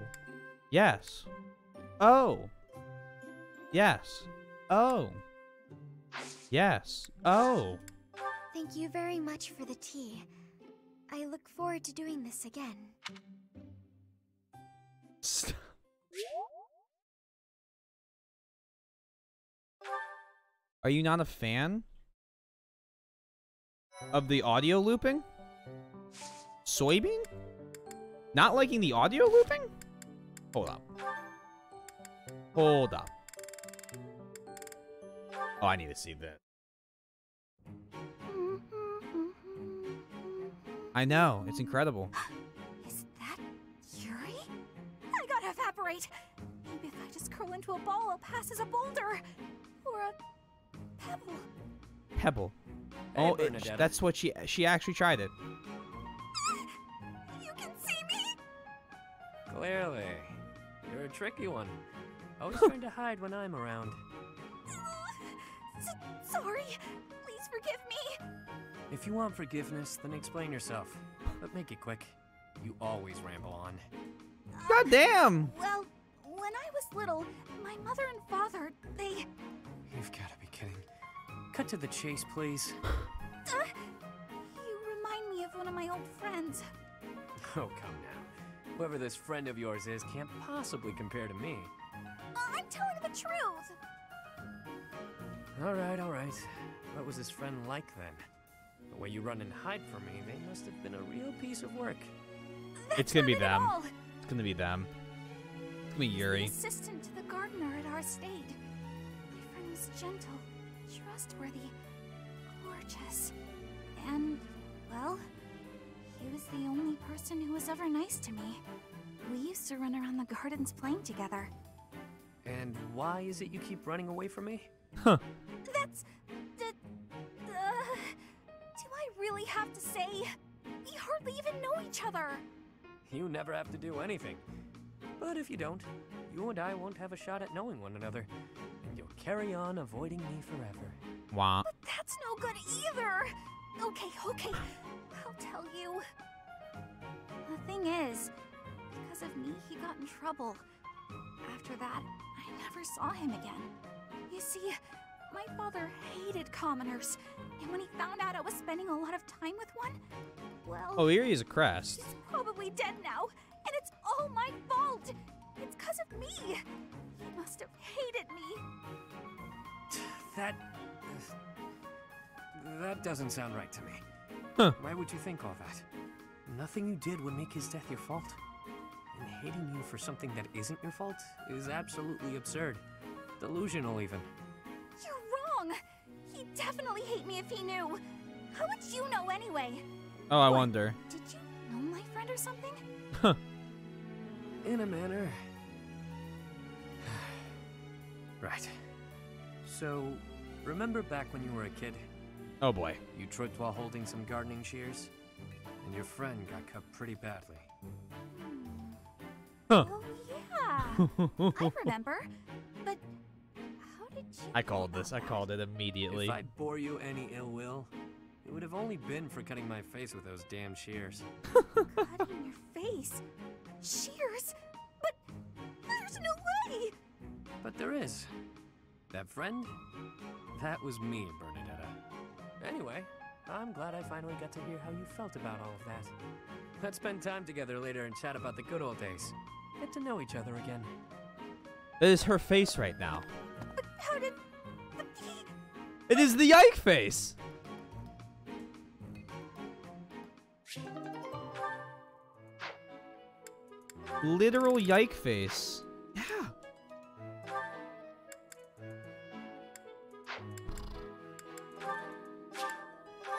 yes. Oh, yes. Oh, yes. Oh. Thank you very much for the tea. I look forward to doing this again. Are you not a fan of the audio looping? Soybean? Not liking the audio looping? Hold up. Hold up. Oh, I need to see that. I know, it's incredible. Is that Yuri? I gotta evaporate. Maybe if I just curl into a ball, I'll pass as a boulder. Or a pebble. Pebble. Hey, Oh, Bernadette. that's what she actually tried it. You can see me? Clearly. You're a tricky one. Always trying to hide when I'm around. Sorry. Please forgive me. If you want forgiveness, then explain yourself. But make it quick. You always ramble on. God damn! Well, when I was little, my mother and father, they... You've got to be kidding. Cut to the chase, please. You remind me of one of my old friends. Oh, come now. Whoever this friend of yours is can't possibly compare to me. I'm telling the truth. All right, all right. What was this friend like then? The way you run and hide from me, they must have been a real piece of work. It's gonna be them. It's gonna be them. It's gonna be Yuri. The assistant to the gardener at our estate. My friend was gentle, trustworthy, gorgeous, and, well, he was the only person who was ever nice to me. We used to run around the gardens playing together. And why is it you keep running away from me? Huh. That's... do I really have to say? We hardly even know each other. You never have to do anything. But if you don't, you and I won't have a shot at knowing one another. And you'll carry on avoiding me forever. Wah. But that's no good either. Okay. I'll tell you. The thing is, because of me, he got in trouble. After that, I never saw him again. You see, my father hated commoners, and when he found out I was spending a lot of time with one, well... Oh, Yuri is a crest. He's probably dead now, and it's all my fault! It's because of me! He must have hated me. That doesn't sound right to me. Huh. Why would you think all that? Nothing you did would make his death your fault. And hating you for something that isn't your fault is absolutely absurd. Delusional, even. You're wrong! He'd definitely hate me if he knew. How would you know anyway? Oh, I wonder. Did you know my friend or something? Huh. In a manner. Right. So, remember back when you were a kid? Oh boy. You tripped while holding some gardening shears? And your friend got cut pretty badly. Huh. Oh, yeah. I remember. But how did you... I called this. I called it immediately. If I bore you any ill will, it would have only been for cutting my face with those damn shears. Cutting your face? Shears? But there's no way! But there is. That friend? That was me, Bernadetta. Anyway, I'm glad I finally got to hear how you felt about all of that. Let's spend time together later and chat about the good old days. Get to know each other again. That is her face right now. But how did... It is the Yike face! Literal Yike face. Yeah.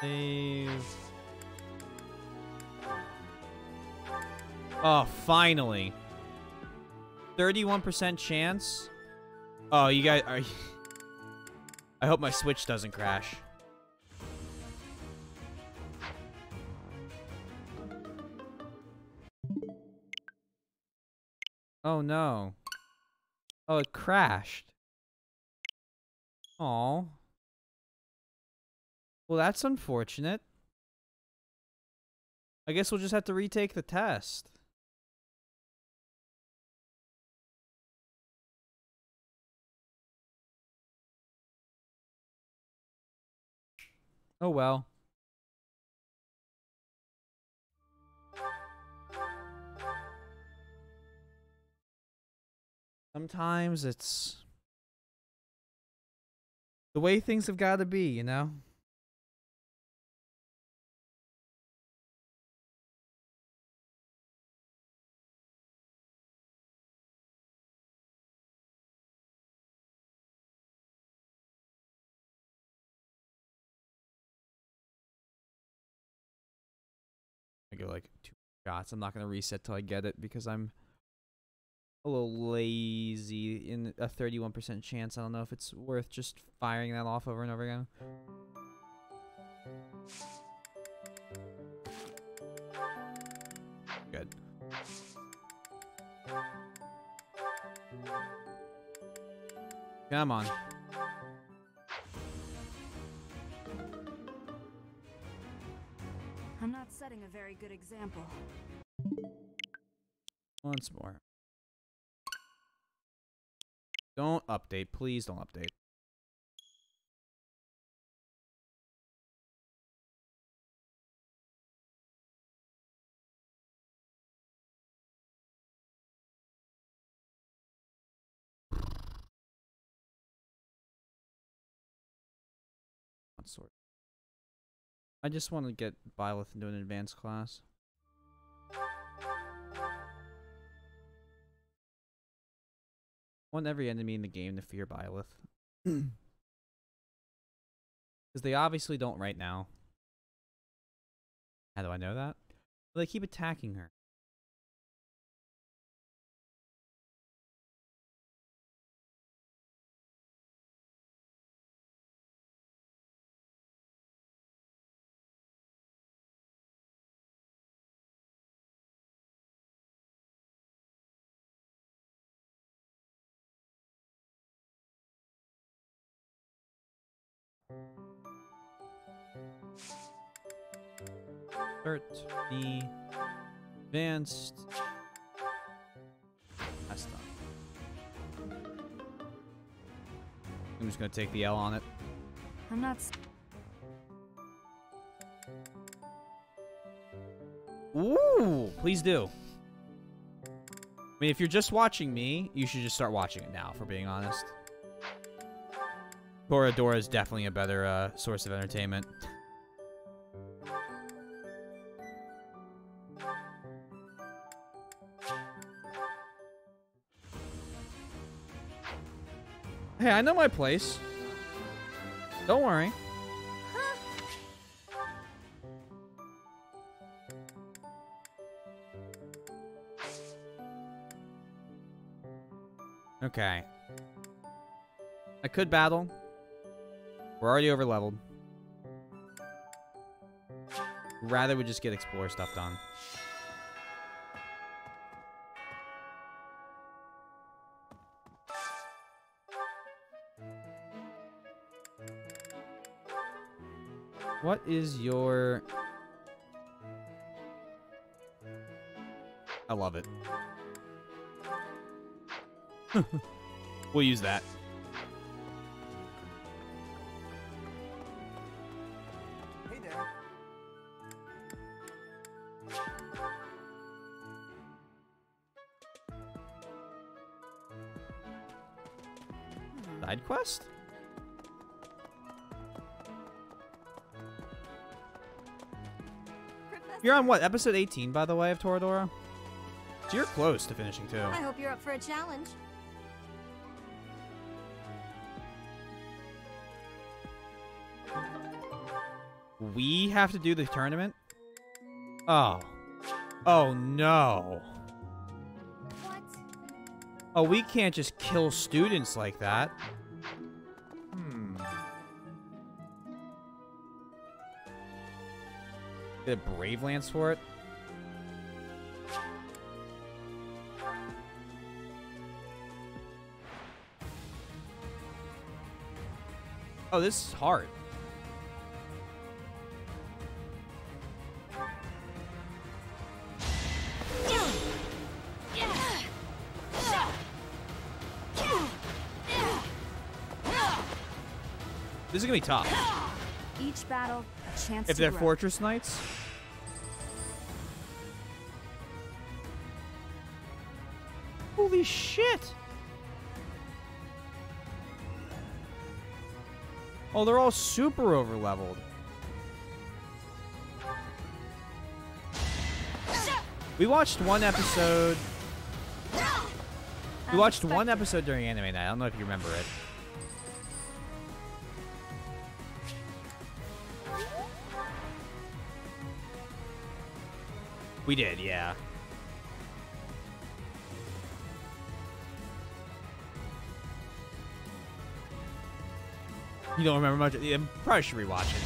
Save. Oh, finally. 31% chance? Oh, you guys are... I hope my Switch doesn't crash. Oh no. Oh, it crashed. Aw. Well, that's unfortunate. I guess we'll just have to retake the test. Oh well. Sometimes it's the way things have got to be, you know? I go like 2 shots. I'm not going to reset till I get it because I'm a little lazy in a 31% chance. I don't know if it's worth just firing that off over and over again. Good. Come on. I'm not setting a very good example. Once more. Don't update. Please don't update. Sort. I just want to get Byleth into an advanced class. I want every enemy in the game to fear Byleth. Because they obviously don't right now. How do I know that? Well, they keep attacking her. Start the advanced. That's done. I'm just gonna take the L on it. I'm not. Ooh, please do. I mean, if you're just watching me, you should just start watching it now, for being honest. Toradora is definitely a better source of entertainment. Hey, I know my place. Don't worry. Okay. I could battle. We're already over leveled. Rather we just get explore stuff done. What is your... I love it. We'll use that. Hey there. side quest? You're on what, episode 18, by the way, of Toradora? So you're close to finishing, too. I hope you're up for a challenge. We have to do the tournament? Oh. Oh, no. What? Oh, we can't just kill students like that. Get a Brave Lance for it? Oh, this is hard. This is gonna be tough. Each battle, a chance If to they're grow. Fortress Knights. Holy shit! Oh, they're all super over-leveled. We watched one episode. We watched one episode during anime night. I don't know if you remember it. We did, yeah. You don't remember much? Yeah, probably should rewatch it.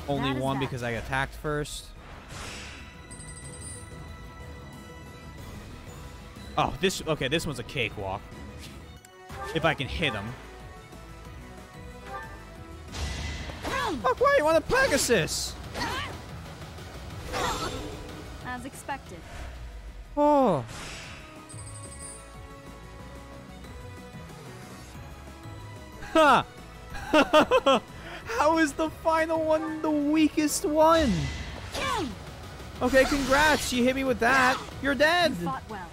Only one because I got attacked first. Oh, okay, this one's a cakewalk. If I can hit him. Fuck, why you want a Pegasus? As expected. Oh. Ha! How is the final one the weakest one? Okay, congrats. You hit me with that. You're dead. You fought well.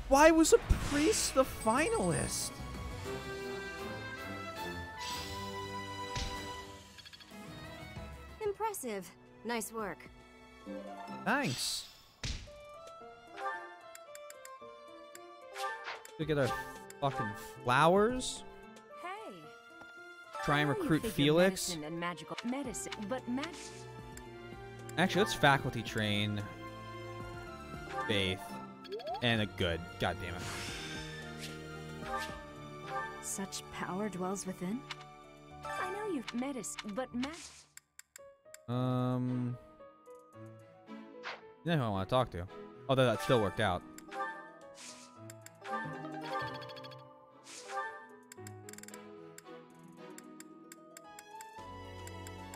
Why was a priest the finalist? Impressive. Nice work. Thanks. Look at our fucking flowers. Hey. Try and I know you recruit figure Felix. Medicine and magical medicine, but Actually, let's faculty train Faith and a good. God damn it. Such power dwells within. I know you've medicine, but You know who I want to talk to. Although that still worked out.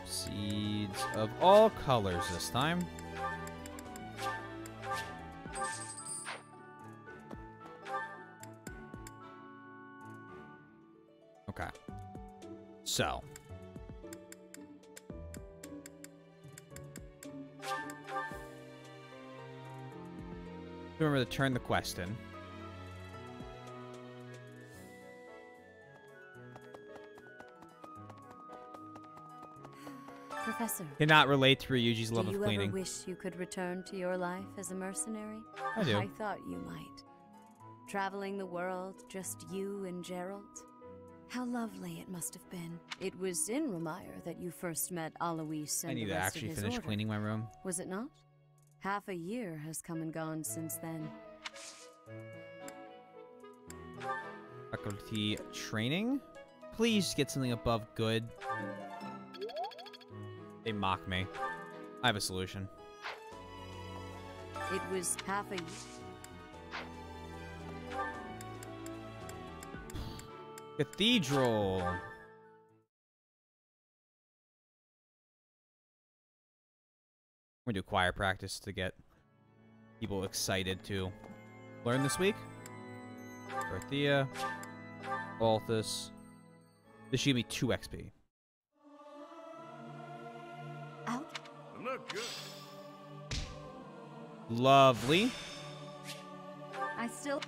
Seeds of all colors this time. Okay. So. Remember to turn the quest in. Professor. Cannot relate to Ryuji's love of Do cleaning. you ever wish you could return to your life as a mercenary? I do. I thought you might. Traveling the world, just you and Gerald. How lovely it must have been. It was in Ramire that you first met Alois and I need the to rest actually of his finish order. cleaning my room. Was it not? Half a year has come and gone since then. Faculty training? Please get something above good. They mock me. I have a solution. It was half a year. Cathedral. We're gonna do choir practice to get people excited to learn this week. Dorothea. Balthus. This should give me 2 XP. Out? I'm not good. Lovely. I still...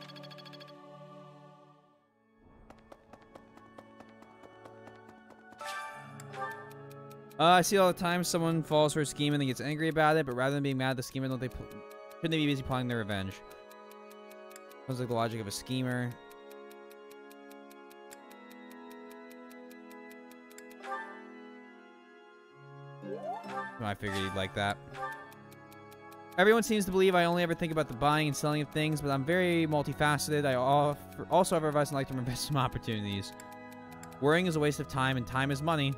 I see all the time someone falls for a scheme and then gets angry about it, but rather than being mad at the schemer, shouldn't they be busy plotting their revenge? Sounds like the logic of a schemer. I figured you'd like that. Everyone seems to believe I only ever think about the buying and selling of things, but I'm very multifaceted. I also have advice and like to invest some opportunities. Worrying is a waste of time, and time is money.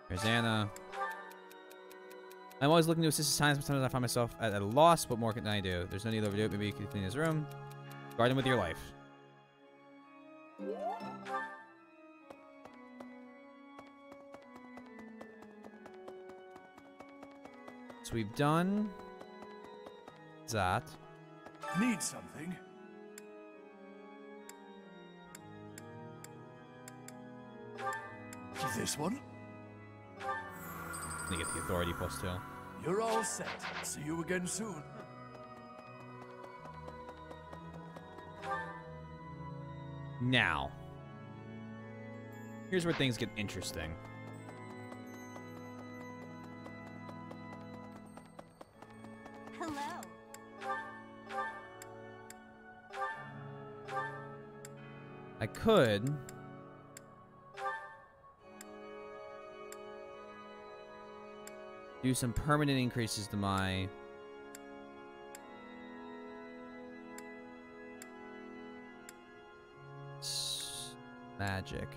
There's Anna. I'm always looking to assist his science, but sometimes I find myself at a loss. What more can I do? There's no need to overdo it. Maybe you can clean his room. Guard him with your life. So we've done that. Need something? This one? They get the authority +2. You're all set. See you again soon. Now, here's where things get interesting. Hello. I could do some permanent increases to my magic.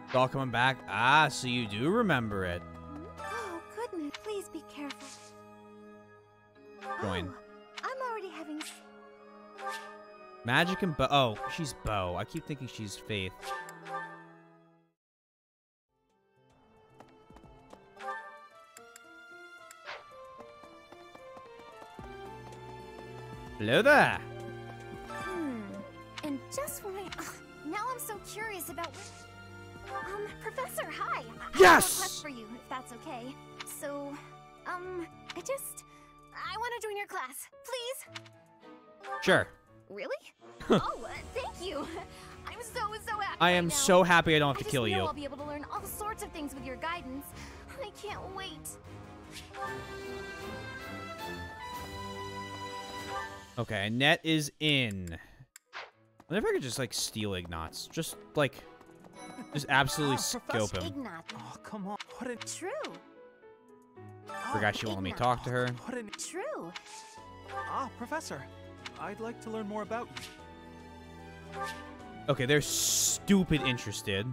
It's all coming back. Ah, so you do remember it. Oh, goodness. Please be careful. Join. I'm already having... Magic and Bo. Oh, she's Bo. I keep thinking she's Faith. Hello there. And just when I... now I'm so curious about... Professor, hi! Yes! I have a request for you, if that's okay. So, I want to join your class. Please? Sure. Really? Oh, thank you. I'm so happy. I am right now. so happy I don't have to kill I just know you. I'll be able to learn all sorts of things with your guidance. I can't wait. Okay, net is in. I wonder if I could just, like, steal Ignatz. Just absolutely scope him. Ignat. Oh, come on. What a... True. Forgot she won't let me talk to her. True. Ah, Professor. I'd like to learn more about you. Okay, they're stupid interested.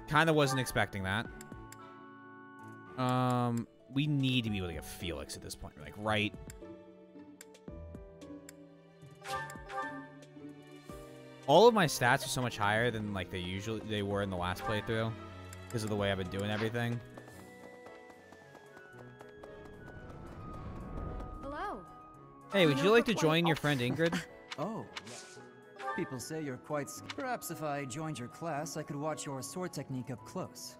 Kinda wasn't expecting that. We need to be able to get Felix at this point. Like, right... All of my stats are so much higher than like they were in the last playthrough because of the way I've been doing everything. Hello. Hey, would you like to join your friend Ingrid? Oh. People say you're quite... Perhaps if I joined your class, I could watch your sword technique up close.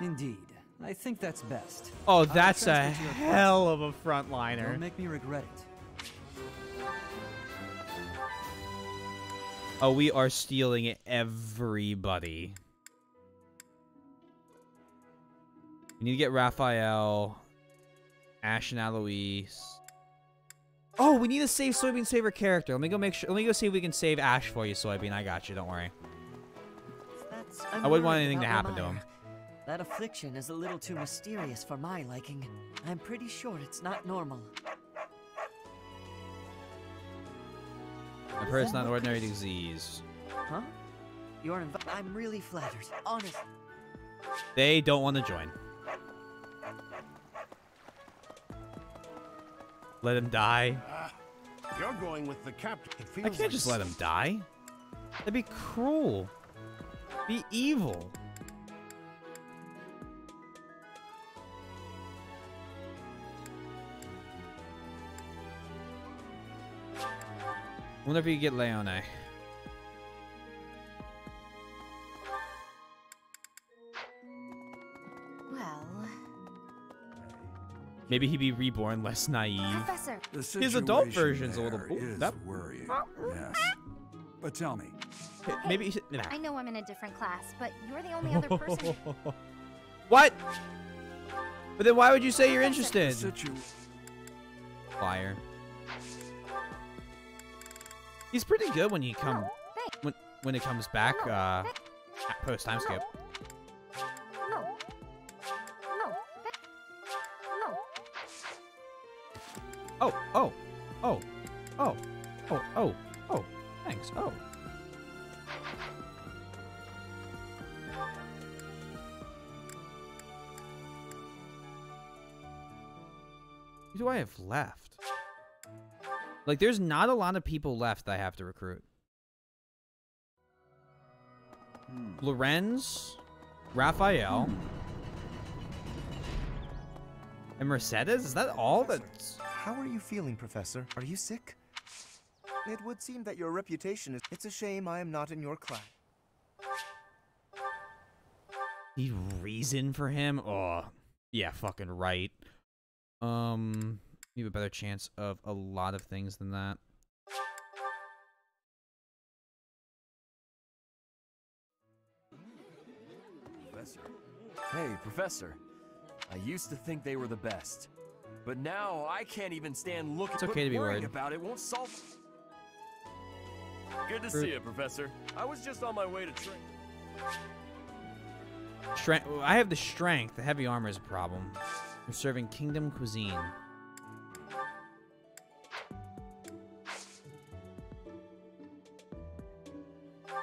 Indeed. I think that's best. Oh, that's a hell of a frontliner. Don't make me regret it. Oh, we are stealing everybody. We need to get Raphael, Ash and Alois. Oh, we need to save Soybean's favorite character. Let me go make sure. Let me go see if we can save Ash for you, Soybean. I got you. Don't worry. I wouldn't want anything to happen to him. That affliction is a little too mysterious for my liking. I'm pretty sure it's not normal. I've heard it's not an ordinary disease. Huh? I'm really flattered. Honest. They don't want to join. Let him die. You're going with the captain. I can't just let him die. That'd be cruel. Be evil. Wonder if you get Leone. Well... Maybe he'd be reborn less naive. Professor! His adult version's a little... is that... worrying, yes. But tell me. Maybe he should... Nah. I know I'm in a different class, but you're the only other person... What? But then why would you say you're interested? Liar. He's pretty good when you come... when it comes back, post time skip. Oh, oh, oh, oh, oh, oh, oh, thanks, oh. Who do I have left? Like, there's not a lot of people left that I have to recruit. Lorenz, Raphael, and Mercedes? Is that all that's... How are you feeling, Professor? Are you sick? It would seem that your reputation is... It's a shame I am not in your class. Need reason for him? Oh, yeah, fucking right. You have a better chance of a lot of things than that. Professor. Hey, Professor. I used to think they were the best. But now I can't even stand looking. It's okay to be worrying worried. about it won't solve. Good to see you, Professor. I was just on my way to train. Strength. I have the strength. The heavy armor is a problem. We're serving kingdom cuisine.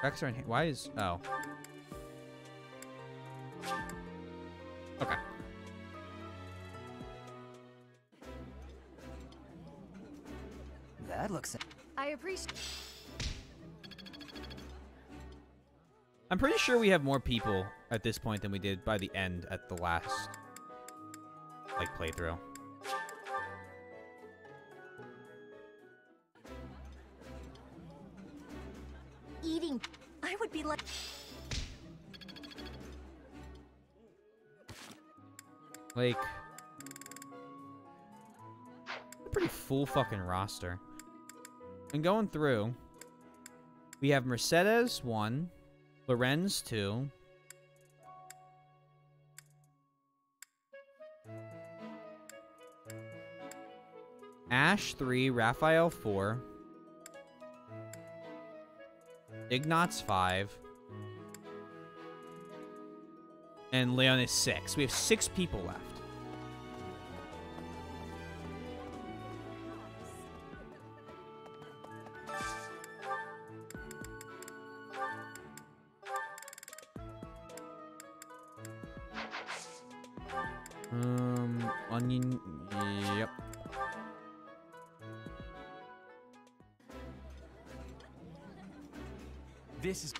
Rex are in. Why is... Oh. Okay. That looks... I appreciate... I'm pretty sure we have more people at this point than we did by the end at the last, like, playthrough. Eating... I would be like... Like... a pretty full fucking roster. And going through, we have Mercedes 1, Lorenz 2, Ash 3, Raphael 4, Ignatz 5, and Leon is 6. We have 6 people left. Onion, yep. This is...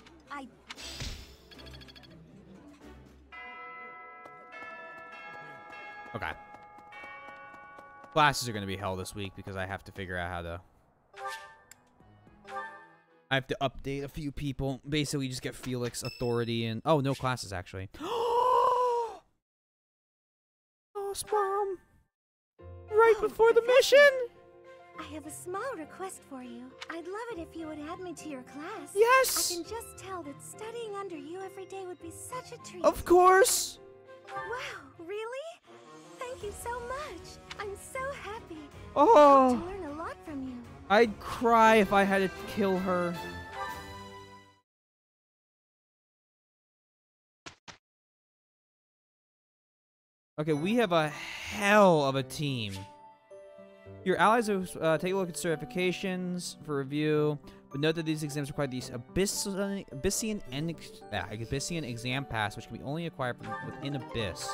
Okay. Classes are going to be hell this week because I have to figure out how to... I have to update a few people. Basically, just get Felix authority and... Oh, no classes, actually. Oh, Mom. Right before the mission? I have a small request for you. I'd love it if you would add me to your class. Yes! I can just tell that studying under you every day would be such a treat. Of course! Wow, really? Thank you so much. I'm so happy. Oh! I hope to learn a lot from you. I'd cry if I had to kill her. Okay, we have a hell of a team. Your allies will take a look at certifications for review, but note that these exams require the Abyssian exam pass, which can be only acquired from within Abyss.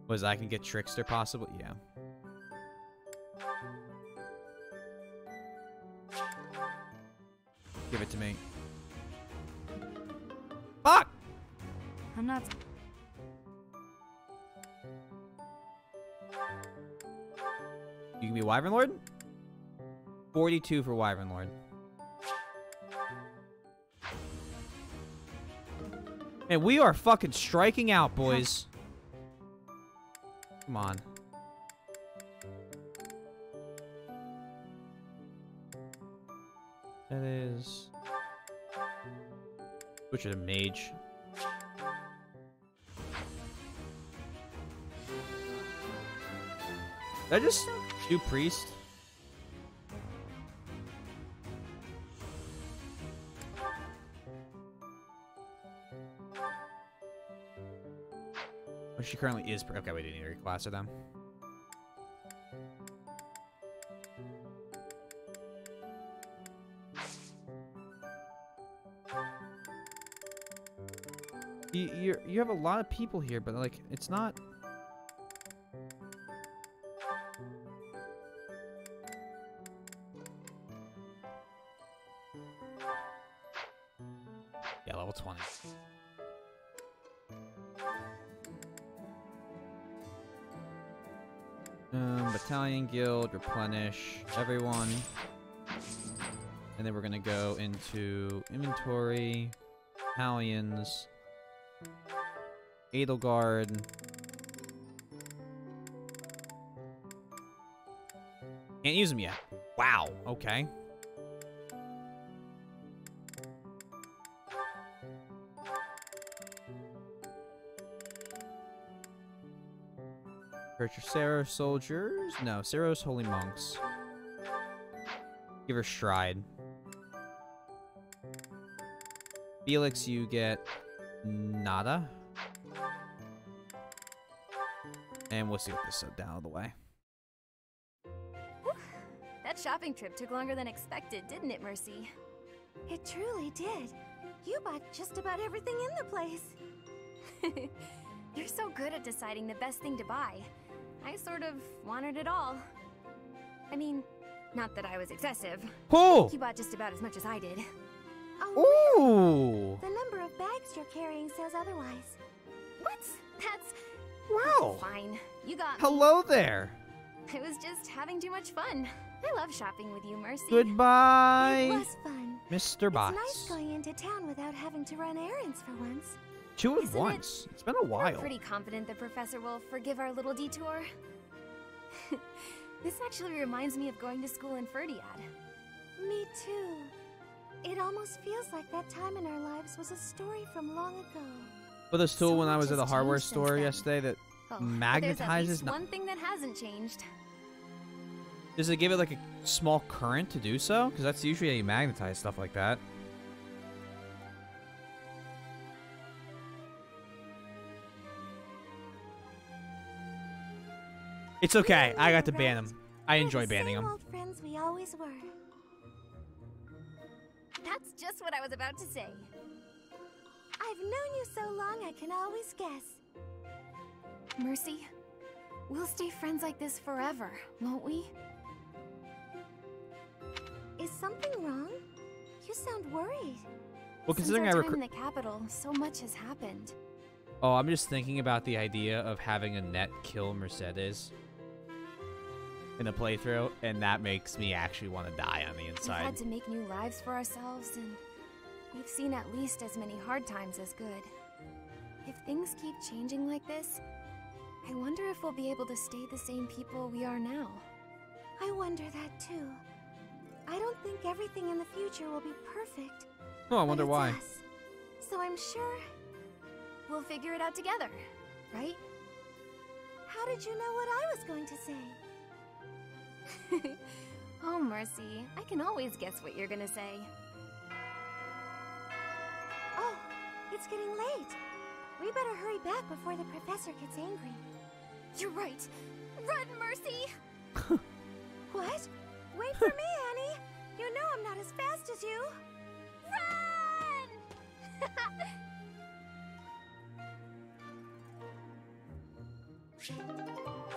Was I can get Trickster possible? Yeah. Give it to me. Fuck! I'm not... can be Wyvern Lord? 42 for Wyvern Lord. And we are fucking striking out, boys. Come on. That is... Switch it to Mage. Did I just do Priest? Oh, she currently is... Okay, we didn't need to reclass her then. You have a lot of people here, but like it's not. Yeah, level 20. Battalion guild, replenish everyone, and then we're gonna go into inventory, battalions. Edelgard. Can't use them yet. Wow, okay. Purchase Saros soldiers. No, Saros holy monks. Give her Stride. Felix, you get nada. And we'll see what this down out of the way. That shopping trip took longer than expected, didn't it, Mercy? It truly did. You bought just about everything in the place. You're so good at deciding the best thing to buy. I sort of wanted it all. I mean, not that I was excessive. Cool. You bought just about as much as I did. Oh, ooh. The number of bags you're carrying says otherwise. What? That's... Wow. Fine. You got me. Hello there. I was just having too much fun. I love shopping with you, Mercy. Goodbye. It was fun. Mr. Box. It's nice going into town without having to run errands for once. Two at once. It's been a while. I'm pretty confident the professor will forgive our little detour. This actually reminds me of going to school in Ferdiad. Me too. It almost feels like that time in our lives was a story from long ago. Well, this tool when I was at the hardware changed since store then. yesterday that There's at magnetizes. least one thing that hasn't changed. Does it give it like a small current to do so? Because that's usually how you magnetize stuff like that. It's okay. I got to ban him. I enjoy banning him. Old friends we always were. That's just what I was about to say. I've known you so long I can always guess. Mercy, we'll stay friends like this forever, won't we? Is something wrong? You sound worried. Well, considering Since our time in the capital, so much has happened. Oh, I'm just thinking about the idea of having a net kill Mercedes in a playthrough, and that makes me actually want to die on the inside. We've had to make new lives for ourselves, and we've seen at least as many hard times as good. If things keep changing like this, I wonder if we'll be able to stay the same people we are now. I wonder that too. I don't think everything in the future will be perfect. Oh, I wonder why. Us. So I'm sure we'll figure it out together, right? How did you know what I was going to say? Oh, Mercy, I can always guess what you're gonna say. Oh, it's getting late. We better hurry back before the professor gets angry. You're right. Run, Mercy! What? Wait for me, Annie. You know I'm not as fast as you. Run!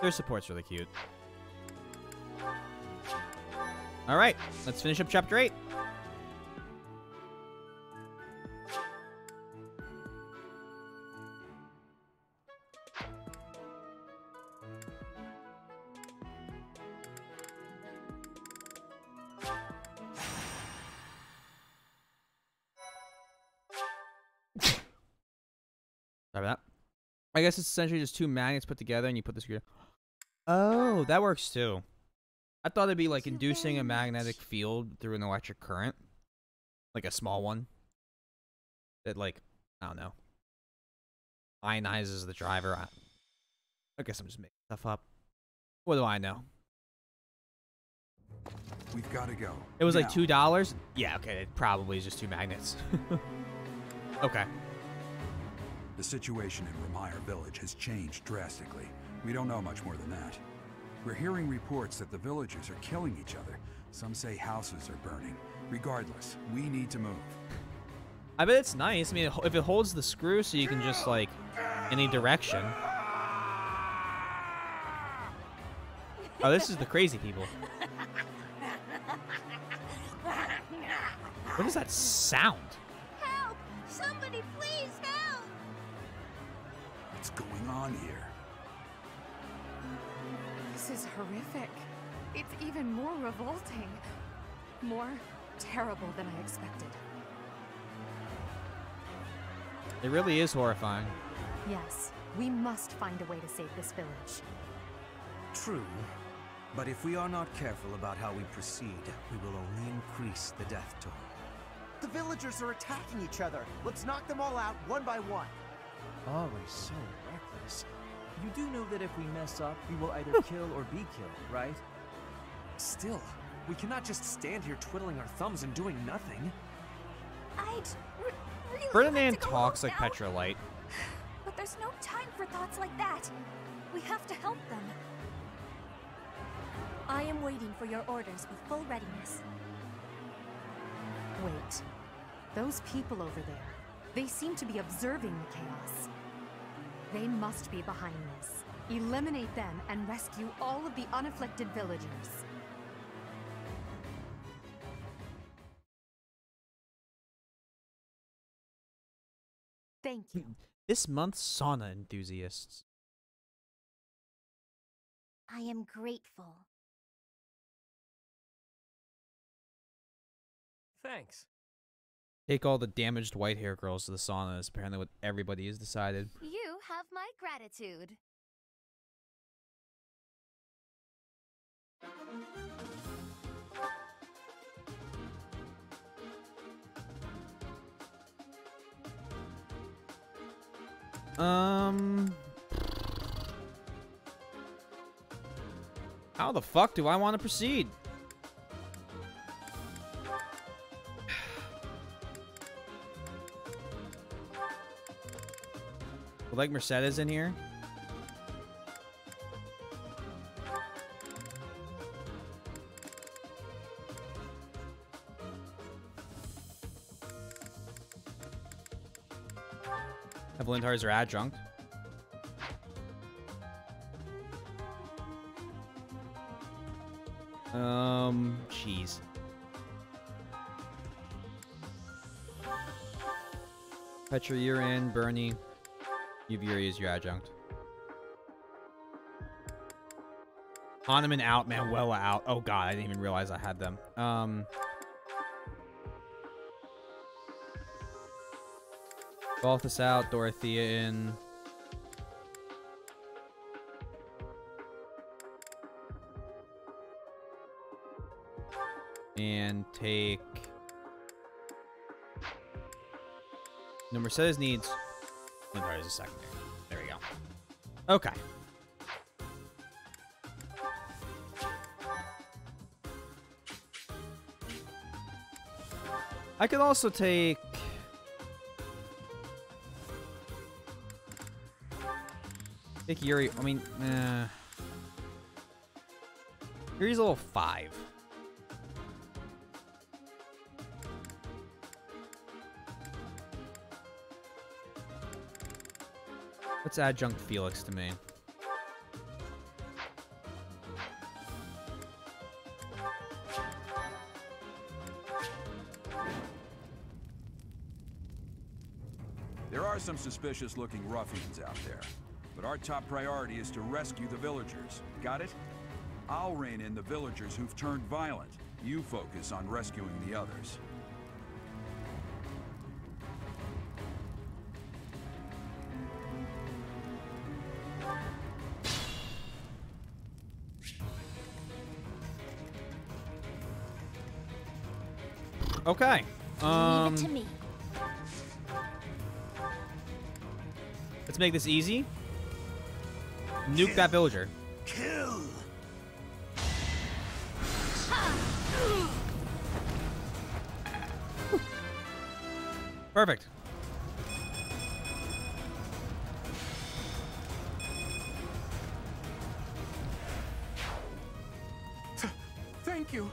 Their support's really cute. Alright, let's finish up chapter 8. Sorry about that. I guess it's essentially just two magnets put together and you put the screw. Oh, that works too. I thought it'd be like inducing a magnetic field through an electric current. Like a small one. That like, I don't know. Ionizes the driver. I guess I'm just making stuff up. What do I know? We've got to go. It was now. like $2? Yeah, okay. It probably is just two magnets. Okay. The situation in Remire Village has changed drastically. We don't know much more than that. We're hearing reports that the villagers are killing each other. Some say houses are burning. Regardless, we need to move. I bet it's nice. I mean, if it holds the screw so you can just, like, any direction. Oh, this is the crazy people. What is that sound? Help! Somebody please help! What's going on here? This is horrific. It's even more revolting. More terrible than I expected. It really is horrifying. Yes, we must find a way to save this village. True. But if we are not careful about how we proceed, we will only increase the death toll. The villagers are attacking each other. Let's knock them all out one by one. Always so reckless. You do know that if we mess up, we will either kill or be killed, right? Still, we cannot just stand here twiddling our thumbs and doing nothing. I'd really Ferdinand like to go talks home like now, Petrolite. but there's no time for thoughts like that. We have to help them. I am waiting for your orders with full readiness. Wait. Those people over there, they seem to be observing the chaos. They must be behind this. Eliminate them and rescue all of the unafflicted villagers. Thank you. This month's sauna enthusiasts. I am grateful. Thanks. Take all the damaged white hair girls to the sauna is apparently what everybody has decided. You have my gratitude. How the fuck do I want to proceed? Like Mercedes in here. Evelyn are adjunct. Jeez. Petra, you're in. Bernie. Yuri is your adjunct. Hahnemann out, Manuela out. Oh god, I didn't even realize I had them. Balthus out, Dorothea in. And take... No, Mercedes needs... Probably is a secondary. There we go. Okay. I could also take... Take Yuri. I mean, Yuri's level 5. Let's adjunct Felix to me. There are some suspicious-looking ruffians out there, but our top priority is to rescue the villagers. Got it? I'll rein in the villagers who've turned violent. You focus on rescuing the others. Okay. Leave it to me. Let's make this easy. Nuke that villager. Kill. Perfect. Thank you.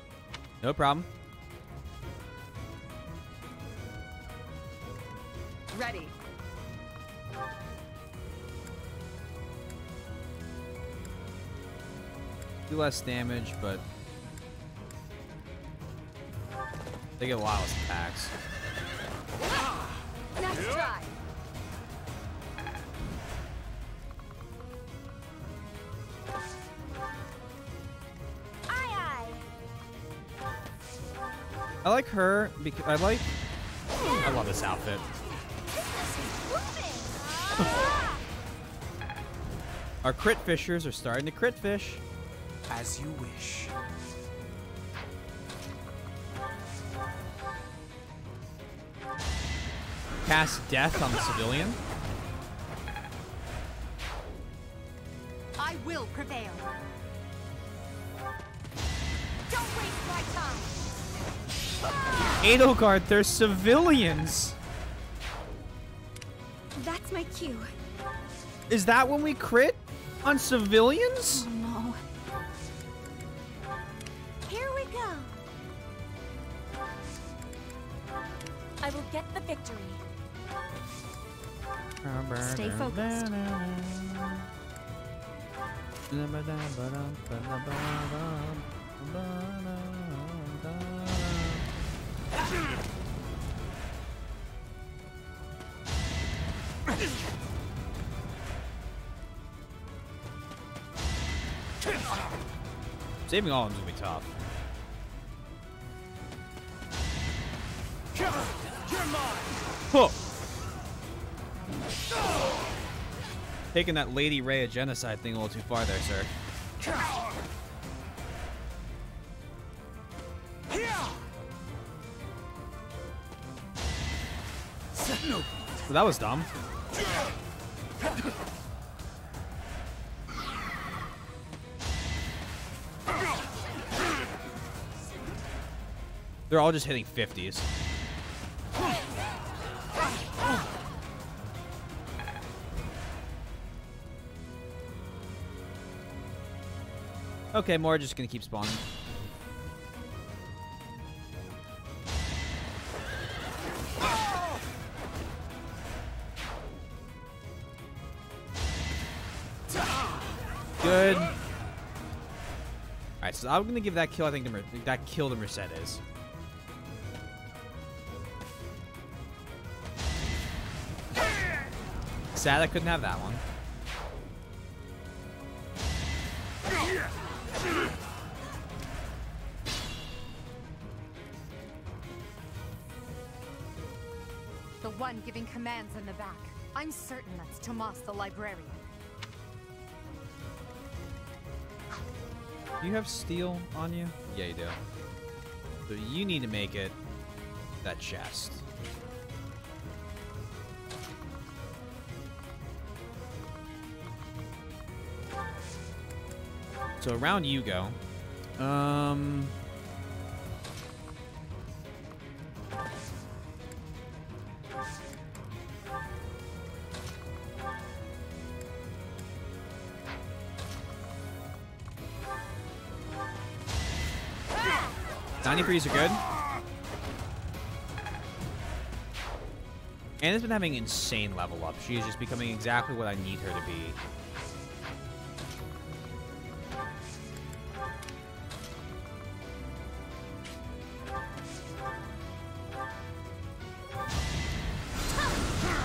No problem. Ready. Do less damage, but they get a lot of attacks. Nice try. I like her because I love this outfit. Our crit fishers are starting to crit fish. As you wish. Cast death on the civilian. I will prevail. Don't waste my time. Edelgard, they're civilians. That's my cue. Is that when we crit on civilians? Oh no. Here we go. I will get the victory. Stay focused. Saving all of them is gonna be tough. Huh. Taking that Lady Rhea genocide thing a little too far there, sir. Well, that was dumb. They're all just hitting 50s. Okay, more just gonna keep spawning. Good. All right, so I'm gonna give that kill. I think that kill to Mercedes. Sad I couldn't have that one. The one giving commands in the back. I'm certain that's Tomas the librarian. Do you have steel on you? Yeah, you do. So you need to make it that chest. So around you go. Tiny Breeze are good. Anna's been having insane level up. She is just becoming exactly what I need her to be.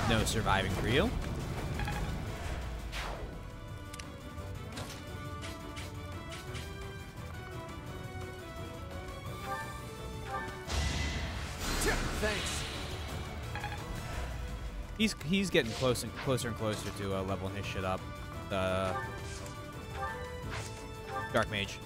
No surviving for you. Thanks. He's getting closer and closer to leveling his shit up. Dark Mage.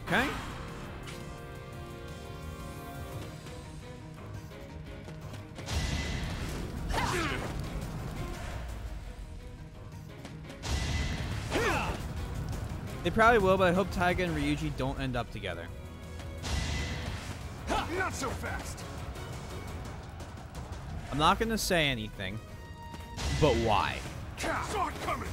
Okay. They probably will, but I hope Taiga and Ryuji don't end up together. Not so fast. I'm not gonna say anything, but why? Saw it coming.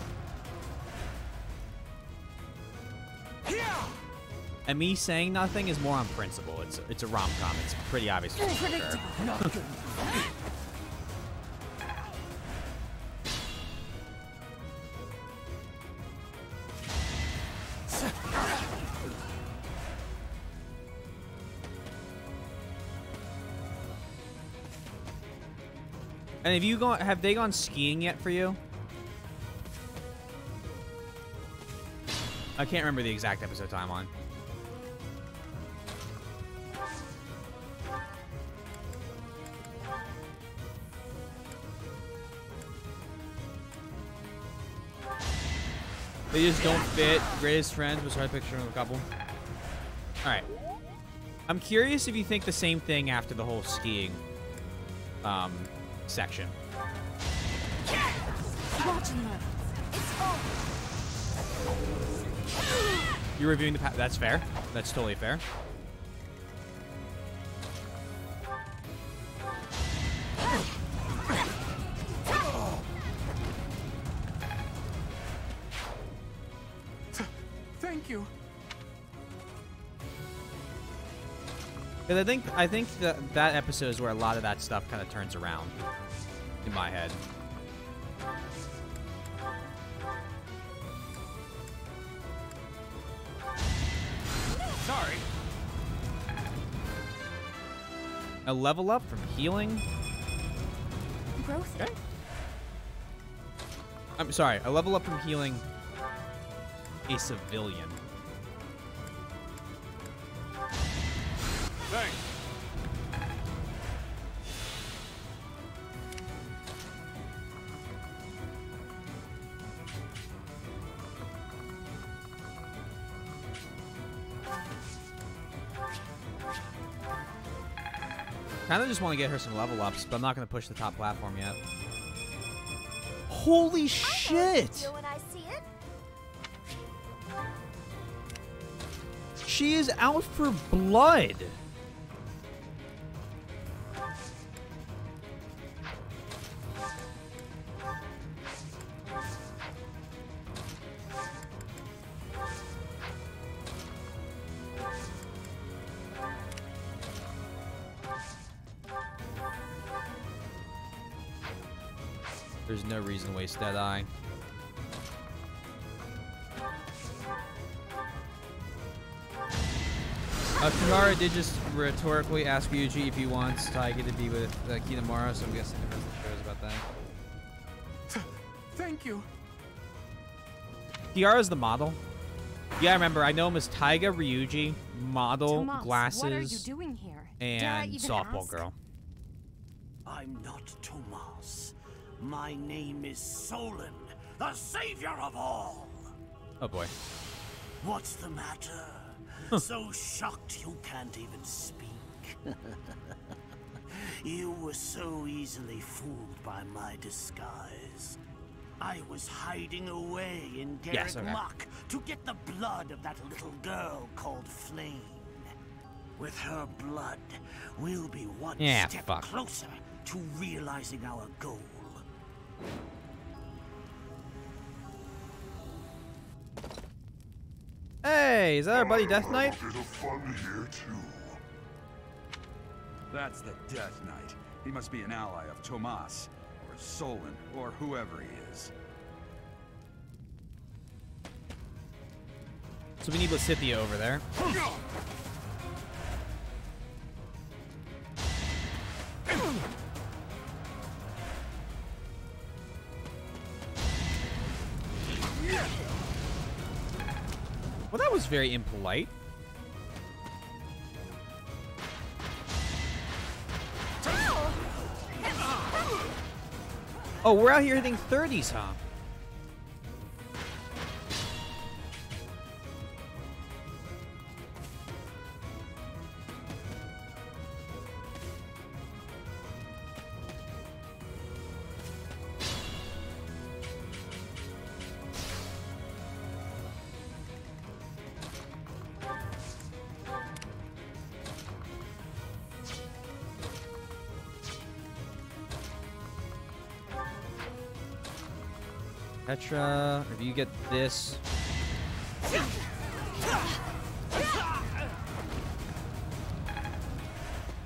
And me saying nothing is more on principle. It's a rom-com. It's pretty obvious. Unpredictable. Not good. And have they gone skiing yet for you? I can't remember the exact episode timeline. They just don't fit. Greatest friends was hard picture of a couple. Alright. I'm curious if you think the same thing after the whole skiing section. You're reviewing the that's fair. That's totally fair. Thank you. Because I think that episode is where a lot of that stuff kind of turns around in my head. Sorry. A level up from healing. Growth. Okay. I'm sorry. A level up from healing a civilian. Thanks. Kind of just want to get her some level ups, but I'm not going to push the top platform yet. Holy shit! She is out for blood. There's no reason to waste that eye. Kuhara did just rhetorically ask Ryuji if he wants Taiga to be with Kinemura, so I'm guessing the rest of the show is about that. Thank you. Kiara's the model. Yeah, I remember. I know him as Taiga, Ryuji, model, Tomas, glasses, what are you doing here? and softball ask? girl. I'm not Tomas. My name is Solon, the savior of all. Oh boy. What's the matter? So shocked you can't even speak. You were so easily fooled by my disguise. I was hiding away in Garrett Muck to get the blood of that little girl called Flame. With her blood, we'll be one step closer to realizing our goal. Hey, is that our buddy Death Knight? A bit of fun here too. That's the Death Knight. He must be an ally of Tomas, or Solon, or whoever he is. So we need Lysithea over there. Well, that was very impolite. Oh, we're out here hitting 30s, huh? Petra, if you get this.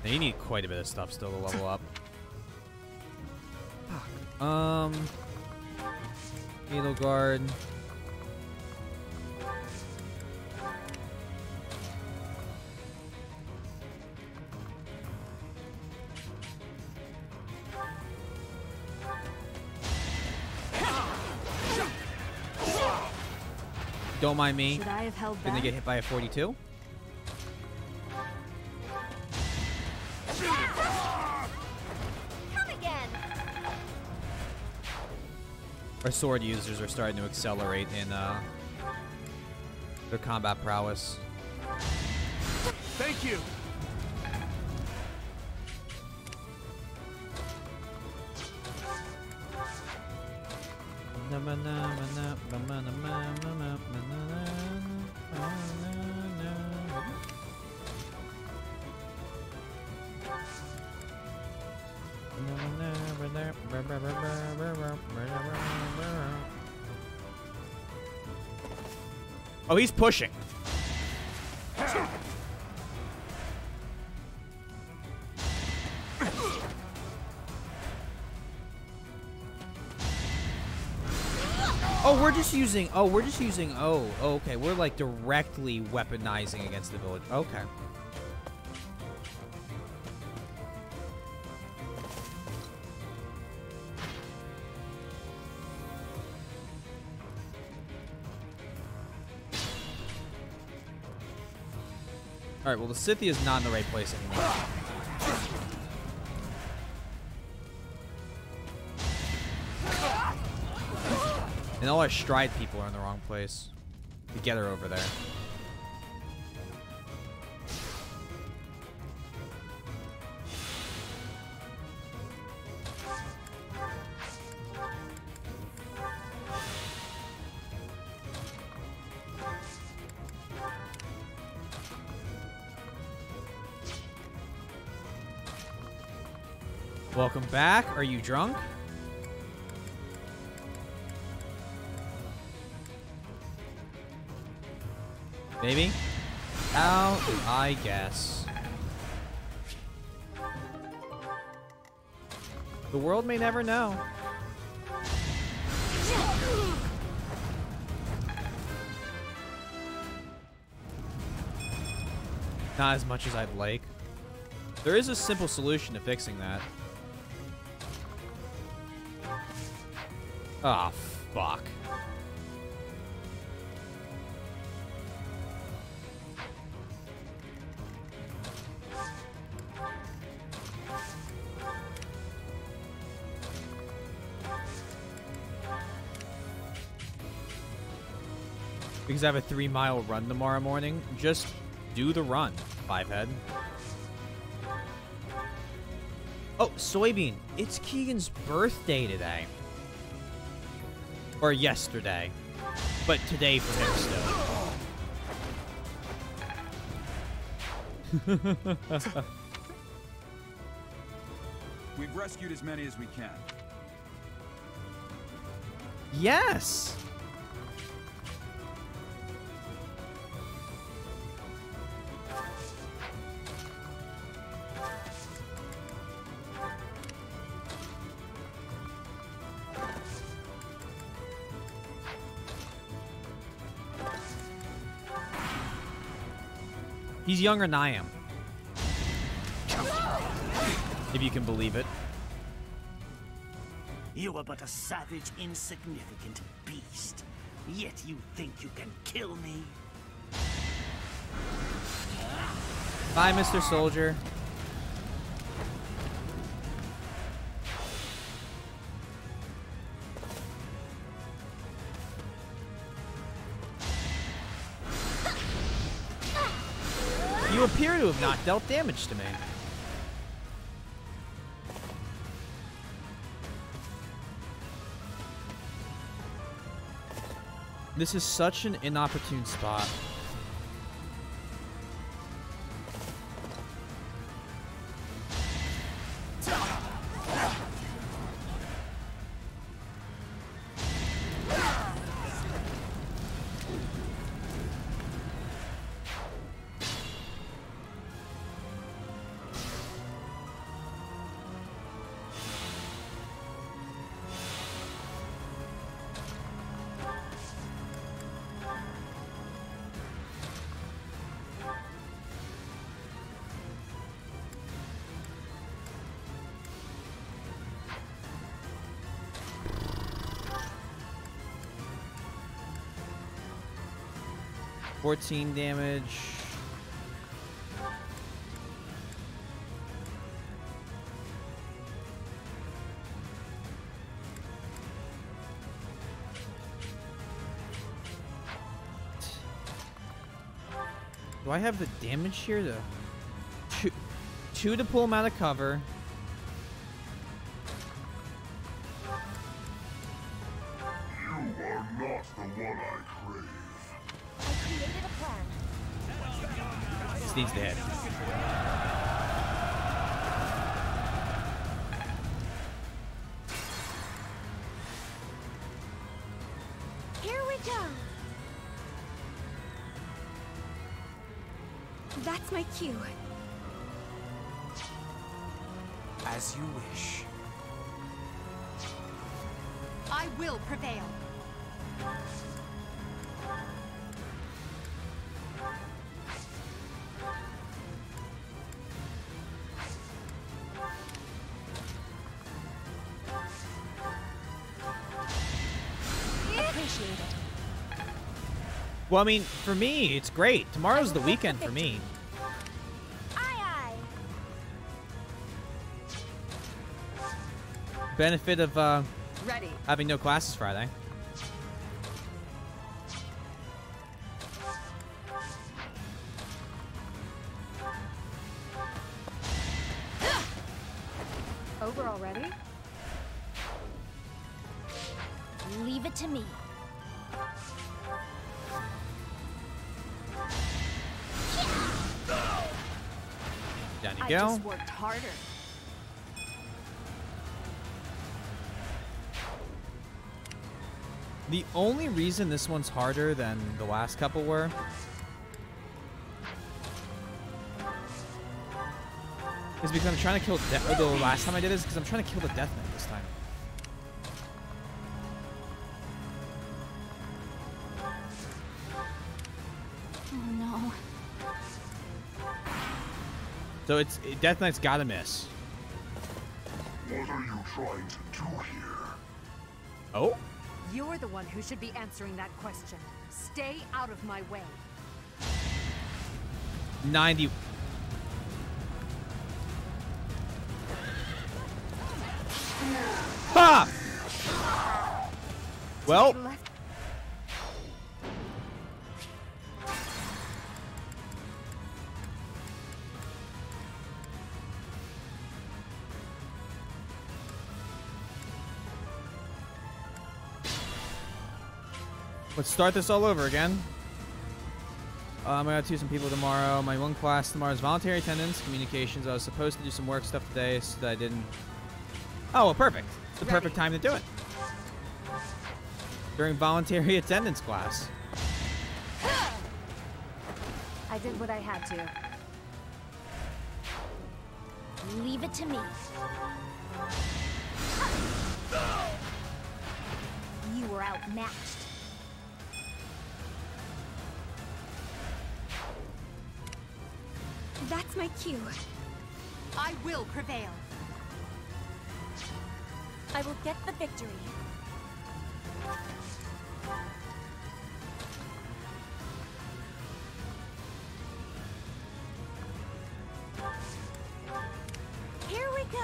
Now you need quite a bit of stuff still to level up. Needle Guard. Don't mind me. Should I have held Didn't they back? get hit by a 42? Come again. Our sword users are starting to accelerate in their combat prowess. Thank you. Oh, he's pushing. Oh, we're just using. Oh, okay. We're like directly weaponizing against the village. Okay. All right. Well, the Scythia is not in the right place anymore. And all our stride people are in the wrong place. To get her over there. Welcome back. Are you drunk? Maybe? Out, I guess. The world may never know. Not as much as I'd like. There is a simple solution to fixing that. Oh, fuck. Because I have a 3-mile run tomorrow morning. Just do the run, Fivehead. Oh, Soybean. It's Keegan's birthday today. Or yesterday. But today for him still. We've rescued as many as we can. Yes! He's younger than I am. If you can believe it. You are but a savage, insignificant beast. Yet you think you can kill me? Bye, Mr. Soldier. You appear to have not dealt damage to me. This is such an inopportune spot. 14 damage. Do I have the damage here? Two to pull him out of cover. You are not the one I crave. I created a plan. This needs to hit. Here we go. That's my cue. As you wish. I will prevail. Appreciate it. Well, I mean, for me, it's great. Tomorrow's the weekend for me. Benefit of Ready. having no classes Friday. Over already? Leave it to me. Down you I go. just worked harder. The only reason this one's harder than the last couple were is because I'm trying to kill the last time I did this because I'm trying to kill the Death Knight this time. Oh no. So Death Knight's gotta miss. What are you trying to do here? Oh? You're the one who should be answering that question. Stay out of my way. 90. Ha! Well. Let's start this all over again. I'm going to do some people tomorrow. My one class tomorrow is voluntary attendance, communications. I was supposed to do some work stuff today, so that I didn't. Oh, well, perfect. It's the perfect time to do it. During voluntary attendance class. I did what I had to. Leave it to me. You were outmatched. That's my cue. I will prevail. I will get the victory. Here we go.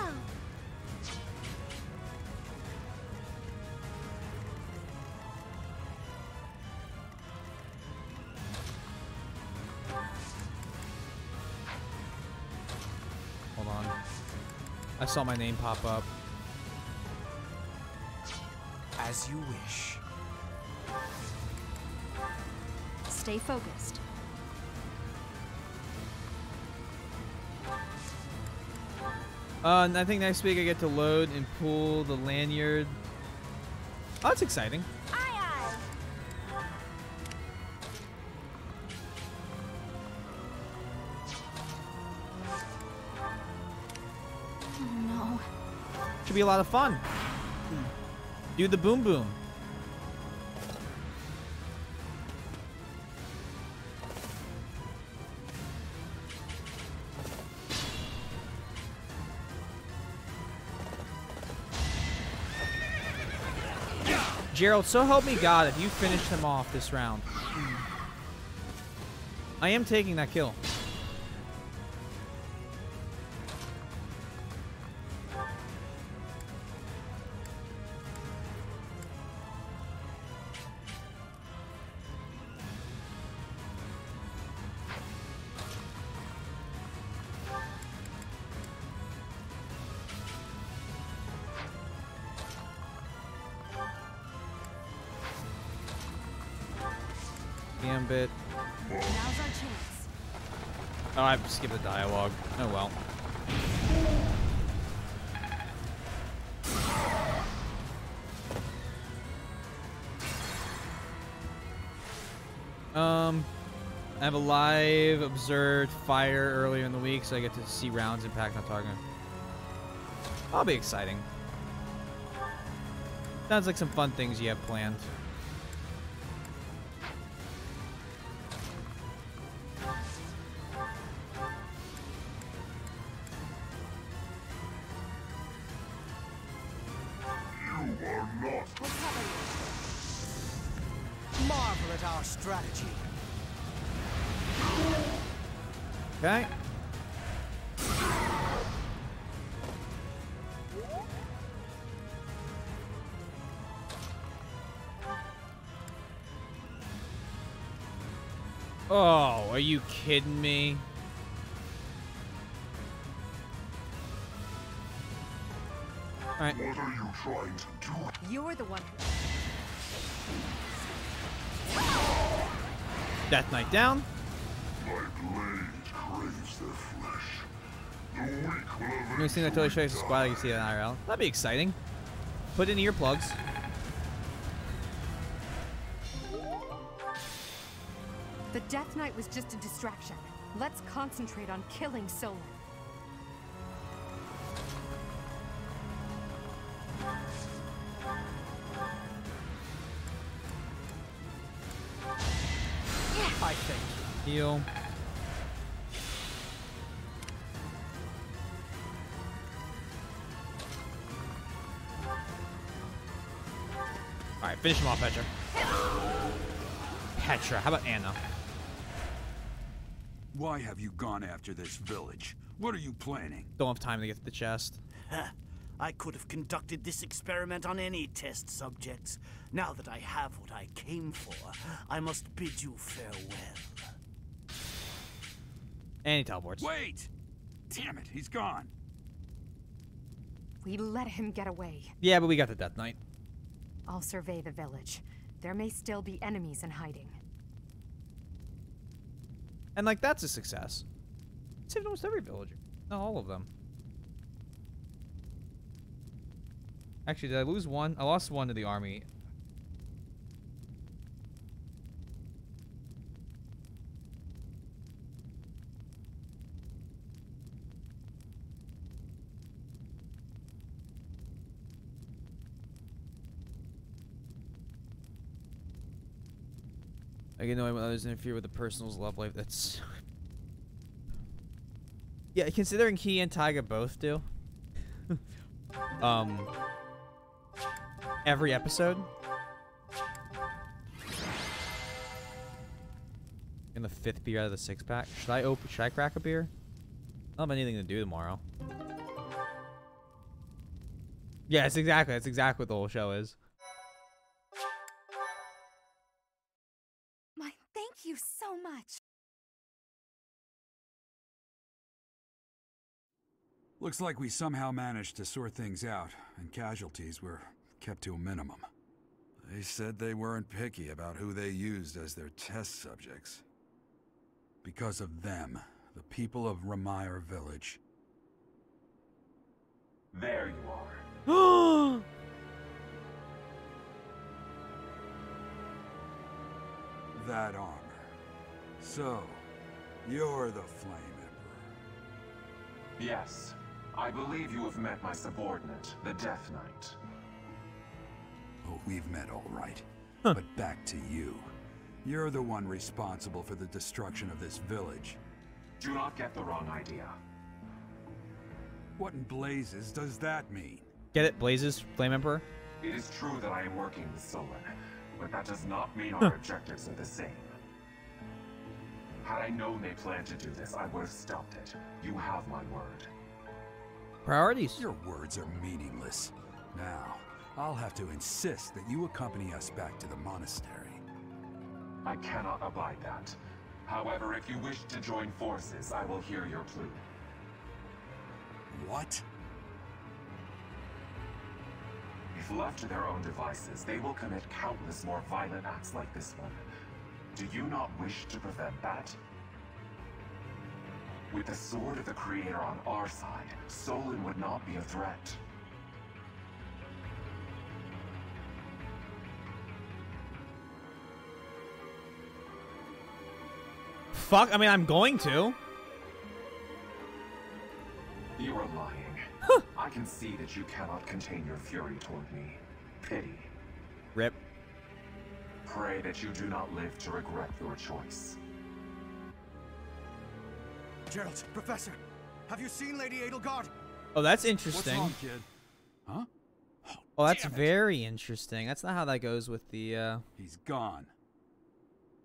Hold on. I saw my name pop up. As you wish. Stay focused. And I think next week I get to load and pull the lanyard. Oh, that's exciting. Oh no. Should be a lot of fun. Do the boom boom. Gerald, so help me God if you finish them off this round. I am taking that kill. Gambit. Now's our chance. Oh, I skipped the dialogue. Oh well. I have a live observed fire earlier in the week, so I get to see rounds impact on target. That'll be exciting. Sounds like some fun things you have planned. Marvel at our strategy. Okay. Oh, are you kidding me? All right. What are you trying to do? You're the one. Death Knight down. My blade craves their flesh. The weak will have You're gonna see that totally shows the squad like you see it in IRL. That'd be exciting. Put in earplugs. The Death Knight was just a distraction. Let's concentrate on killing Solar. I think. Heal. Alright, finish him off, Petra. Petra, how about Anna? Why have you gone after this village? What are you planning? Don't have time to get to the chest. I could have conducted this experiment on any test subjects. Now that I have what I came for, I must bid you farewell. And he teleports. Wait! Damn it, he's gone. We let him get away. Yeah, but we got the Death Knight. I'll survey the village. There may still be enemies in hiding. And, like, that's a success. Saved almost every villager. Not all of them. Actually, did I lose one? I lost one to the army. I get annoyed when others interfere with the person's love life. That's... Yeah, considering he and Taiga both do. Every episode. In the 5th beer out of the 6-pack. Should I crack a beer? I don't have anything to do tomorrow. Yeah, that's exactly what the whole show is. Thank you so much. Looks like we somehow managed to sort things out, and casualties were kept to a minimum. They said they weren't picky about who they used as their test subjects. Because of them, the people of Remire Village. There you are. That armor. So, you're the Flame Emperor. Yes. I believe you have met my subordinate, the Death Knight. Oh, we've met all right. But back to you. You're the one responsible for the destruction of this village. Do not get the wrong idea. What in blazes does that mean? Get it, Blazes, Flame Emperor? It is true that I am working with Solon, but that does not mean our objectives are the same. Had I known they planned to do this, I would have stopped it. You have my word. Priorities. Your words are meaningless. Now, I'll have to insist that you accompany us back to the monastery. I cannot abide that. However, if you wish to join forces, I will hear your plea. What? If left to their own devices, they will commit countless more violent acts like this one. Do you not wish to prevent that? With the sword of the Creator on our side, Solon would not be a threat. Fuck, I mean, I'm going to. You are lying. I can see that you cannot contain your fury toward me. Pity. Rip. Pray that you do not live to regret your choice. Geralt, Professor, have you seen Lady Edelgard? Oh, that's interesting. What's wrong, kid? Huh? Oh, that's very interesting. That's not how that goes with the, He's gone.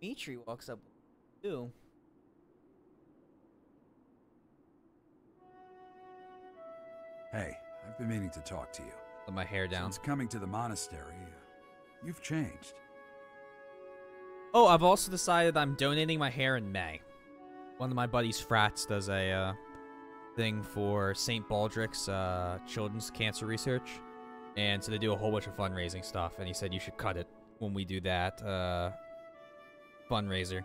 Mitri walks up too. Hey, I've been meaning to talk to you. Let my hair down. Since coming to the monastery, you've changed. Oh, I've also decided I'm donating my hair in May. One of my buddies' frats does a thing for St. Baldrick's children's cancer research. And so they do a whole bunch of fundraising stuff. And he said you should cut it when we do that fundraiser.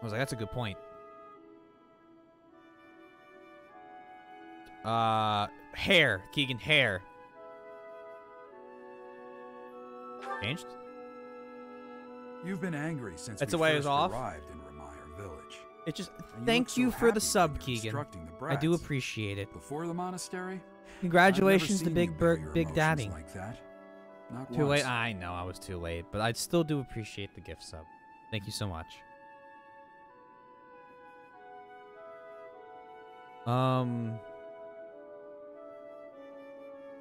I was like, that's a good point. Hair. Keegan, hair. Changed? You've been angry since That's we the way it first was off? arrived in Remire Village. It just And thank look you so for the happy sub, when you're Keegan. instructing the I do brats. appreciate it. Before the monastery? Congratulations to I've never seen Big you bare Bird, your Big emotions Daddy. like that. Not Too once. late? I know I was too late, but I still do appreciate the gift sub. Thank you so much.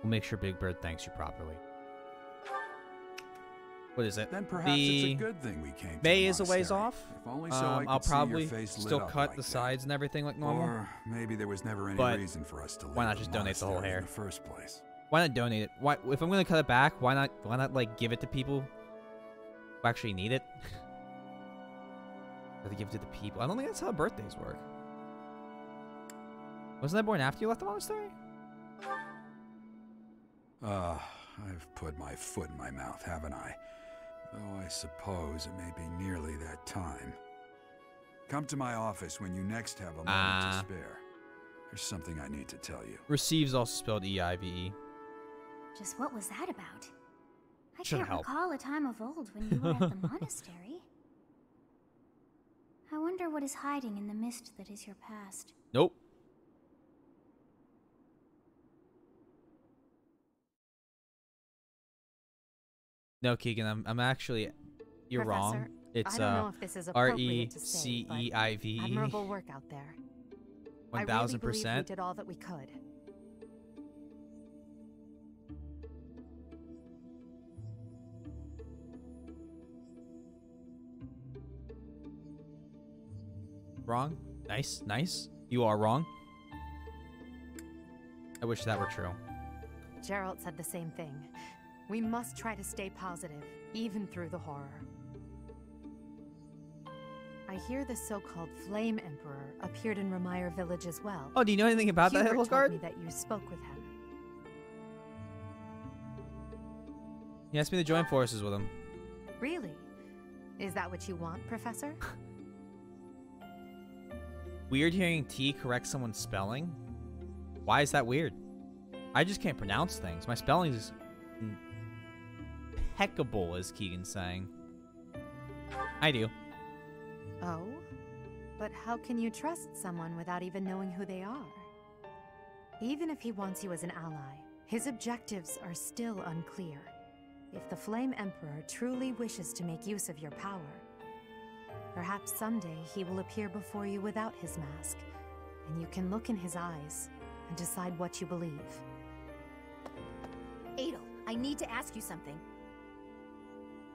We'll make sure Big Bird thanks you properly. What is it? Then perhaps it's a good thing we came to May the is a ways monastery. off. If only so I I'll could see your probably face lit still up cut like the that. sides and everything like normal. Or maybe there was never any But reason for us to why leave not the just donate the whole monastery hair? in the first place. Why not donate it? Why, if I'm gonna cut it back, why not like give it to people who actually need it? Or to give it to the people. I don't think that's how birthdays work. Wasn't I born after you left the monastery? I've put my foot in my mouth, haven't I? Though I suppose it may be nearly that time. Come to my office when you next have a moment to spare. There's something I need to tell you. Receives also spelled E-I-V-E. Just what was that about? I Shouldn't can't help. recall a time of old when you were at the monastery. I wonder what is hiding in the mist that is your past. Nope. No, Keegan, I'm actually... You're wrong. Professor, It's I don't know if this is appropriate to say, but R-E-C-E-I-V-E. admirable work out there. I really believe we 1000%. did all that we could. Wrong? Nice, nice. You are wrong. I wish that were true. Geralt said the same thing. We must try to stay positive, even through the horror. I hear the so-called Flame Emperor appeared in Remire Village as well. Oh, do you know anything about that, Hubert told Hildegard? me that you spoke with him. He asked me to join forces with him. Really? Is that what you want, Professor? Weird hearing T correct someone's spelling? Why is that weird? I just can't pronounce things. My spelling is impeccable, as Keegan's saying. I do. Oh? But how can you trust someone without even knowing who they are? Even if he wants you as an ally, his objectives are still unclear. If the Flame Emperor truly wishes to make use of your power, perhaps someday he will appear before you without his mask, and you can look in his eyes and decide what you believe. Adel, I need to ask you something.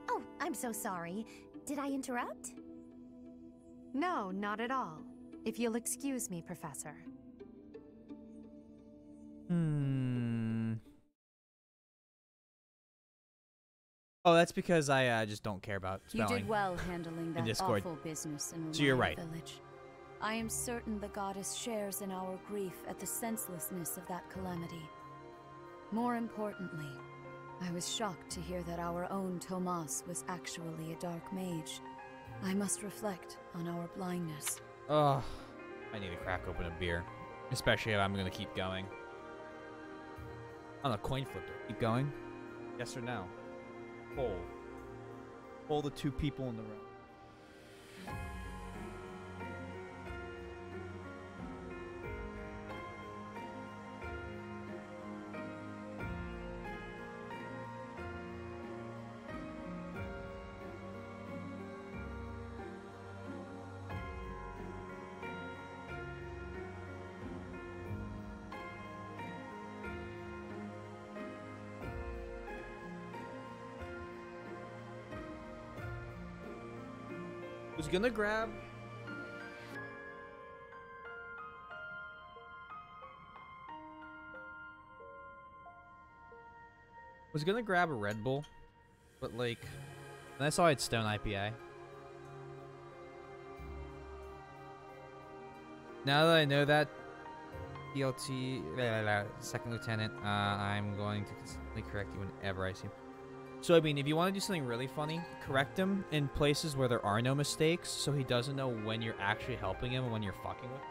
Oh, I'm so sorry. Did I interrupt? No, not at all. If you'll excuse me, Professor. Oh, that's because I just don't care about spelling. You did well handling that awful business in So you're right. Village. I am certain the goddess shares in our grief at the senselessness of that calamity. More importantly, I was shocked to hear that our own Tomas was actually a dark mage. I must reflect on our blindness. Ugh. I need to crack open a beer. Especially if I'm going to keep going. On a coin flip. Keep going? Yes or no? Poll. Poll the two people in the room. Was gonna grab. Was gonna grab a Red Bull, but like, and I saw it's Stone IPA. Now that I know that, DLT, Second Lieutenant, I'm going to consistently correct you whenever I see him. So, I mean, if you want to do something really funny, correct him in places where there are no mistakes, so he doesn't know when you're actually helping him and when you're fucking with him.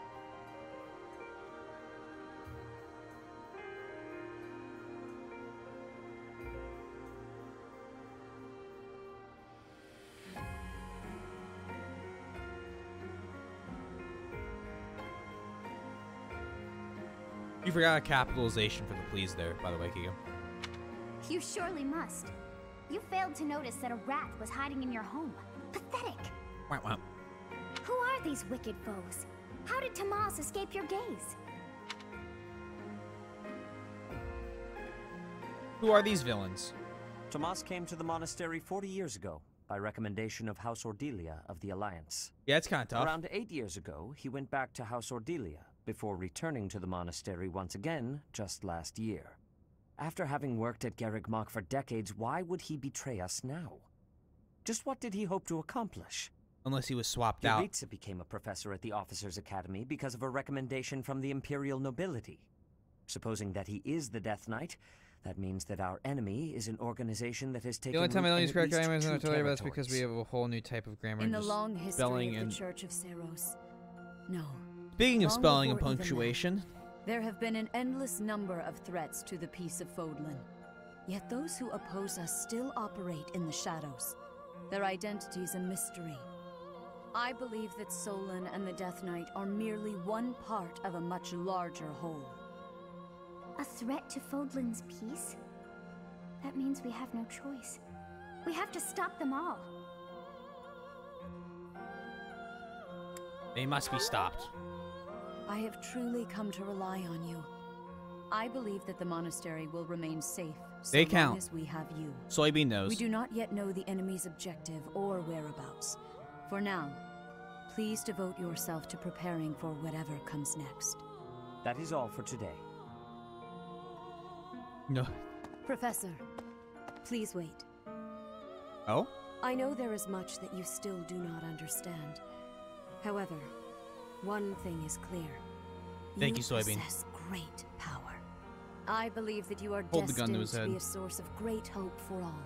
You forgot a capitalization for the please there, by the way, Kigo. You surely must. You failed to notice that a rat was hiding in your home. Pathetic. Wow. Who are these wicked foes? How did Tomas escape your gaze? Who are these villains? Tomas came to the monastery 40 years ago, by recommendation of House Ordelia of the Alliance. Yeah, it's kind of tough. Around 8 years ago, he went back to House Ordelia, before returning to the monastery once again, just last year. After having worked at Garreg Mach for decades, why would he betray us now? Just what did he hope to accomplish? Unless he was swapped out. Yuritsa became a professor at the Officers' Academy because of a recommendation from the Imperial nobility. Supposing that he is the Death Knight, that means that our enemy is an organization that has taken The only time I don't use correct root in grammar is at in least 2 artillery, but that's territories. because we have a whole new type of grammar. In the just long history spelling of and the Church of Seros. No. Speaking of Long spelling and before even punctuation, that, there have been an endless number of threats to the peace of Fodlan. Yet those who oppose us still operate in the shadows. Their identity's a mystery. I believe that Solon and the Death Knight are merely one part of a much larger whole. A threat to Fodlan's peace? That means we have no choice. We have to stop them all. they must be stopped. I have truly come to rely on you. I believe that the monastery will remain safe so They long count. as we have you. Soybean knows. We do not yet know the enemy's objective or whereabouts. For now, please devote yourself to preparing for whatever comes next. That is all for today. No. Professor, please wait. Oh? I know there is much that you still do not understand. However, one thing is clear. Thank you, Soybean. Possess great power. I believe that you are Hold the gun to destined his to head. be a source of great hope for all.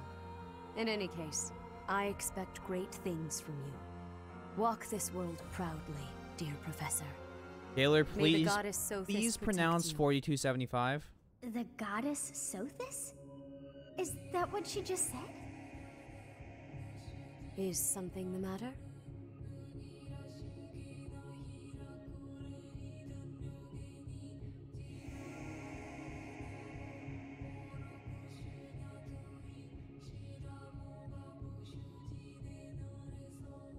In any case, I expect great things from you. Walk this world proudly, dear Professor. Taylor, May the please, goddess Sothis please protect pronounce you. 4275. The goddess Sothis? Is that what she just said? Is something the matter?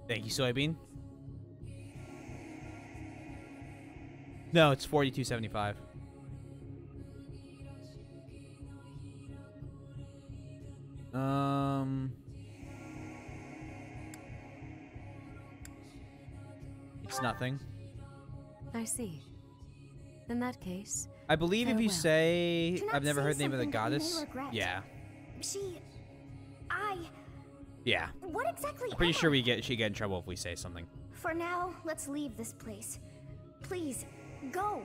Thank you, Soybean. No, it's 4275. It's nothing. I see. In that case, I believe if you say I've never heard the name of the goddess. Yeah. Yeah. What exactly? I'm pretty sure she'd get in trouble if we say something. For now, let's leave this place. Please, go.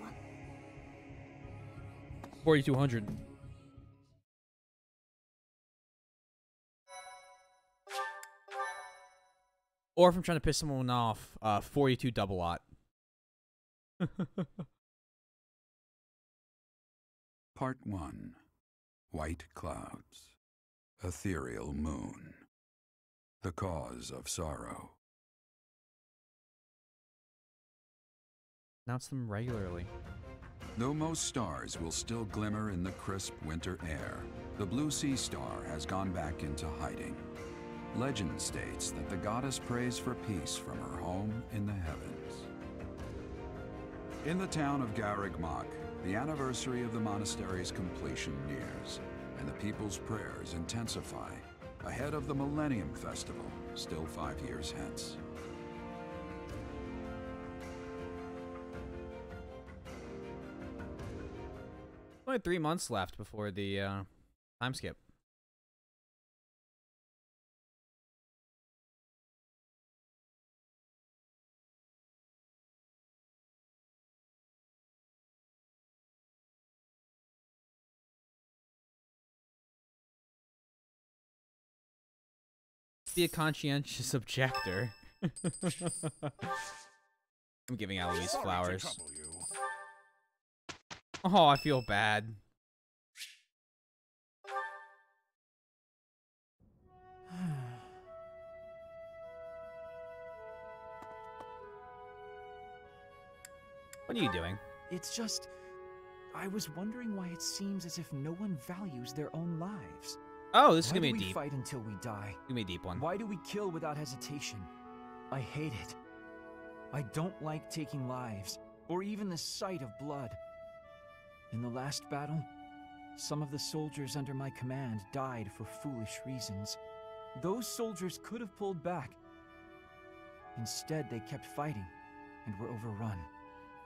4,200. Or if I'm trying to piss someone off, 42 double lot. Part 1. White Clouds. Ethereal Moon. The Cause of Sorrow. Announce them regularly. Though most stars will still glimmer in the crisp winter air, the Blue Sea Star has gone back into hiding. Legend states that the goddess prays for peace from her home in the heavens. In the town of Garreg Mach, the anniversary of the monastery's completion nears, and the people's prayers intensify ahead of the Millennium Festival, still 5 years hence. Only 3 months left before the time skip. Be a conscientious objector. I'm giving Eloise flowers. Oh, I feel bad. What are you doing? It's just... I was wondering why it seems as if no one values their own lives. Oh, this is gonna be a Why do we deep. fight until we die? Gonna be a deep one. Why do we kill without hesitation? I hate it. I don't like taking lives, or even the sight of blood. In the last battle, some of the soldiers under my command died for foolish reasons. Those soldiers could have pulled back. Instead, they kept fighting, and were overrun.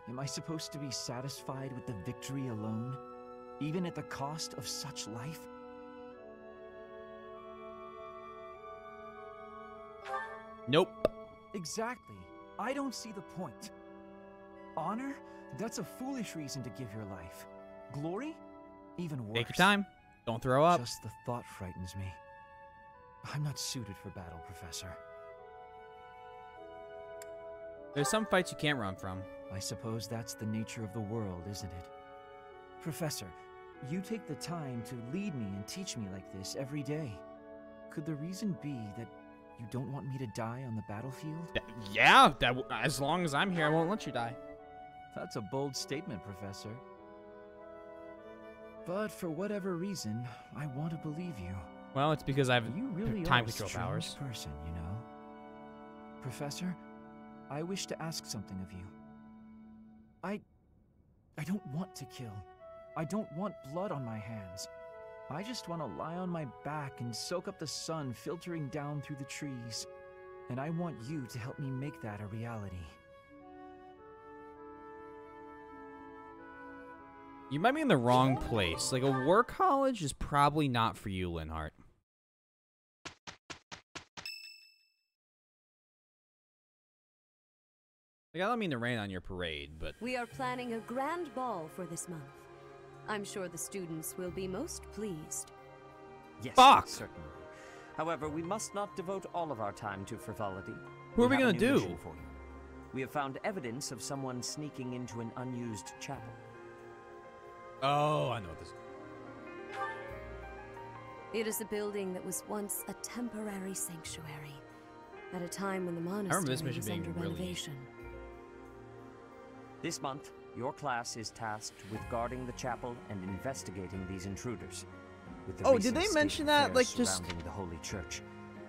Am I supposed to be satisfied with the victory alone, even at the cost of such life? Nope. Exactly. I don't see the point. Honor? That's a foolish reason to give your life. Glory? Even worse. Take your time. Don't throw up. Just the thought frightens me. I'm not suited for battle, Professor. There's some fights you can't run from. I suppose that's the nature of the world, isn't it? Professor, you take the time to lead me and teach me like this every day. Could the reason be that you don't want me to die on the battlefield? Yeah, as long as I'm here, I won't let you die. That's a bold statement, Professor. But for whatever reason, I want to believe you. Well, it's because I have You really time are a control strange powers. person, you know. Professor, I wish to ask something of you. I don't want to kill. I don't want blood on my hands. I just want to lie on my back and soak up the sun filtering down through the trees. And I want you to help me make that a reality. You might be in the wrong place. Like, a war college is probably not for you, Linhart. Like, I don't mean to rain on your parade, but... We are planning a grand ball for this month. I'm sure the students will be most pleased. Yes, Fuck! certainly. However, we must not devote all of our time to frivolity. Who are we have a gonna new do? mission for you. We have found evidence of someone sneaking into an unused chapel. Oh, I know what this is. It is a building that was once a temporary sanctuary, at a time when the monastery this mission was being under really- renovation. This month, your class is tasked with guarding the chapel and investigating these intruders. With the Oh, did recent they state mention of that, affairs like, just- surrounding the Holy Church,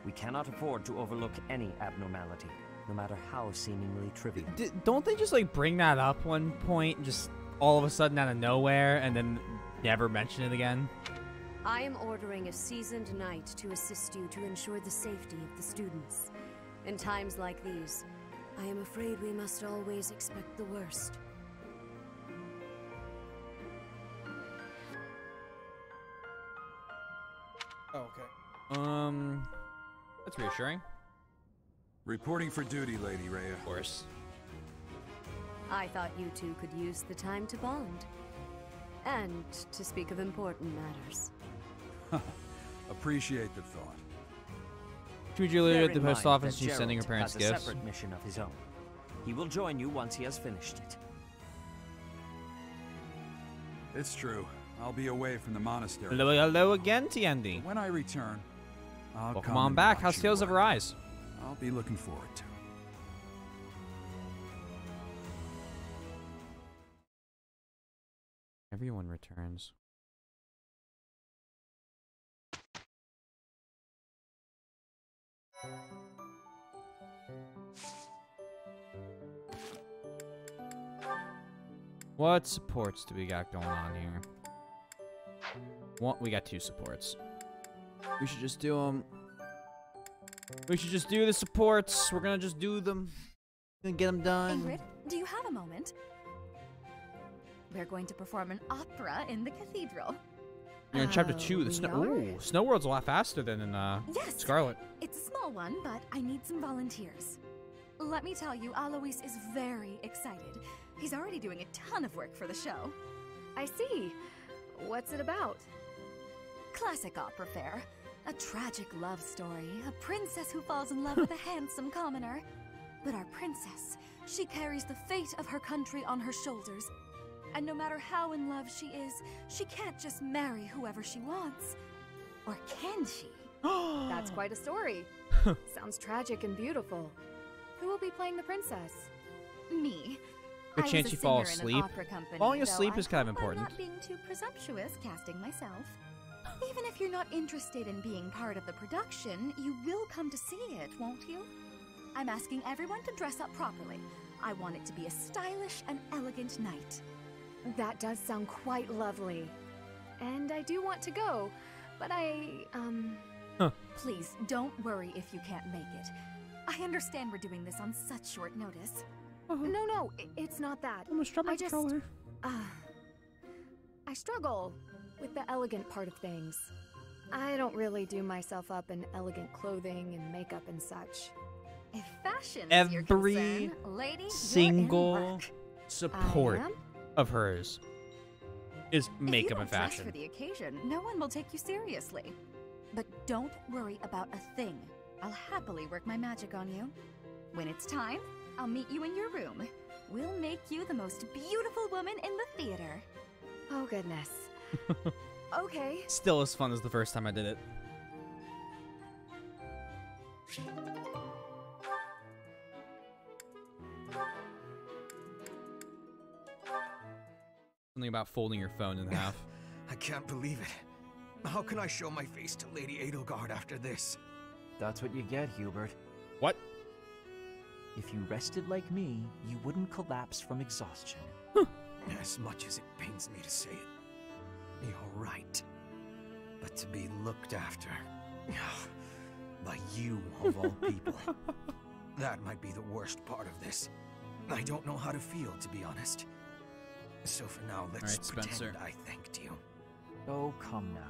we cannot afford to overlook any abnormality, no matter how seemingly trivial. Don't they just, like, bring that up one point, just all of a sudden out of nowhere, and then never mention it again? I am ordering a seasoned knight to assist you to ensure the safety of the students. In times like these, I am afraid we must always expect the worst. Oh, okay. That's reassuring. Reporting for duty, Lady Rhea. Of course. I thought you two could use the time to bond. And to speak of important matters. Appreciate the thought. To Julia at the post office, that she's sending her Geralt parents has a gifts. separate mission of his own. He will join you once he has finished it. It's true. I'll be away from the monastery. Hello again, TND. When I return, I'll Welcome come on and back. watch How's you Tales of work. Arise? I'll be looking forward to it. Everyone returns. What supports do we got going on here? We got 2 supports. We should just do them. We should just do the supports. We're gonna just do them. Gonna get them done. Ingrid, do you have a moment? We're going to perform an opera in the cathedral. You're in chapter 2. The Snow World's a lot faster than in Yes! Scarlet. It's a small one, but I need some volunteers. Let me tell you, Alois is very excited. He's already doing a ton of work for the show. I see. What's it about? Classic opera fare. A tragic love story. A princess who falls in love with a handsome commoner. But our princess, she carries the fate of her country on her shoulders. And no matter how in love she is, she can't just marry whoever she wants. Or can she? That's quite a story. Sounds tragic and beautiful. Who will be playing the princess? Me. Good I chance was a you fall singer in an asleep. opera company, Falling though asleep I is kind of hope I'm important. not being too presumptuous casting myself. Even if you're not interested in being part of the production, you will come to see it, won't you? I'm asking everyone to dress up properly. I want it to be a stylish and elegant night. That does sound quite lovely. And I do want to go, but Please, don't worry if you can't make it. I understand we're doing this on such short notice. No, it's not that. I'm a strawberry I just, controller. I struggle with the elegant part of things. I don't really do myself up in elegant clothing and makeup and such. If fashion is your Every concern, lady, you're in single luck. support I am? of hers is If you makeup don't and dress fashion. for the occasion, no one will take you seriously. But don't worry about a thing. I'll happily work my magic on you. When it's time, I'll meet you in your room. We'll make you the most beautiful woman in the theater. Oh, goodness. Okay. Still as fun as the first time I did it. Something about folding your phone in half. I can't believe it. How can I show my face to Lady Edelgard after this? That's what you get, Hubert. What? If you rested like me, you wouldn't collapse from exhaustion. As much as it pains me to say it, you're right. But to be looked after by you, of all people, that might be the worst part of this. I don't know how to feel, to be honest. So for now, let's pretend Spencer. I thanked you. Oh, come now.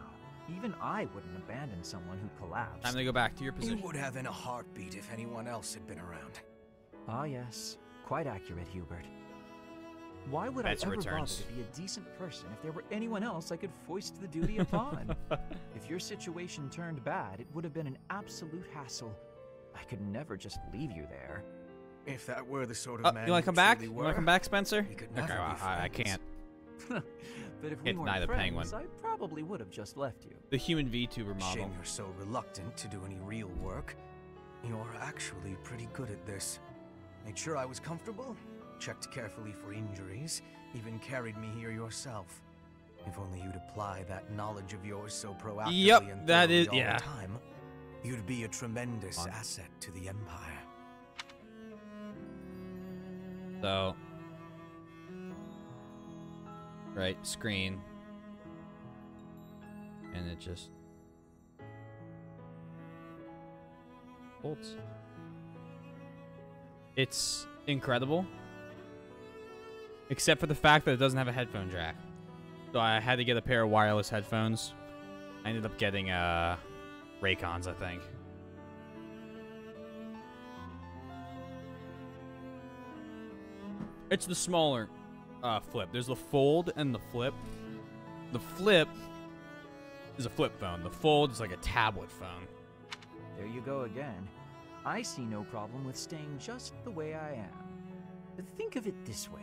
Even I wouldn't abandon someone who collapsed. Time to go back to your position. You would have in a heartbeat if anyone else had been around. Ah, yes. Quite accurate, Hubert. Why would Betts I ever returns. bother to be a decent person if there were anyone else I could foist the duty upon? If your situation turned bad, it would have been an absolute hassle. I could never just leave you there. If that were the sort of man you want to come back? truly You want to were, come back, Spencer? we could Okay, never be I friends. can't. But if we It's weren't neither friends, penguin. I probably would have just left you. The human VTuber model. Shame you're so reluctant to do any real work. You're actually pretty good at this. Made sure I was comfortable, checked carefully for injuries, even carried me here yourself. If only you'd apply that knowledge of yours so proactively Yep, and that thoroughly is- all yeah. the time, you'd be a tremendous asset to the Empire. So, right, screen, and it just folds. It's incredible. Except for the fact that it doesn't have a headphone jack. So I had to get a pair of wireless headphones. I ended up getting Raycons, I think. It's the smaller flip. There's the fold and the flip. The flip is a flip phone. The fold is like a tablet phone. There you go again. I see no problem with staying just the way I am. Think of it this way.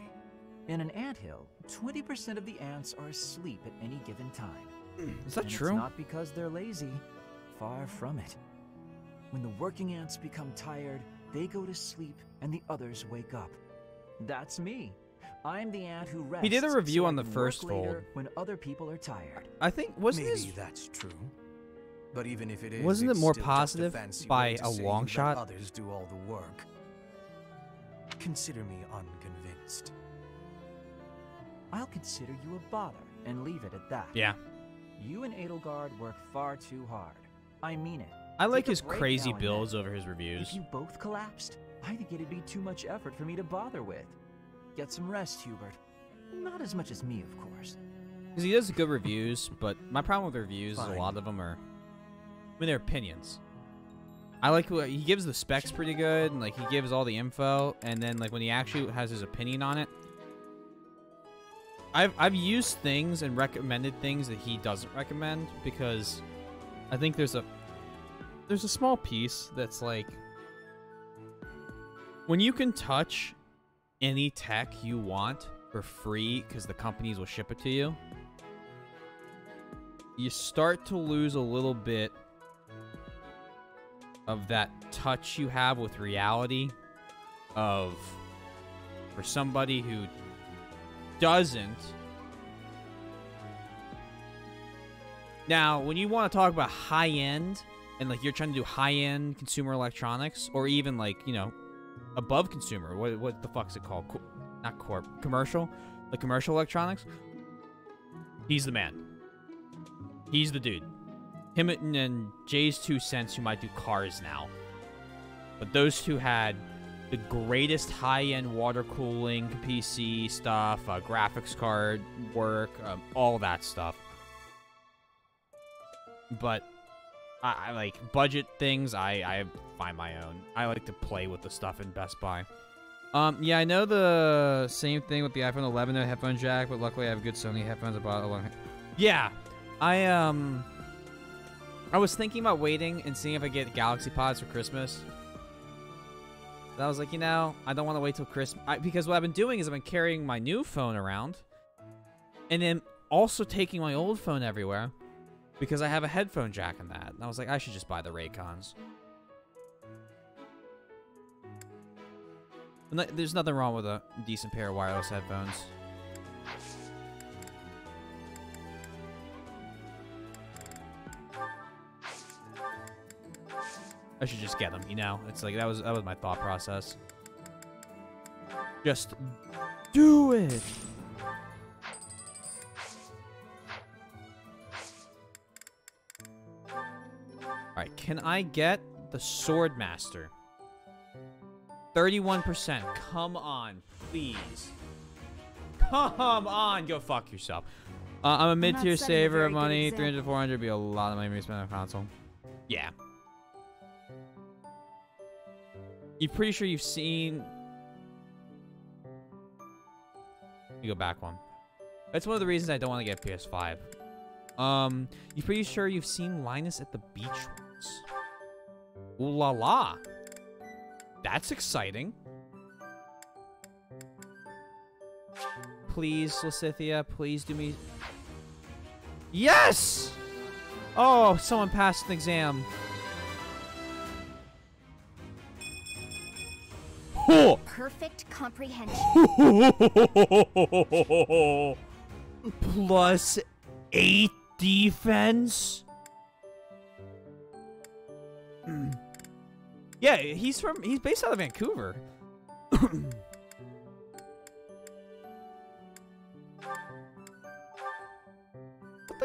In an anthill, 20% of the ants are asleep at any given time. Is that and true? It's not because they're lazy. Far from it. When the working ants become tired, they go to sleep and the others wake up. That's me. I'm the ant who rests. He did a review so on I the can first work later fold. when other people are tired. I think wasn't Maybe this that's true. But even if it is, wasn't it it's more still positive just a fancy by way to a say long you let shot? Others do all the work. Consider me unconvinced. I'll consider you a bother and leave it at that. Yeah. You and Edelgard work far too hard. I mean it. I like Take a his break crazy now and builds then. over his reviews. If you both collapsed, I think it'd be too much effort for me to bother with. Get some rest, Hubert. Not as much as me, of course. Because he does good reviews, but my problem with reviews is a Fine. lot of them are, I mean, they're opinions. I like what he gives the specs pretty good, and like he gives all the info, and then like when he actually has his opinion on it, I've used things and recommended things that he doesn't recommend because I think there's a small piece that's like when you can touch any tech you want for free because the companies will ship it to you, you start to lose a little bit of that touch you have with reality of for somebody who doesn't. Now, when you want to talk about high-end and like you're trying to do high-end consumer electronics or even like, you know, above consumer, what the fuck's it called? Not corp, commercial, like commercial electronics. He's the man. He's the dude. Him and Jay's 2 cents who might do cars now. But those two had the greatest high-end water cooling PC stuff, graphics card work, all that stuff. But I like budget things. I find my own. I like to play with the stuff in Best Buy. Yeah, I know the same thing with the iPhone 11 and headphone jack, but luckily I have good Sony headphones. I bought a long. Yeah, I was thinking about waiting and seeing if I get Galaxy Pods for Christmas. But I was like, you know, I don't want to wait till Christmas because what I've been doing is I've been carrying my new phone around, and then also taking my old phone everywhere because I have a headphone jack in that. And I was like, I should just buy the Raycons. There's nothing wrong with a decent pair of wireless headphones. I should just get them, you know? It's like, that was my thought process. Just do it! Alright, can I get the Swordmaster? 31%. Come on, please. Come on, go fuck yourself. I'm a mid-tier saver of money. 300 to 400 would be a lot of money to spend on a console. Yeah. You're pretty sure you've seen... You go back one. That's one of the reasons I don't want to get PS5. You're pretty sure you've seen Linus at the beach once. Ooh la la. That's exciting. Please, Lysithia, please do me... Yes! Oh, someone passed an exam. Perfect comprehension. Plus 8 defense? Yeah, he's based out of Vancouver. Something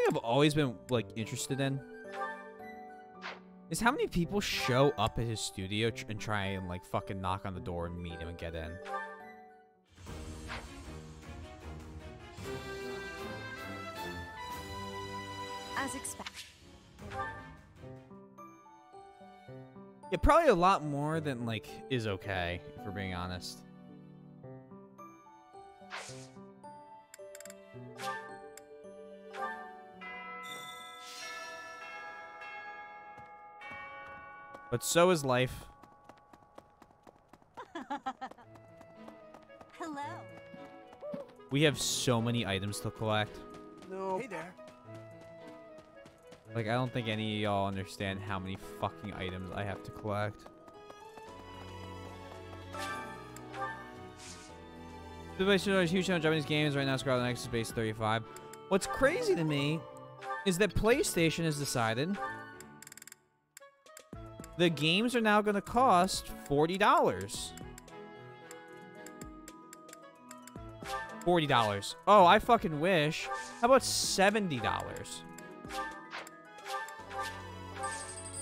I've always been like interested in is how many people show up at his studio and try and, like, fucking knock on the door and meet him and get in. As expected. Yeah, probably a lot more than, like, is okay, if we're being honest. But so is life. Hello. We have so many items to collect. No. Hey there. Like, I don't think any of y'all understand how many fucking items I have to collect. There's a huge amount of Japanese games right now. Scroll on Nexus Base 35. What's crazy to me is that PlayStation has decided the games are now going to cost $40. $40. Oh, I fucking wish. How about $70?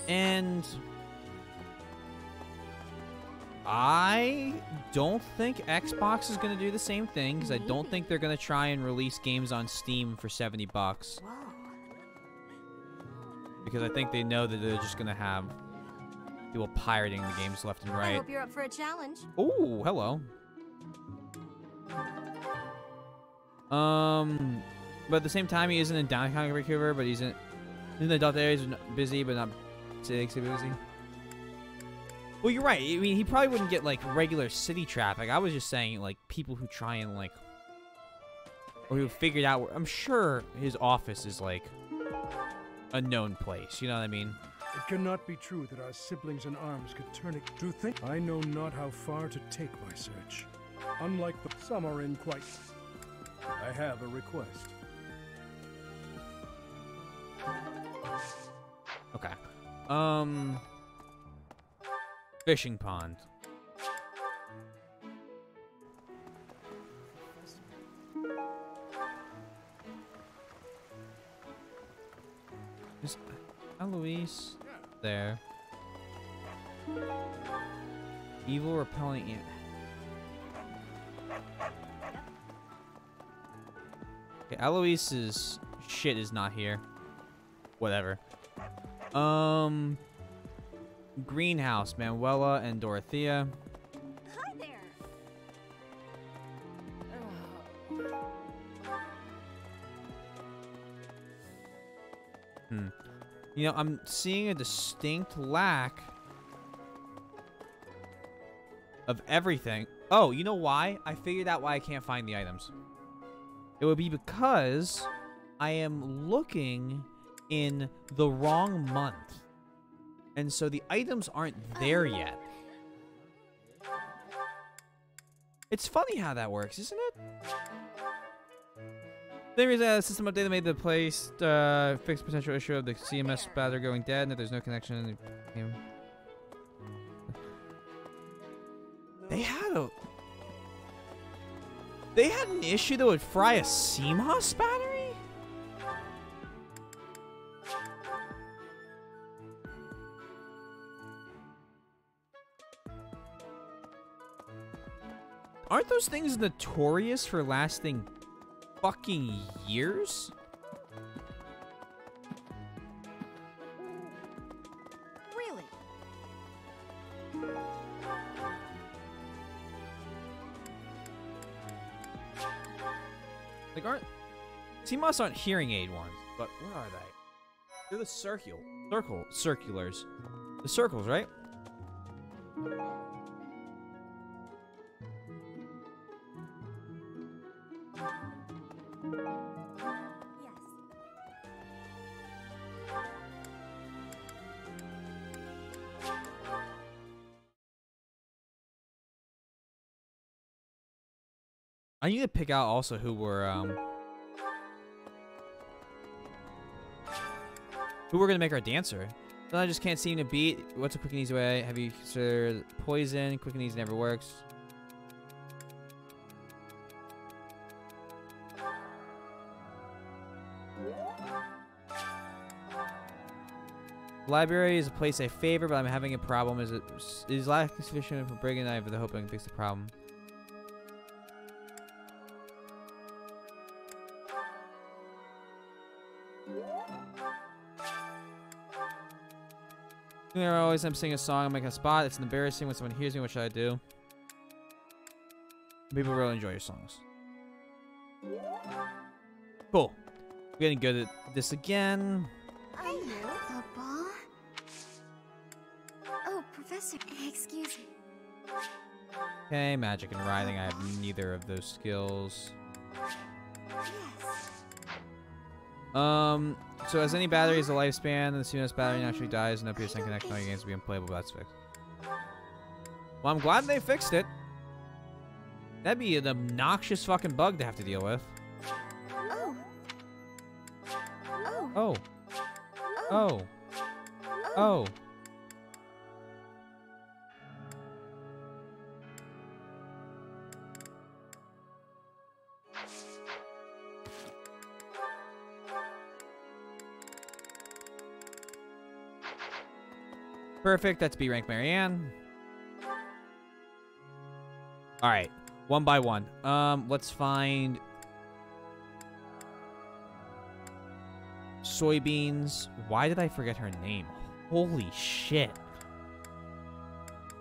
And I don't think Xbox is going to do the same thing, because I don't think they're going to try and release games on Steam for $70. Because I think they know that they're just going to have people pirating the games left and right. I hope you're up for a challenge. Oh, hello. But at the same time, he isn't in downtown Vancouver, but he's in the adult areas, busy, but not city busy. Well, you're right. I mean, he probably wouldn't get, like, regular city traffic. I was just saying, like, people who try and, like, or who figured out. I'm sure his office is, like, a known place. You know what I mean? It cannot be true that our siblings in arms could turn it to think. I know not how far to take my search. Unlike the some are in quite. I have a request. Okay. Fishing pond. Is Eloise there? Evil repelling ant. Okay, Eloise's shit is not here. Whatever. Greenhouse, Manuela and Dorothea. Hi there. You know, I'm seeing a distinct lack of everything. Oh, you know why? I figured out why I can't find the items. It would be because I am looking in the wrong month. And so the items aren't there yet. It's funny how that works, isn't it? There is a system update that made the place fix potential issue of the CMS spatter going dead, and that there's no connection in the game. They had an issue that would fry a CMOS battery? Aren't those things notorious for lasting fucking years? Really? Like, CMOS aren't hearing aid ones, but what are they? They're the circulars. The circles, right? I need to pick out also who we're gonna make our dancer. Then I just can't seem to beat. What's a quick and easy way? Have you considered poison? Quick and easy never works. The library is a place I favor, but I'm having a problem. Is lacking sufficient for Brigand? I have the hope I can fix the problem. Always I'm singing a song, I'm making a spot. It's embarrassing when someone hears me. What should I do? People really enjoy your songs. Cool. We're getting good at this again. Hello. The ball? Oh, Professor, excuse me. Okay, magic and riding. I have neither of those skills. Yes. So as any battery has a lifespan, and the soonest battery naturally dies, no PS10 connection on your games will be unplayable. That's fixed. Well, I'm glad they fixed it. That'd be an obnoxious fucking bug to have to deal with. Oh. Oh. Oh. Oh. Oh. Perfect. That's B rank Marianne. All right, one by one. Let's find soybeans. Why did I forget her name? Holy shit.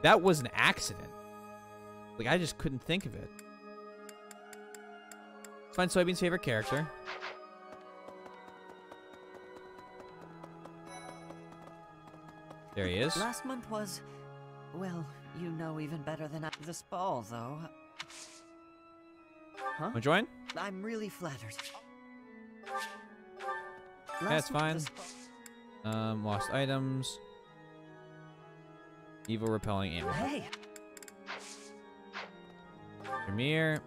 That was an accident. Like, I just couldn't think of it. Let's find soybeans' favorite character. There he is. Last month was, well, you know even better than this ball, though. Huh? Wanna join? I'm really flattered. That's fine. Lost items. Evil repelling aim. Hey. Premiere.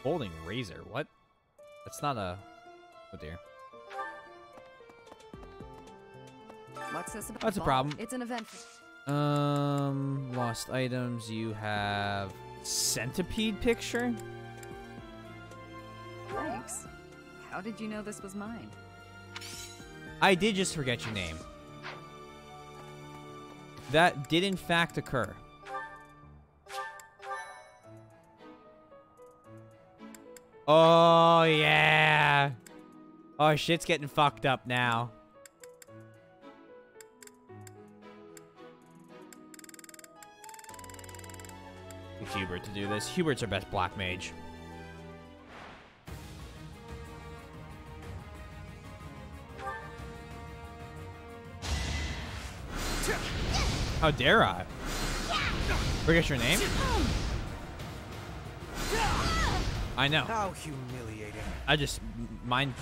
Holding razor, what? That's not a... Oh dear. What's this about? That's a problem. It's an event. Lost items. You have centipede picture? Thanks. How did you know this was mine? I did just forget your name. That did in fact occur. Oh, yeah. Oh, shit's getting fucked up now. Hubert to do this. Hubert's our best black mage. How dare I? Forget your name? I know. How humiliating. I just... Mine...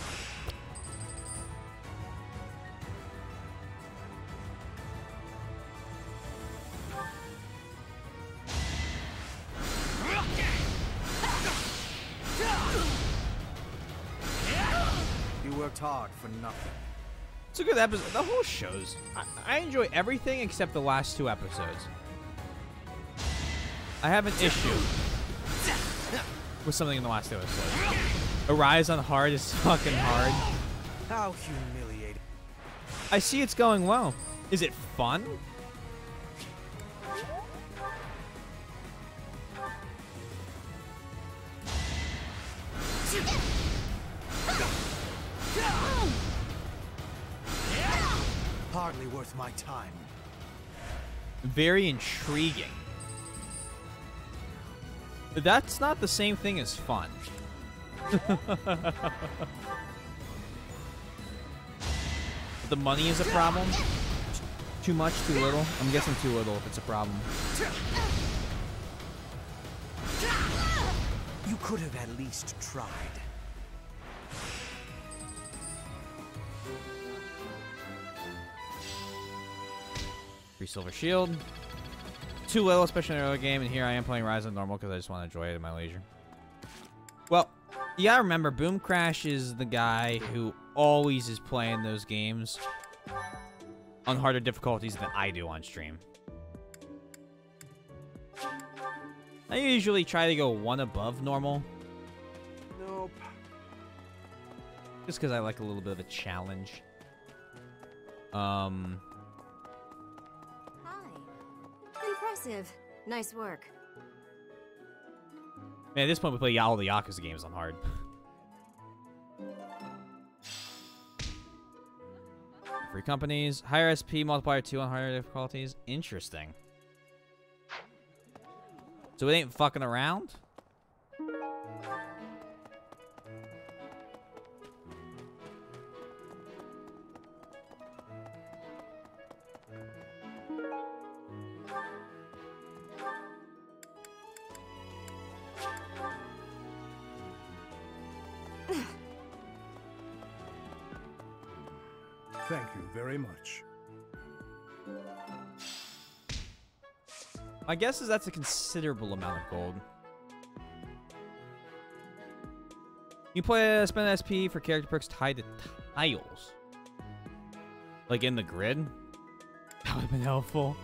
You worked hard for nothing. It's a good episode. The whole show's... I enjoy everything except the last 2 episodes. I have an issue with something in the last 2 episodes. Arise on hard is fucking hard. How humiliating. I see it's going well. Is it fun? Hardly worth my time. Very intriguing. That's not the same thing as fun. The money is a problem. Too much, too little? I'm guessing too little if it's a problem. You could have at least tried. Free silver shield. Too little, especially in an early game, and here I am playing Rise on normal because I just want to enjoy it at my leisure. Well, you gotta remember, Boom Crash is the guy who always is playing those games on harder difficulties than I do on stream. I usually try to go one above normal. Nope. Just because I like a little bit of a challenge. Hi. Impressive. Nice work. Man, at this point we play all the Yakuza games on hard. Free companies. Higher SP multiplier 2 on harder difficulties. Interesting. So it ain't fucking around? Thank you very much. My guess is that's a considerable amount of gold. You spend SP for character perks tied to tiles. Like in the grid? That would have been helpful.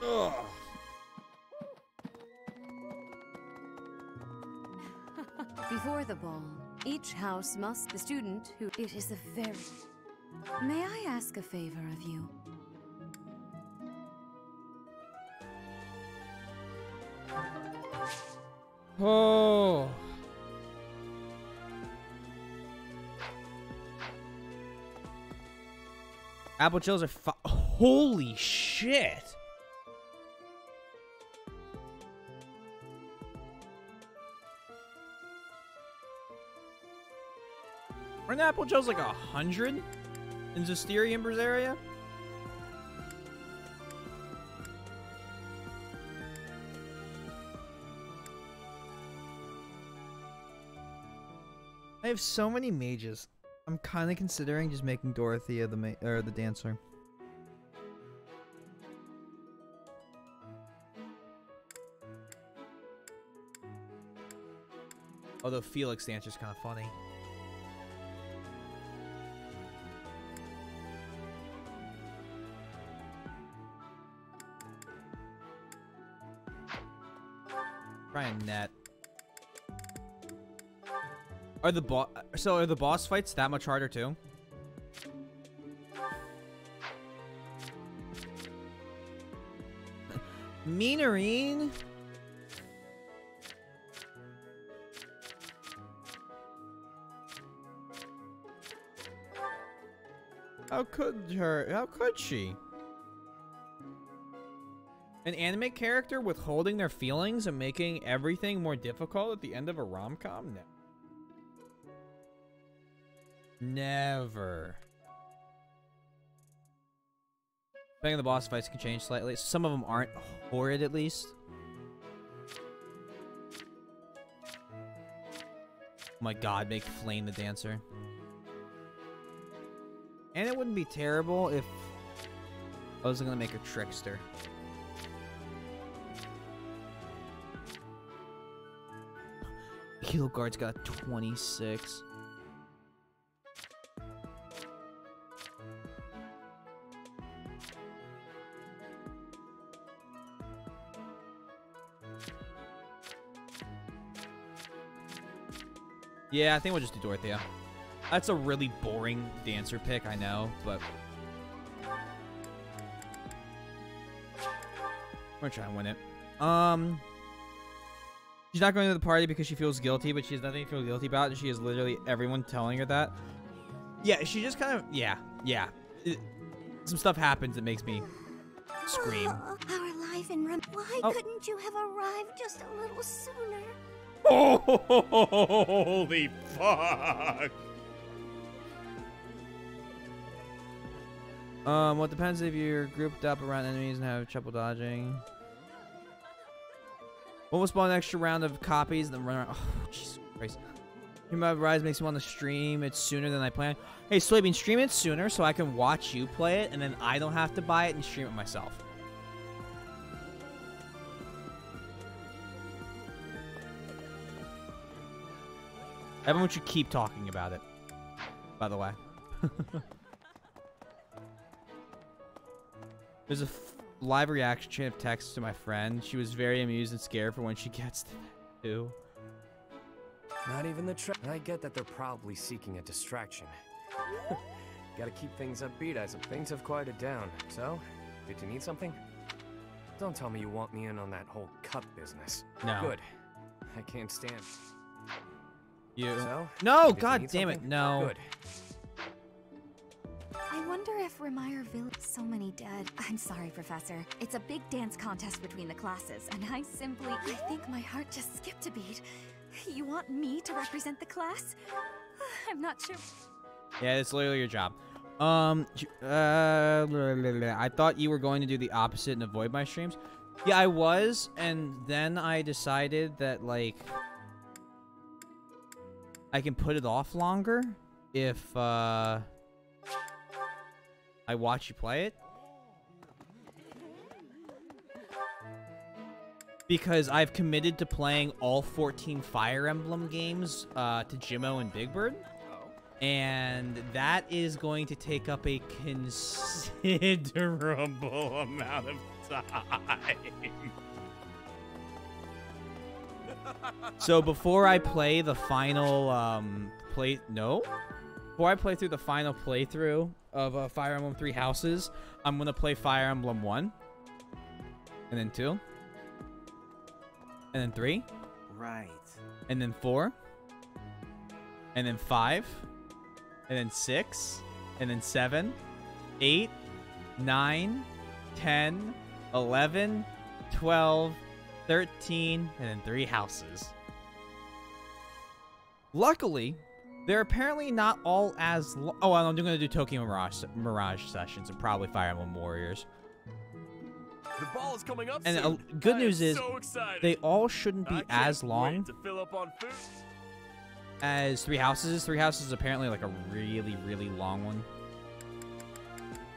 Ugh. Before the ball, each house must... The student who... It is a very... May I ask a favor of you? Oh. Apple chills are holy shit. Aren't apple chills like 100 in Zastiri Embers area? I have so many mages. I'm kind of considering just making Dorothea the dancer. Although Felix dancer's kind of funny. Try and net. Are the boss fights that much harder too? Meanerine? How could she? An anime character withholding their feelings and making everything more difficult at the end of a rom-com? No. Never. Depending on the boss fights can change slightly. Some of them aren't horrid, at least. Oh my god, make Flame the dancer. And it wouldn't be terrible if I was gonna make her Trickster. Kilo Guard's got a 26. Yeah, I think we'll just do Dorothea. That's a really boring dancer pick, I know, but we're trying to win it. She's not going to the party because she feels guilty, but she has nothing to feel guilty about, and she has literally everyone telling her that. Yeah, she just kind of, yeah. Some stuff happens that makes me scream. Our life in Why couldn't you have arrived just a little sooner? Holy fuck! Well, it depends if you're grouped up around enemies and have trouble dodging. We'll spawn an extra round of copies and then run around. Oh, Jesus Christ. Human Rise makes me want to stream it sooner than I planned. Hey, Soybean, stream it sooner so I can watch you play it and then I don't have to buy it and stream it myself. Everyone should keep talking about it, by the way. There's a live reaction chain of text to my friend. She was very amused and scared for when she gets to that too. Not even the I get that they're probably seeking a distraction. Gotta keep things upbeat as things have quieted down. So, did you need something? Don't tell me you want me in on that whole cup business. No. Good. I can't stand. You. So, No, did you god need damn it, something? no. Good. I wonder if Remire Village... So many dead. I'm sorry, Professor. It's a big dance contest between the classes, and I think my heart just skipped a beat. You want me to represent the class? I'm not sure. Yeah, it's literally your job. I thought you were going to do the opposite and avoid my streams. Yeah, I was, and then I decided that, like, I can put it off longer if, I watch you play it. Because I've committed to playing all 14 Fire Emblem games to Jimmo and Big Bird. And that is going to take up a considerable amount of time. So before I play the final before I play through the final playthrough of Fire Emblem 3 Houses, I'm going to play Fire Emblem 1. And then 2. And then 3. Right. And then 4. And then 5. And then 6. And then 7. 8. 9. 10. 11. 12. 13. And then 3 houses. Luckily, they're apparently not all as oh, I'm going to do Tokyo Mirage sessions and probably Fire Emblem Warriors. The ball is coming up And soon. good news is, so excited. they all shouldn't be I can't as long wait to fill up on food. as 3 houses is. 3 houses is apparently like a really, really long one.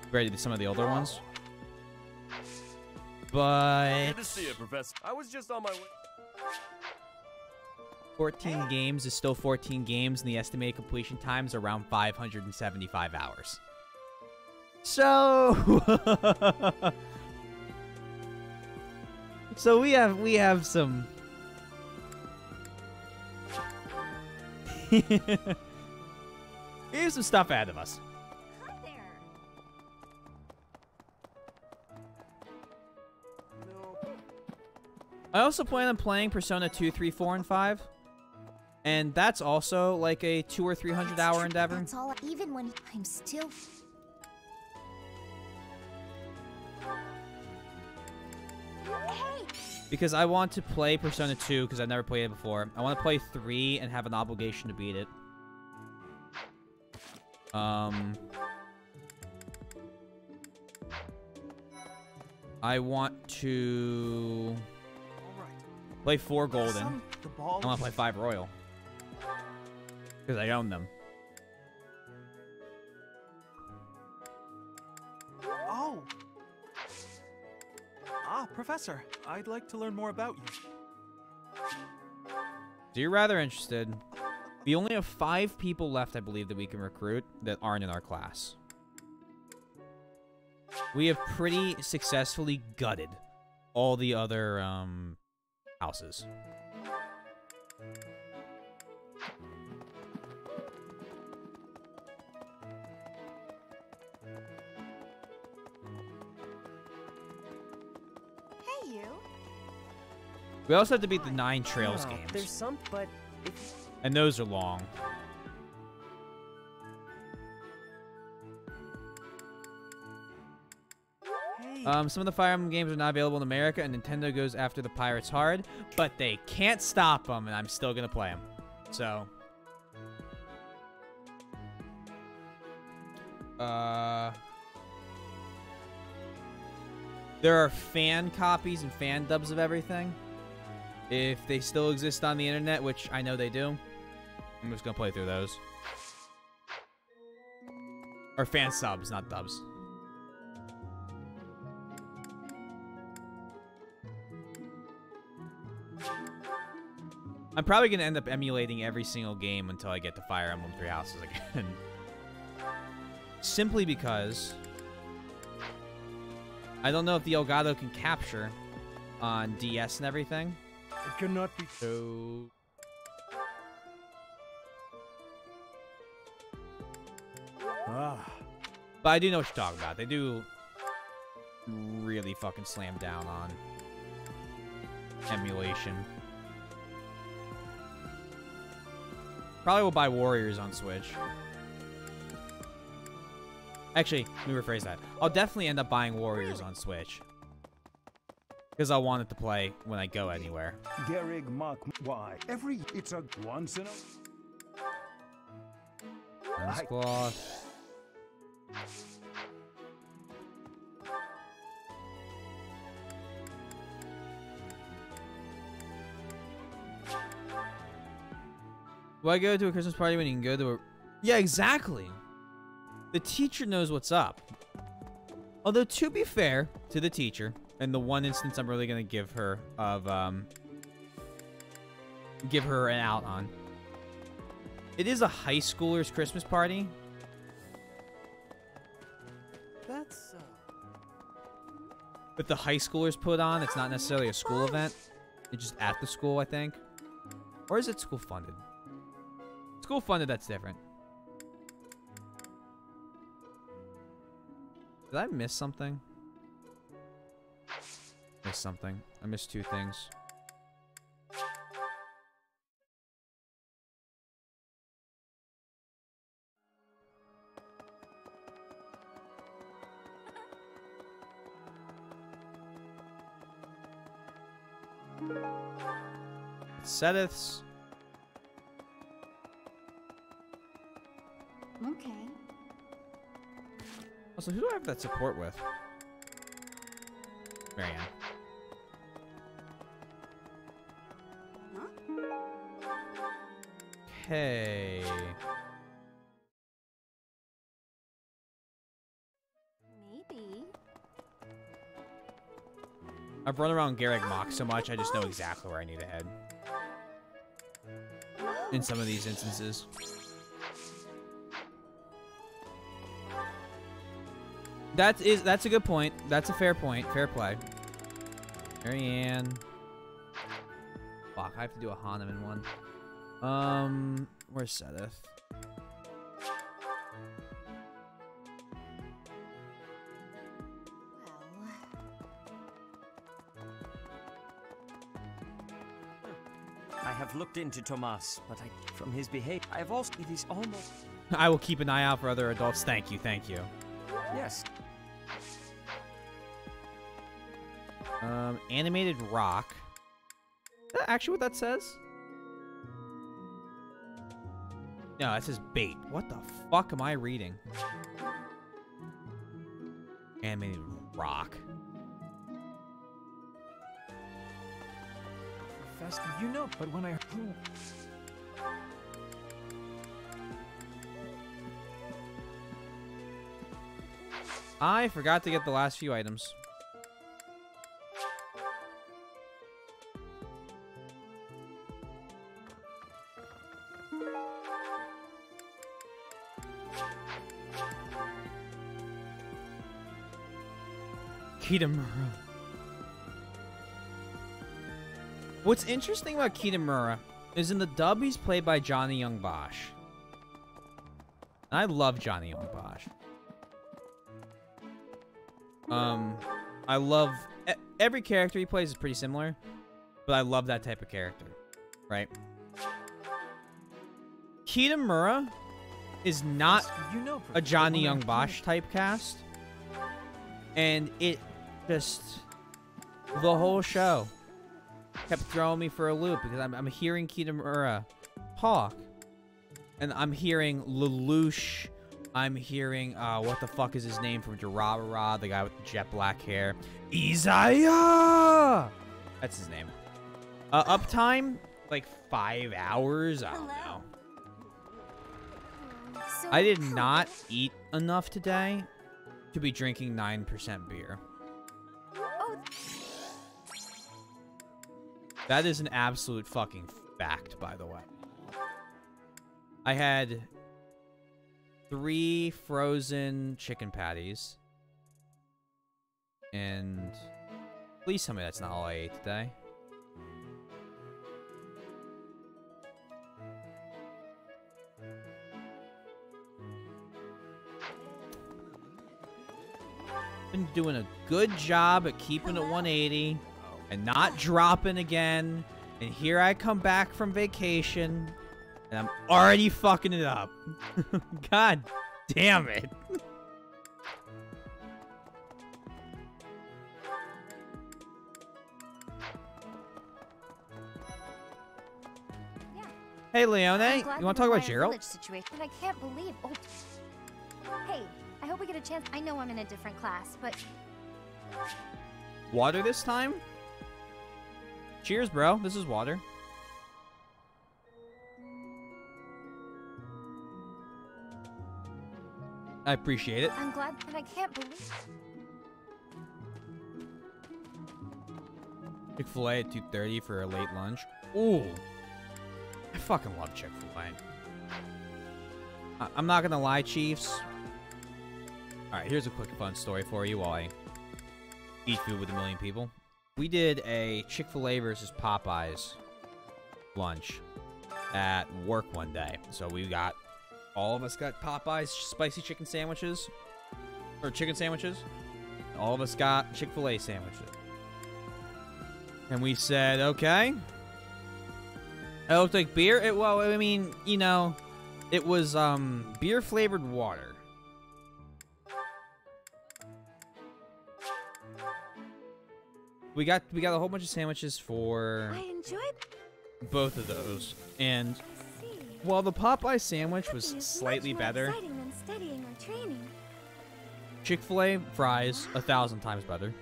Compared to some of the older ones. But Good to see you, Professor. I was just on my way. 14 games is still 14 games, and the estimated completion time is around 575 hours. So... So we have some we have some stuff ahead of us. Hi there. I also plan on playing Persona 2, 3, 4, and 5. And that's also like a 200 or 300 hour endeavor. That's all. Even when I'm still. Hey. Because I want to play Persona 2 because I've never played it before. I want to play 3 and have an obligation to beat it. I want to play 4 Golden. I want to play 5 Royal. Because I own them. Oh! Ah, Professor, I'd like to learn more about you. So you're rather interested. We only have 5 people left, I believe, that we can recruit that aren't in our class. We have pretty successfully gutted all the other houses. Hey, you. We also have to beat the 9 Trails games. There's some, but And those are long. Some of the Fire Emblem games are not available in America, and Nintendo goes after the pirates hard, but they can't stop them, and I'm still gonna play them. So, there are fan copies and fan dubs of everything. If they still exist on the internet, which I know they do, I'm just gonna play through those. Or fan subs, not dubs. I'm probably going to end up emulating every single game until I get to Fire Emblem Three Houses again. Simply because I don't know if the Elgato can capture on DS and everything. It cannot be. So... But I do know what you're talking about. They do really fucking slam down on emulation. Probably will buy Warriors on Switch. Actually, let me rephrase that. I'll definitely end up buying Warriors on Switch. Because I want it to play when I go anywhere. Garrig Mach, why? It's a once in a... Cloth. Why go to a Christmas party when you can go to a... Yeah, exactly. The teacher knows what's up. Although, to be fair to the teacher, and the one instance I'm really going to give her of, give her an out on. It is a high schooler's Christmas party. That's, But the high schoolers put on, it's not necessarily a school event. It's just at the school, I think. Or is it school funded? School funded, that's different. Did I miss something? Missed something. I missed two things. Sedith's. Okay. Also, who do I have that support with? Marianne. Okay. Maybe. I've run around Garrig Mach so much, I just know exactly where I need to head. In some of these instances. That's a good point. That's a fair point. Fair play. Marianne. Fuck, I have to do a Hahnemann one. Where's Sedith? I have looked into Tomas, but from his behavior, I have also... It is almost... I will keep an eye out for other adults. Thank you, thank you. Yes. Animated rock. Is that actually what that says? No, that says bait. What the fuck am I reading? Animated rock. Professor, you know, but when I... I forgot to get the last few items. Kitamura. What's interesting about Kitamura is in the dub he's played by Johnny Young Bosch. And I love Johnny Young Bosch. I love every character he plays is pretty similar, but I love that type of character, right? Kitamura is not a Johnny Young Bosch type cast, and it just the whole show kept throwing me for a loop because I'm hearing Kitamura talk, and I'm hearing Lelouch. I'm hearing, what the fuck is his name from Durarara, the guy with the jet black hair. Isaiah! That's his name. Uptime, like 5 hours? I don't know. So I did not eat enough today to be drinking 9% beer. Oh. That is an absolute fucking Fact, by the way. I had 3 frozen chicken patties. And please tell me that's not all I ate today. Been doing a good job at keeping it 180 and not dropping again. And here I come back from vacation and I'm already fucking it up. God damn it. Hey, Leone, you want to talk about Gerald? Situation, I can't believe. Oh. Hey, I hope we get a chance. I know I'm in a different class, but Water this time? Cheers, bro. This is water. I appreciate it. I'm glad, but I can't believe. Chick-fil-A at 2:30 for a late lunch. Ooh. I fucking love Chick-fil-A. I'm not gonna lie, Chiefs. Alright, here's a quick fun story for you while I eat food with a million people. We did a Chick-fil-A versus Popeyes lunch at work one day. So all of us got Popeyes spicy chicken sandwiches. Or chicken sandwiches. All of us got Chick-fil-A sandwiches. And we said, okay. It looked like beer. Well, I mean, you know, it was beer flavored water. We got a whole bunch of sandwiches for I enjoyed both of those. And while the Popeye sandwich was slightly better, exciting than studying or training. Chick-fil-A fries 1,000 times better.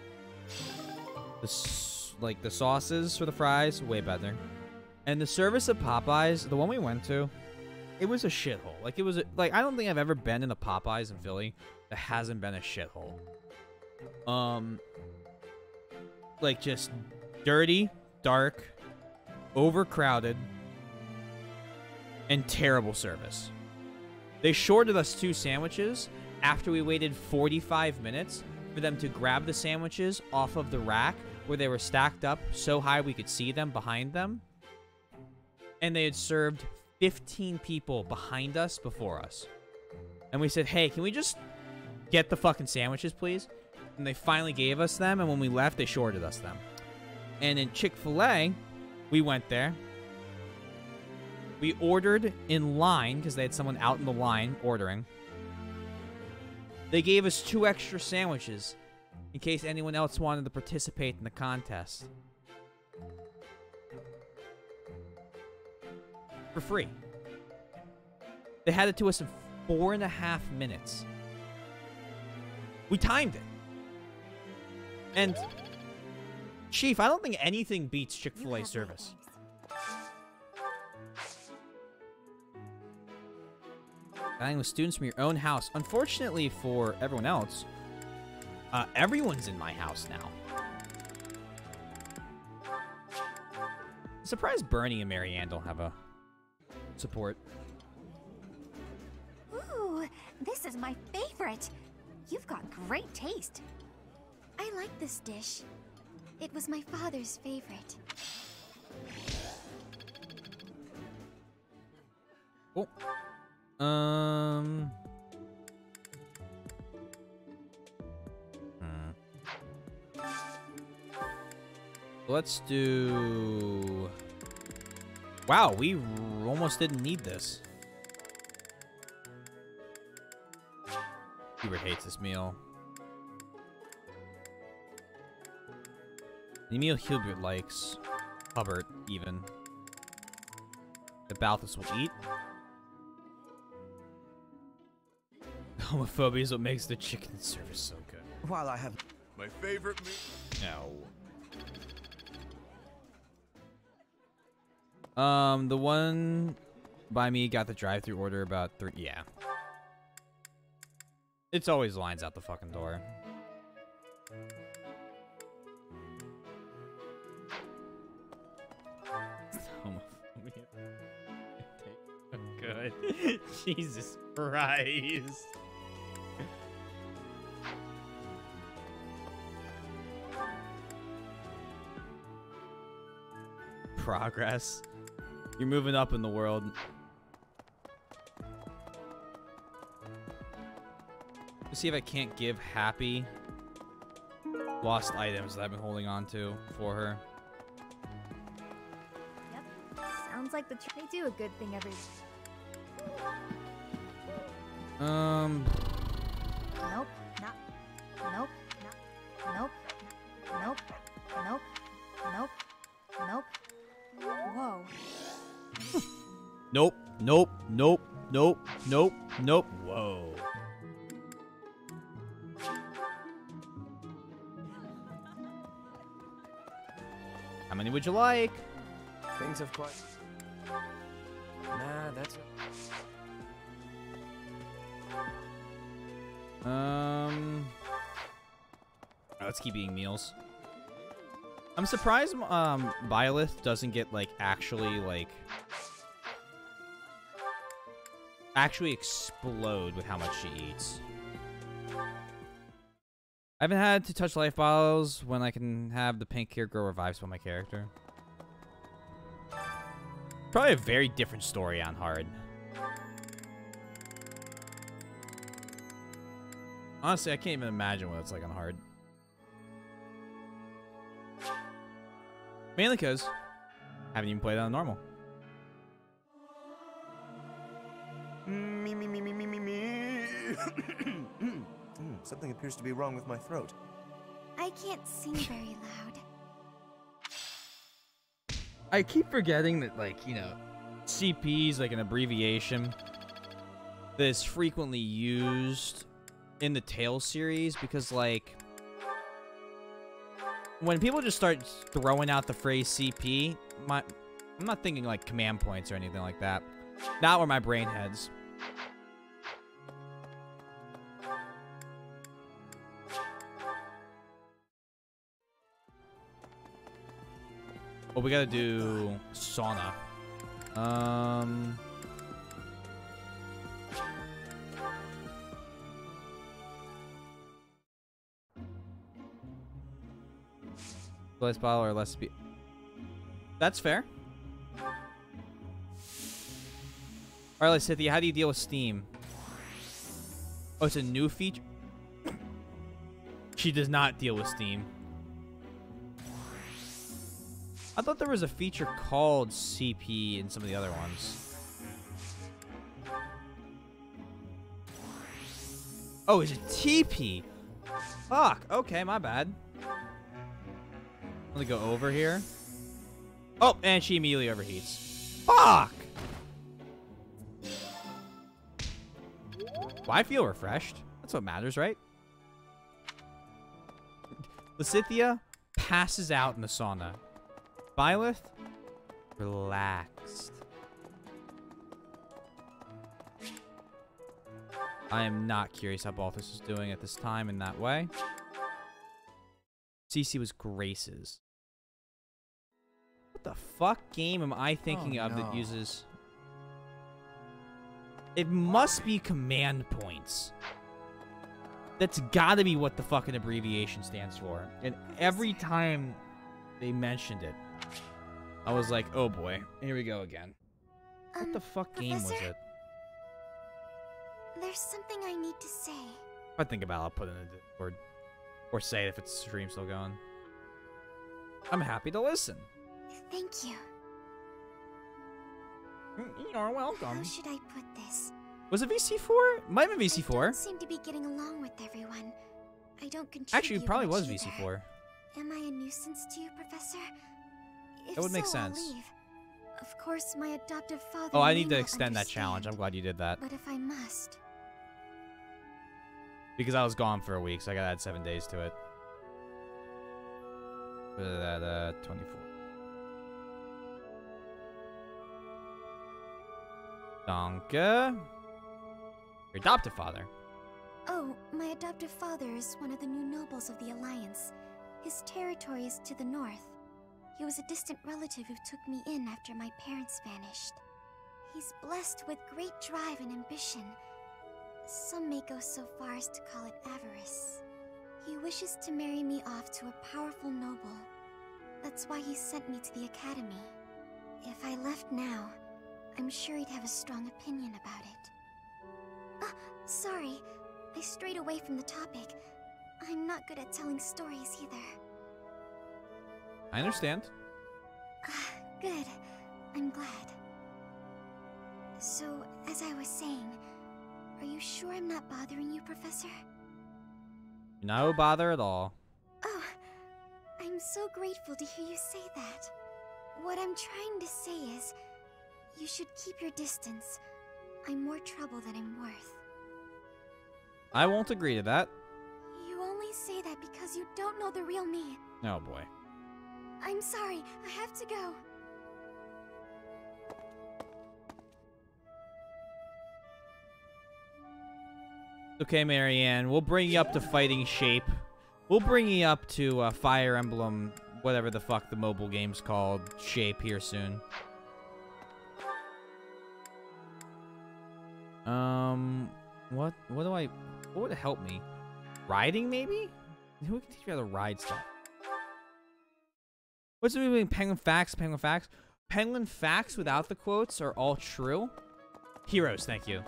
The sauces for the fries way better. And the service at Popeyes, the one we went to, it was a shithole. Like, it was I don't think I've ever been in a Popeyes in Philly that hasn't been a shithole. Like, just dirty, dark, overcrowded, and terrible service. They shorted us 2 sandwiches after we waited 45 minutes for them to grab the sandwiches off of the rack where they were stacked up so high we could see them behind them. And they had served 15 people behind us before us. And we said, hey, can we just get the fucking sandwiches, please? And they finally gave us them, and when we left, they shorted us them. And in Chick-fil-A, we went there. We ordered in line, because they had someone out in the line ordering. They gave us 2 extra sandwiches, in case anyone else wanted to participate in the contest. For free. They had it to us in 4.5 minutes. We timed it. And, Chief, I don't think anything beats Chick-fil-A service. Dining with students from your own house. Unfortunately for everyone else, everyone's in my house now. I'm surprised Bernie and Marianne don't have a support. Ooh, this is my favorite. You've got great taste. I like this dish. It was my father's favorite. Oh. Let's do... Wow, we almost didn't need this. Hubert hates this meal. The meal Hubert likes. Hubbard, even. The Balthus will eat. Homophobia is what makes the chicken service so good. While I have... My favorite meal. No. The one by me got the drive-thru order about 3... Yeah. It's always lines out the fucking door. Homophobia. Good. Jesus Christ. Progress. You're moving up in the world. Let's see if I can't give Happy lost items that I've been holding on to for her. Yep. Sounds like they do a good thing every. Nope. Not. Nope. Not. Nope. Nope. Nope. Nope. Nope. Whoa. Nope. Nope. Nope. Nope. Nope. Nope. Whoa. How many would you like? Things have quite. Nah, that's. Let's keep eating meals. I'm surprised Byleth doesn't get like actually explode with how much she eats. I haven't had to touch life bottles when I can have the pink hair grow revives by my character. Probably a very different story on hard. Honestly, I can't even imagine what it's like on hard. Mainly because I haven't even played on normal. Something appears to be wrong with my throat. I can't sing very loud. I keep forgetting that, like, you know, CP is like an abbreviation that is frequently used in the Tales series because, like, when people just start throwing out the phrase CP, I'm not thinking like command points or anything like that. Not where my brain heads. Oh, we gotta do sauna. Less bottle or less speed. That's fair. Alright, let's hit the. How do you deal with Steam? Oh, it's a new feature? She does not deal with Steam. I thought there was a feature called CP in some of the other ones. Oh, is it TP? Fuck. Okay, my bad. Let me go over here. Oh, and she immediately overheats. Fuck! Well, I feel refreshed. That's what matters, right? Lysithea passes out in the sauna. Byleth, relaxed. I am not curious how Balthus is doing at this time in that way. CC was Graces. What the fuck game am I thinking of that uses... It must be command points. That's gotta be what the fucking abbreviation stands for. And every time they mentioned it, I was like, oh boy, here we go again. What the fuck game was it? There's something I need to say. If I think about it, I'll put it in the Discord. Or say it if it's stream still going. I'm happy to listen. Thank you. You're welcome. How should I put this? Was it VC4? Might have been VC4. I don't seem to be getting along with everyone. I don't contribute. Actually, it probably much was either. VC4. Am I a nuisance to you, Professor? If That would make so, I'll sense. leave. Of course, my adoptive father. Oh, I may need to not extend that understand, challenge. I'm glad you did that. But if I must, Because I was gone for a week, so I gotta add 7 days to it. Put it at 24. Danke. Your adoptive father. oh, my adoptive father is one of the new nobles of the Alliance. His territory is to the north. He was a distant relative who took me in after my parents vanished. He's blessed with great drive and ambition. Some may go so far as to call it avarice. He wishes to marry me off to a powerful noble. That's why he sent me to the academy. If I left now, I'm sure he'd have a strong opinion about it. Sorry. I strayed away from the topic. I'm not good at telling stories either. I understand. Good. I'm glad. So, as I was saying, are you sure I'm not bothering you, Professor? No bother at all. Oh, I'm so grateful to hear you say that. What I'm trying to say is, you should keep your distance. I'm more trouble than I'm worth. I won't agree to that. You only say that because you don't know the real me. Oh boy. I'm sorry, I have to go. Okay, Marianne, we'll bring you up to fighting shape. We'll bring you up to Fire Emblem, whatever the fuck the mobile game's called, shape here soon. What would help me? Riding, maybe? Who can teach me how to ride stuff? What's the between Penguin Facts, Penguin Facts? Penguin Facts without the quotes are all true. Heroes, thank you.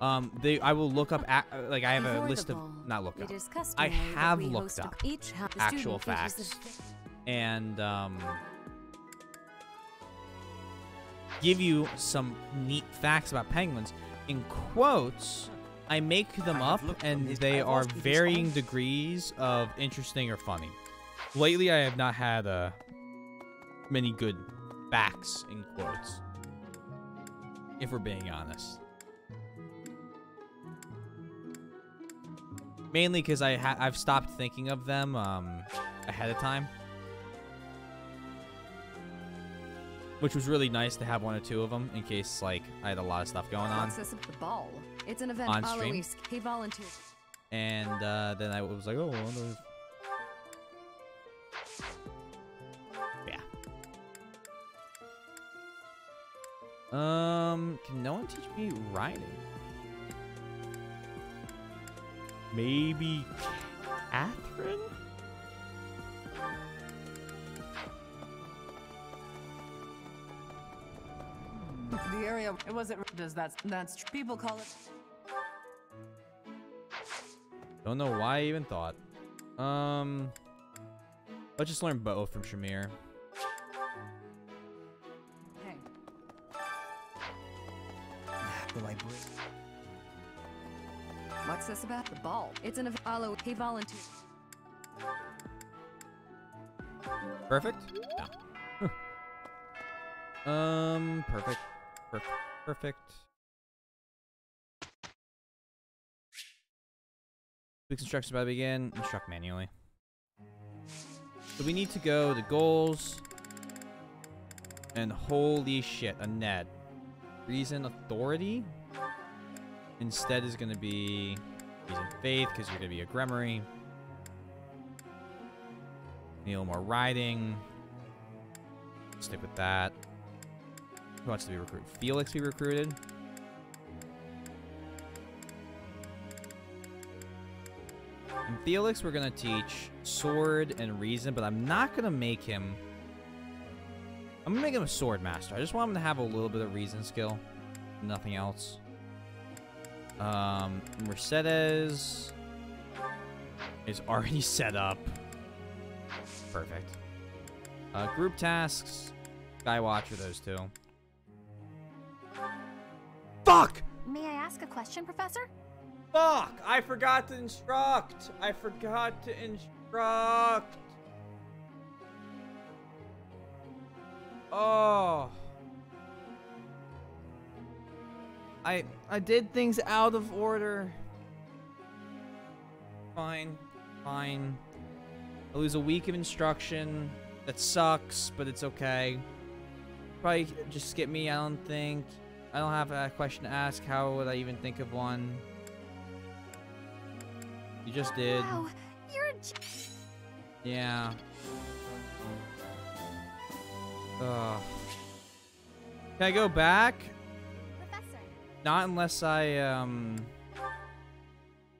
I will look up, like, I have a list of, not look up. I have looked up actual facts. And, give you some neat facts about penguins. In quotes, I make them up, and they are varying degrees of interesting or funny. Lately, I have not had many good facts in quotes, if we're being honest. Mainly because I've stopped thinking of them ahead of time, which was really nice to have one or two of them in case like I had a lot of stuff going on. The ball. It's an event on stream. Alois, he volunteered. And then I was like, oh, well, yeah. Can no one teach me riding? Maybe Catherine? The area, it wasn't, that's people call it. Don't know why I even thought. Let's just learn both from Shamir. Hey. Will I break? What's this about? The ball. It's an event Alois, he volunteered. Perfect? No. Perfect. Perfect. Quick instructions about to begin. Instruct manually. So we need to go to goals. And holy shit, a net. Reason authority? Instead is going to be reason faith, because you're going to be a Gremory. Need a little more riding. Stick with that. Who wants to be recruited? Felix be recruited? And Felix, we're going to teach sword and reason, but I'm not going to make him... I'm going to make him a sword master. I just want him to have a little bit of reason skill. Nothing else. Mercedes is already set up. Perfect. Group tasks. Skywatcher, those two. Fuck! May I ask a question, Professor? Fuck! I forgot to instruct! I forgot to instruct! Oh. I did things out of order. Fine. Fine. I lose a week of instruction. That sucks, but it's okay. Probably just skip me, I don't think. I don't have a question to ask. How would I even think of one? You just did. Wow, you're Yeah. Can I go back? Professor. Not unless I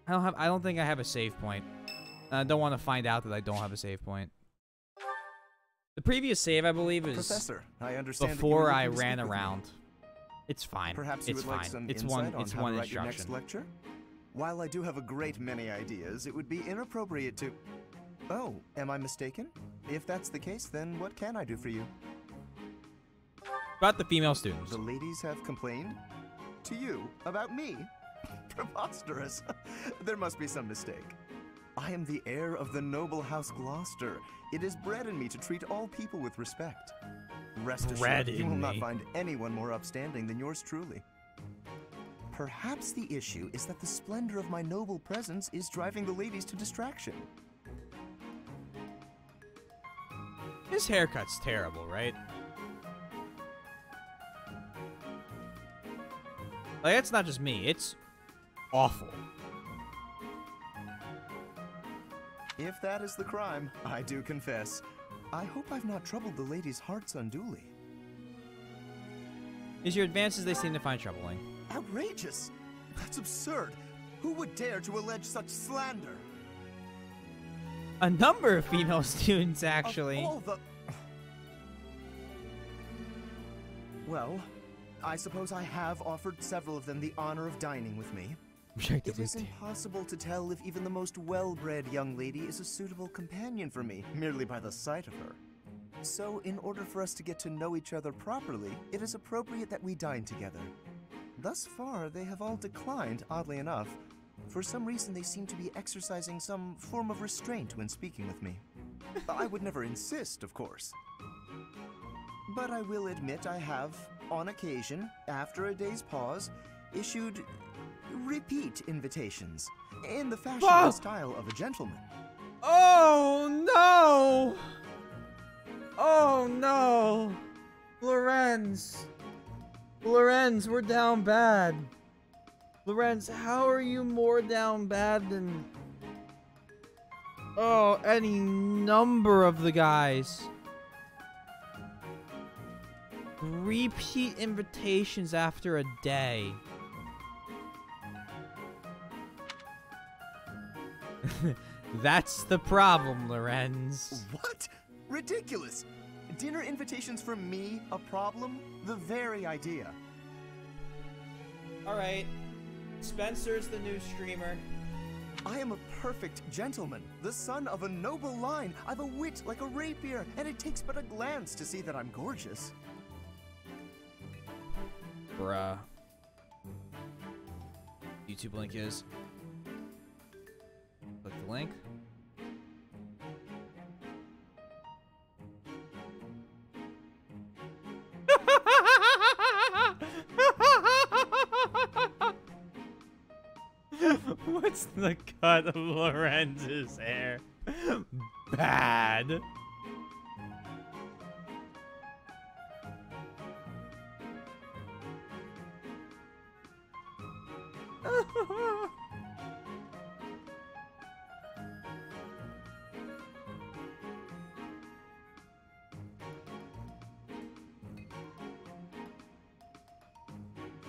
don't think I have a save point. I don't want to find out that I don't have a save point. The previous save, I believe, is Professor, I understand before I ran around. It's fine. Perhaps you it's would fine. like some It's insight one. It's on how one to write your instruction. next lecture? While I do have a great many ideas, it would be inappropriate to... Oh, am I mistaken? If that's the case, then what can I do for you? About the female students. The ladies have complained? To you? About me? Preposterous. There must be some mistake. I am the heir of the noble House Gloucester. It is bred in me to treat all people with respect. Rest assured, you will not find anyone more upstanding than yours truly. Perhaps the issue is that the splendor of my noble presence is driving the ladies to distraction. His haircut's terrible, right? Like, it's not just me. It's awful. If that is the crime, I do confess. I hope I've not troubled the ladies' hearts unduly. Is your advances they seem to find troubling. Outrageous! That's absurd! Who would dare to allege such slander? A number of female students, actually. Of all the... Well, I suppose I have offered several of them the honor of dining with me. It is impossible to tell if even the most well-bred young lady is a suitable companion for me, merely by the sight of her. So, in order for us to get to know each other properly, it is appropriate that we dine together. Thus far, they have all declined, oddly enough. For some reason, they seem to be exercising some form of restraint when speaking with me. I would never insist, of course. But I will admit I have, on occasion, after a day's pause, issued repeat invitations in the fashionable style of a gentleman. Oh no! Oh no! Lorenz! Lorenz, we're down bad. Lorenz, how are you more down bad than... Oh, any number of the guys. Repeat invitations after a day. That's the problem, Lorenz. What? Ridiculous! Dinner invitations from me a problem? The very idea. Alright. Spencer's the new streamer. I am a perfect gentleman, the son of a noble line. I've a wit like a rapier, and it takes but a glance to see that I'm gorgeous. Bruh. YouTube link is. Click the link. What's the cut of Lorenz's hair? Bad.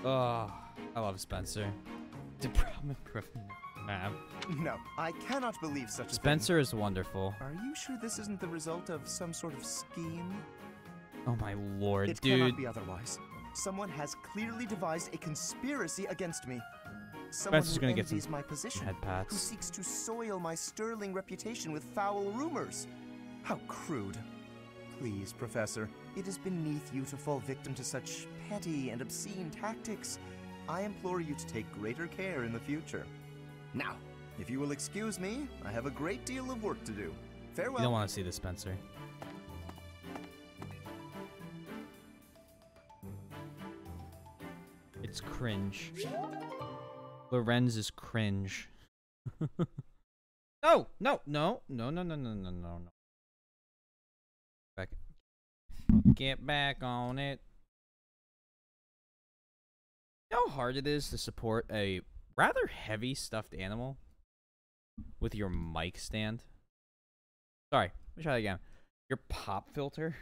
Oh, I love Spencer. The problem No, I cannot believe such a Spencer is wonderful. Are you sure this isn't the result of some sort of scheme? Oh my lord, It dude. cannot be otherwise. Someone has clearly devised a conspiracy against me. Someone Spencer's who gonna get envies some my position, head pats. who seeks to soil my sterling reputation with foul rumors. How crude. Please, Professor, it is beneath you to fall victim to such petty and obscene tactics. I implore you to take greater care in the future. Now, if you will excuse me, I have a great deal of work to do. Farewell. You don't want to see this, Spencer. It's cringe. Lorenz is cringe. No, no, no, no, no, no, no, no, no, no. Back. Get back on it. You know how hard it is to support a rather heavy stuffed animal with your mic stand? Sorry, let me try that again. Your pop filter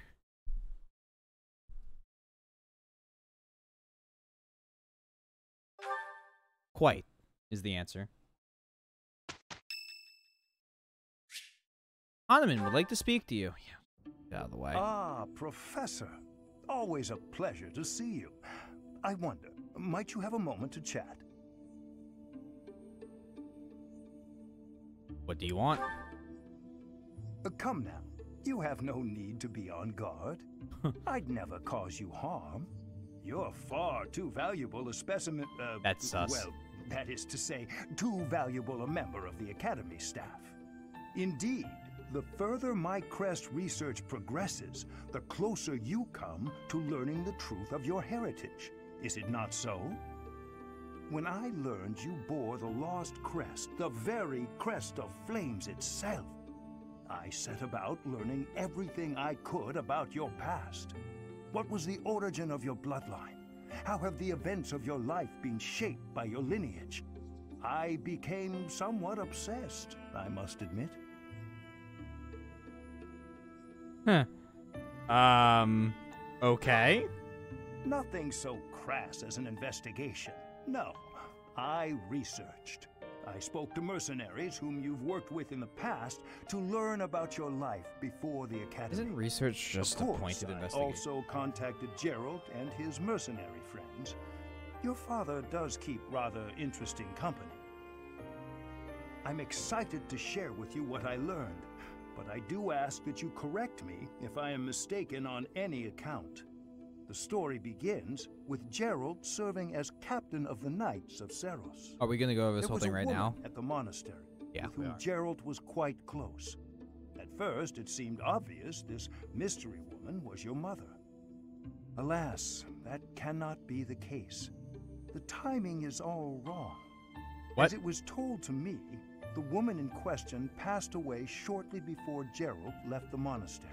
Quite is the answer. Hahnemann would like to speak to you. Yeah, get out of the way. Ah, Professor. Always a pleasure to see you. I wonder, might you have a moment to chat? What do you want? Come now. You have no need to be on guard. I'd never cause you harm. You're far too valuable a specimen. That's sus. Well, that is to say, too valuable a member of the Academy staff. Indeed, the further my crest research progresses, the closer you come to learning the truth of your heritage. Is it not so? When I learned you bore the lost crest, the very crest of flames itself, I set about learning everything I could about your past. What was the origin of your bloodline? How have the events of your life been shaped by your lineage? I became somewhat obsessed, I must admit. Okay. Nothing so crass as an investigation. No, I researched. I spoke to mercenaries whom you've worked with in the past to learn about your life before the Academy. Isn't research just a pointed investigation? I also contacted Gerald and his mercenary friends. Your father does keep rather interesting company. I'm excited to share with you what I learned, but I do ask that you correct me if I am mistaken on any account. The story begins with Gerald serving as captain of the Knights of Seros. Are we going to go over this whole thing right now? At the monastery, yeah, with whom Gerald was quite close. At first, it seemed obvious this mystery woman was your mother. Alas, that cannot be the case. The timing is all wrong. What? As it was told to me, the woman in question passed away shortly before Gerald left the monastery.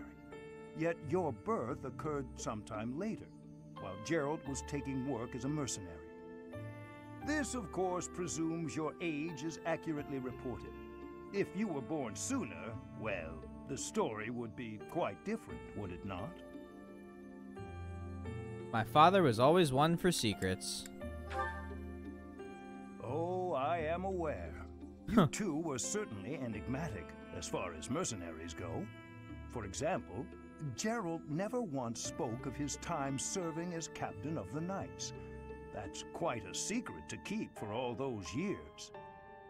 Yet your birth occurred sometime later, while Gerald was taking work as a mercenary. This, of course, presumes your age is accurately reported. If you were born sooner, well, the story would be quite different, would it not? My father was always one for secrets. Oh, I am aware. You too were certainly enigmatic, as far as mercenaries go. For example, Gerald never once spoke of his time serving as captain of the Knights. That's quite a secret to keep for all those years.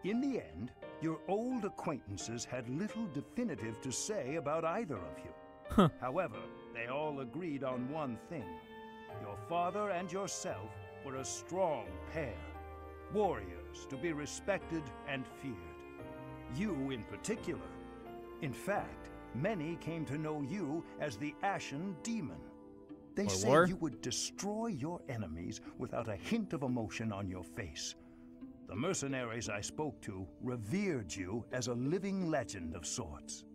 In the end, your old acquaintances had little definitive to say about either of you. However, they all agreed on one thing. Your father and yourself were a strong pair. Warriors to be respected and feared. You in particular. In fact, many came to know you as the Ashen Demon. They say you would destroy your enemies without a hint of emotion on your face. The mercenaries I spoke to revered you as a living legend of sorts.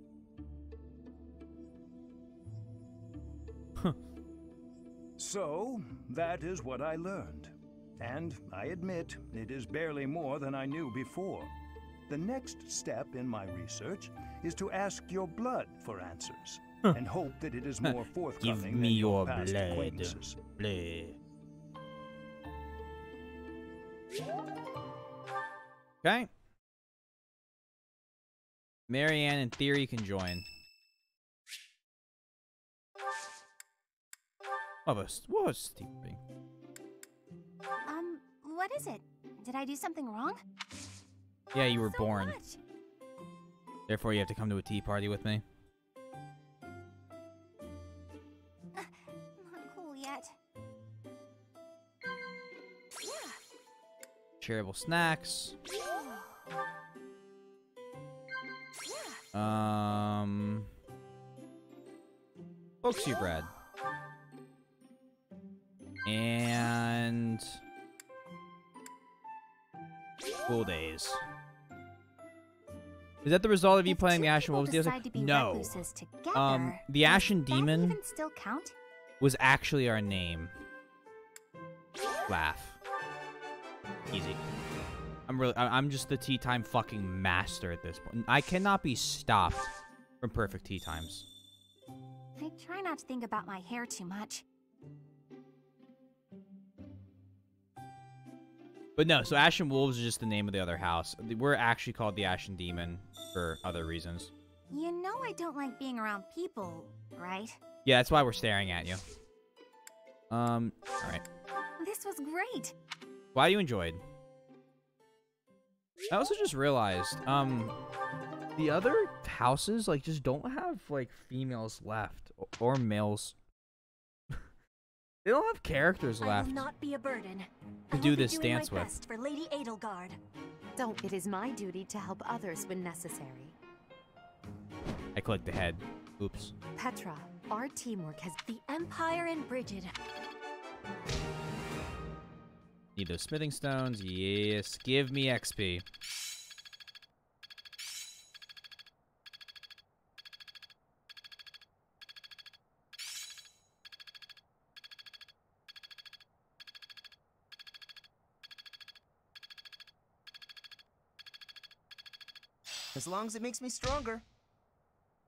So, that is what I learned. And I admit, it is barely more than I knew before. The next step in my research is to ask your blood for answers, and hope that it is more forthcoming Give me than your past blood. acquaintances. Okay. Marianne, in theory, can join. What was Stevie? What is it? Did I do something wrong? Yeah, you were born. Therefore, you have to come to a tea party with me. Not cool yet. Yeah. Shareable snacks. Folksy bread. And school days. Is that the result of you playing the Ashen? What was the other? No. The Ashen Demon Even still count? was actually our name. Laugh. Easy. I'm just the tea time fucking master at this point. I cannot be stopped from perfect tea times. I try not to think about my hair too much. But no, so Ashen Wolves is just the name of the other house. We're actually called the Ashen Demon for other reasons. You know I don't like being around people, right? Yeah, that's why we're staring at you. Alright. This was great. Glad you enjoyed. I also just realized, the other houses, like, just don't have, like, females left. Or males. They don't have characters I left will not be a burden. to do this dance with. Best for Lady Edelgard. So it is my duty to help others when necessary. I clicked ahead. Oops. Petra, our teamwork has the Empire and Brigid. Need those smithing stones. Yes, give me XP. As long as it makes me stronger.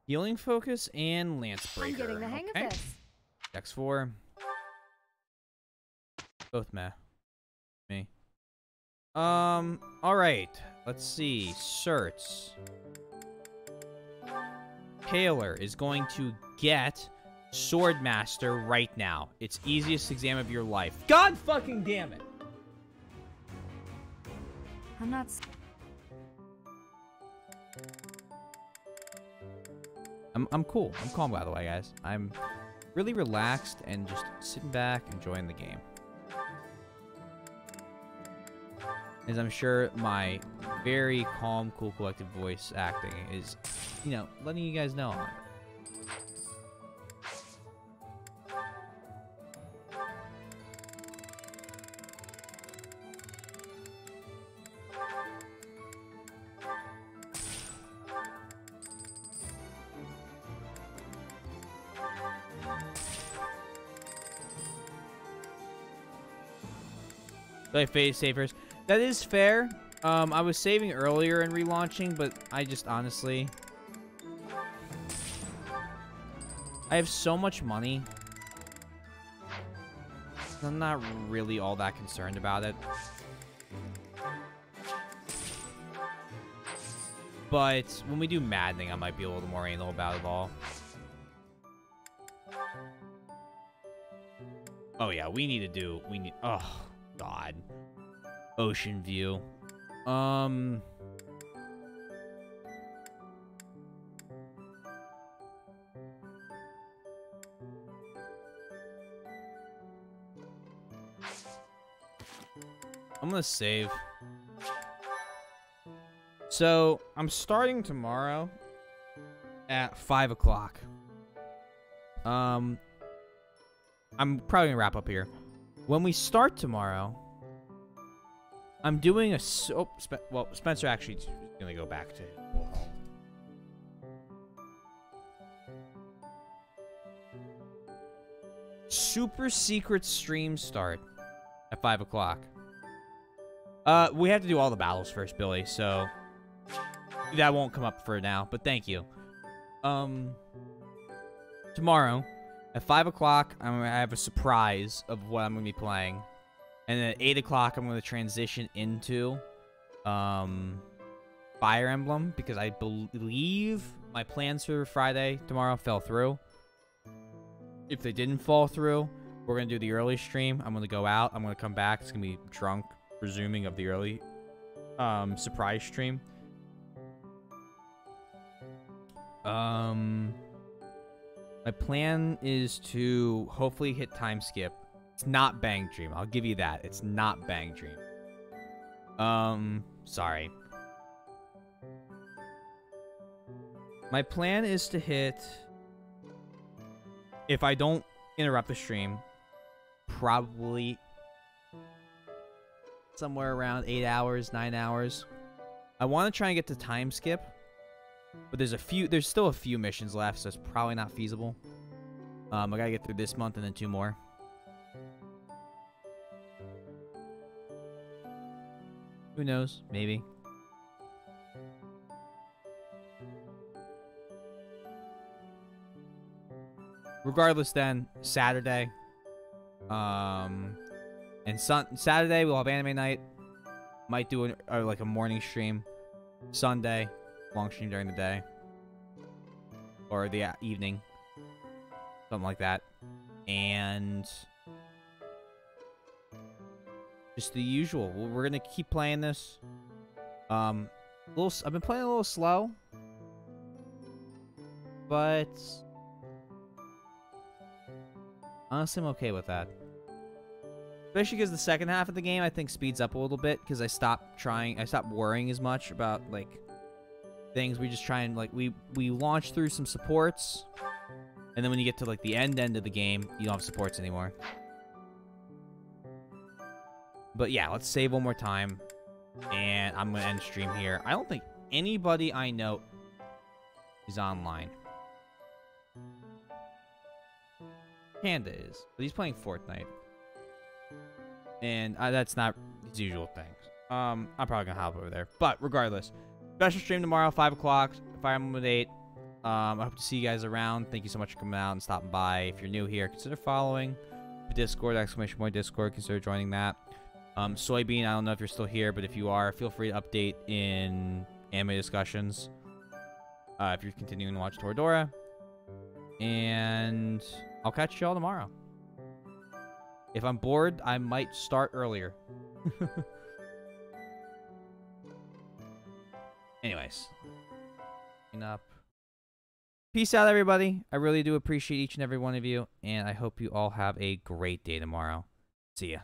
Healing focus and lance breaker. I'm getting the hang of this. X4. Both meh. Me. Alright. Let's see. Certs. Taylor is going to get Swordmaster right now. It's easiest exam of your life. God fucking damn it! I'm not... I'm cool. I'm calm, by the way, guys. I'm really relaxed and just sitting back, enjoying the game. As I'm sure my very calm, cool, collected voice acting is, you know, letting you guys know. Like phase savers. That is fair. I was saving earlier and relaunching, but I just honestly... I have so much money. I'm not really all that concerned about it. But when we do maddening, I might be a little more anal about it all. Oh yeah, we need... Oh, God. Ocean view. I'm gonna save. So, I'm starting tomorrow at 5 o'clock. I'm probably gonna wrap up here. When we start tomorrow, I'm doing a... well, Spencer actually is gonna go back to home. Super secret stream start at 5 o'clock. We have to do all the battles first, Billy, so that won't come up for now, but thank you. Tomorrow at 5 o'clock, I have a surprise of what I'm gonna be playing. And then at 8 o'clock, I'm going to transition into Fire Emblem, because I believe my plans for Friday tomorrow fell through. If they didn't fall through, we're going to do the early stream. I'm going to go out. I'm going to come back. It's going to be drunk, presuming, of the early surprise stream. My plan is to hopefully hit time skip. It's not Bang Dream. I'll give you that. It's not Bang Dream. Sorry. My plan is to hit, if I don't interrupt the stream, probably somewhere around 8 hours, 9 hours. I want to try and get to time skip, but there's still a few missions left, so it's probably not feasible. I gotta get through this month and then 2 more. Who knows? Maybe. Regardless, then Saturday, and Saturday we'll have anime night. Might do like a morning stream. Sunday, long stream during the day. Or the evening. Something like that. And just the usual. We're gonna keep playing this. I've been playing a little slow. But honestly, I'm okay with that. Especially because the second half of the game, I think, speeds up a little bit. Because I stopped worrying as much about, like, things. We just try and, like, we launch through some supports. And then when you get to, like, the end of the game, you don't have supports anymore. But yeah, let's save one more time. And I'm going to end stream here. I don't think anybody I know is online. Panda is, but he's playing Fortnite. And that's not his usual things. I'm probably going to hop over there. But regardless, special stream tomorrow, 5 o'clock, Fire Emblem with 8. I hope to see you guys around. Thank you so much for coming out and stopping by. If you're new here, consider following the Discord, !Discord. Consider joining that. Soybean, I don't know if you're still here, but if you are, feel free to update in anime discussions. If you're continuing to watch Toradora. And I'll catch y'all tomorrow. If I'm bored, I might start earlier. Anyways. Up. Peace out, everybody. I really do appreciate each and every one of you. And I hope you all have a great day tomorrow. See ya.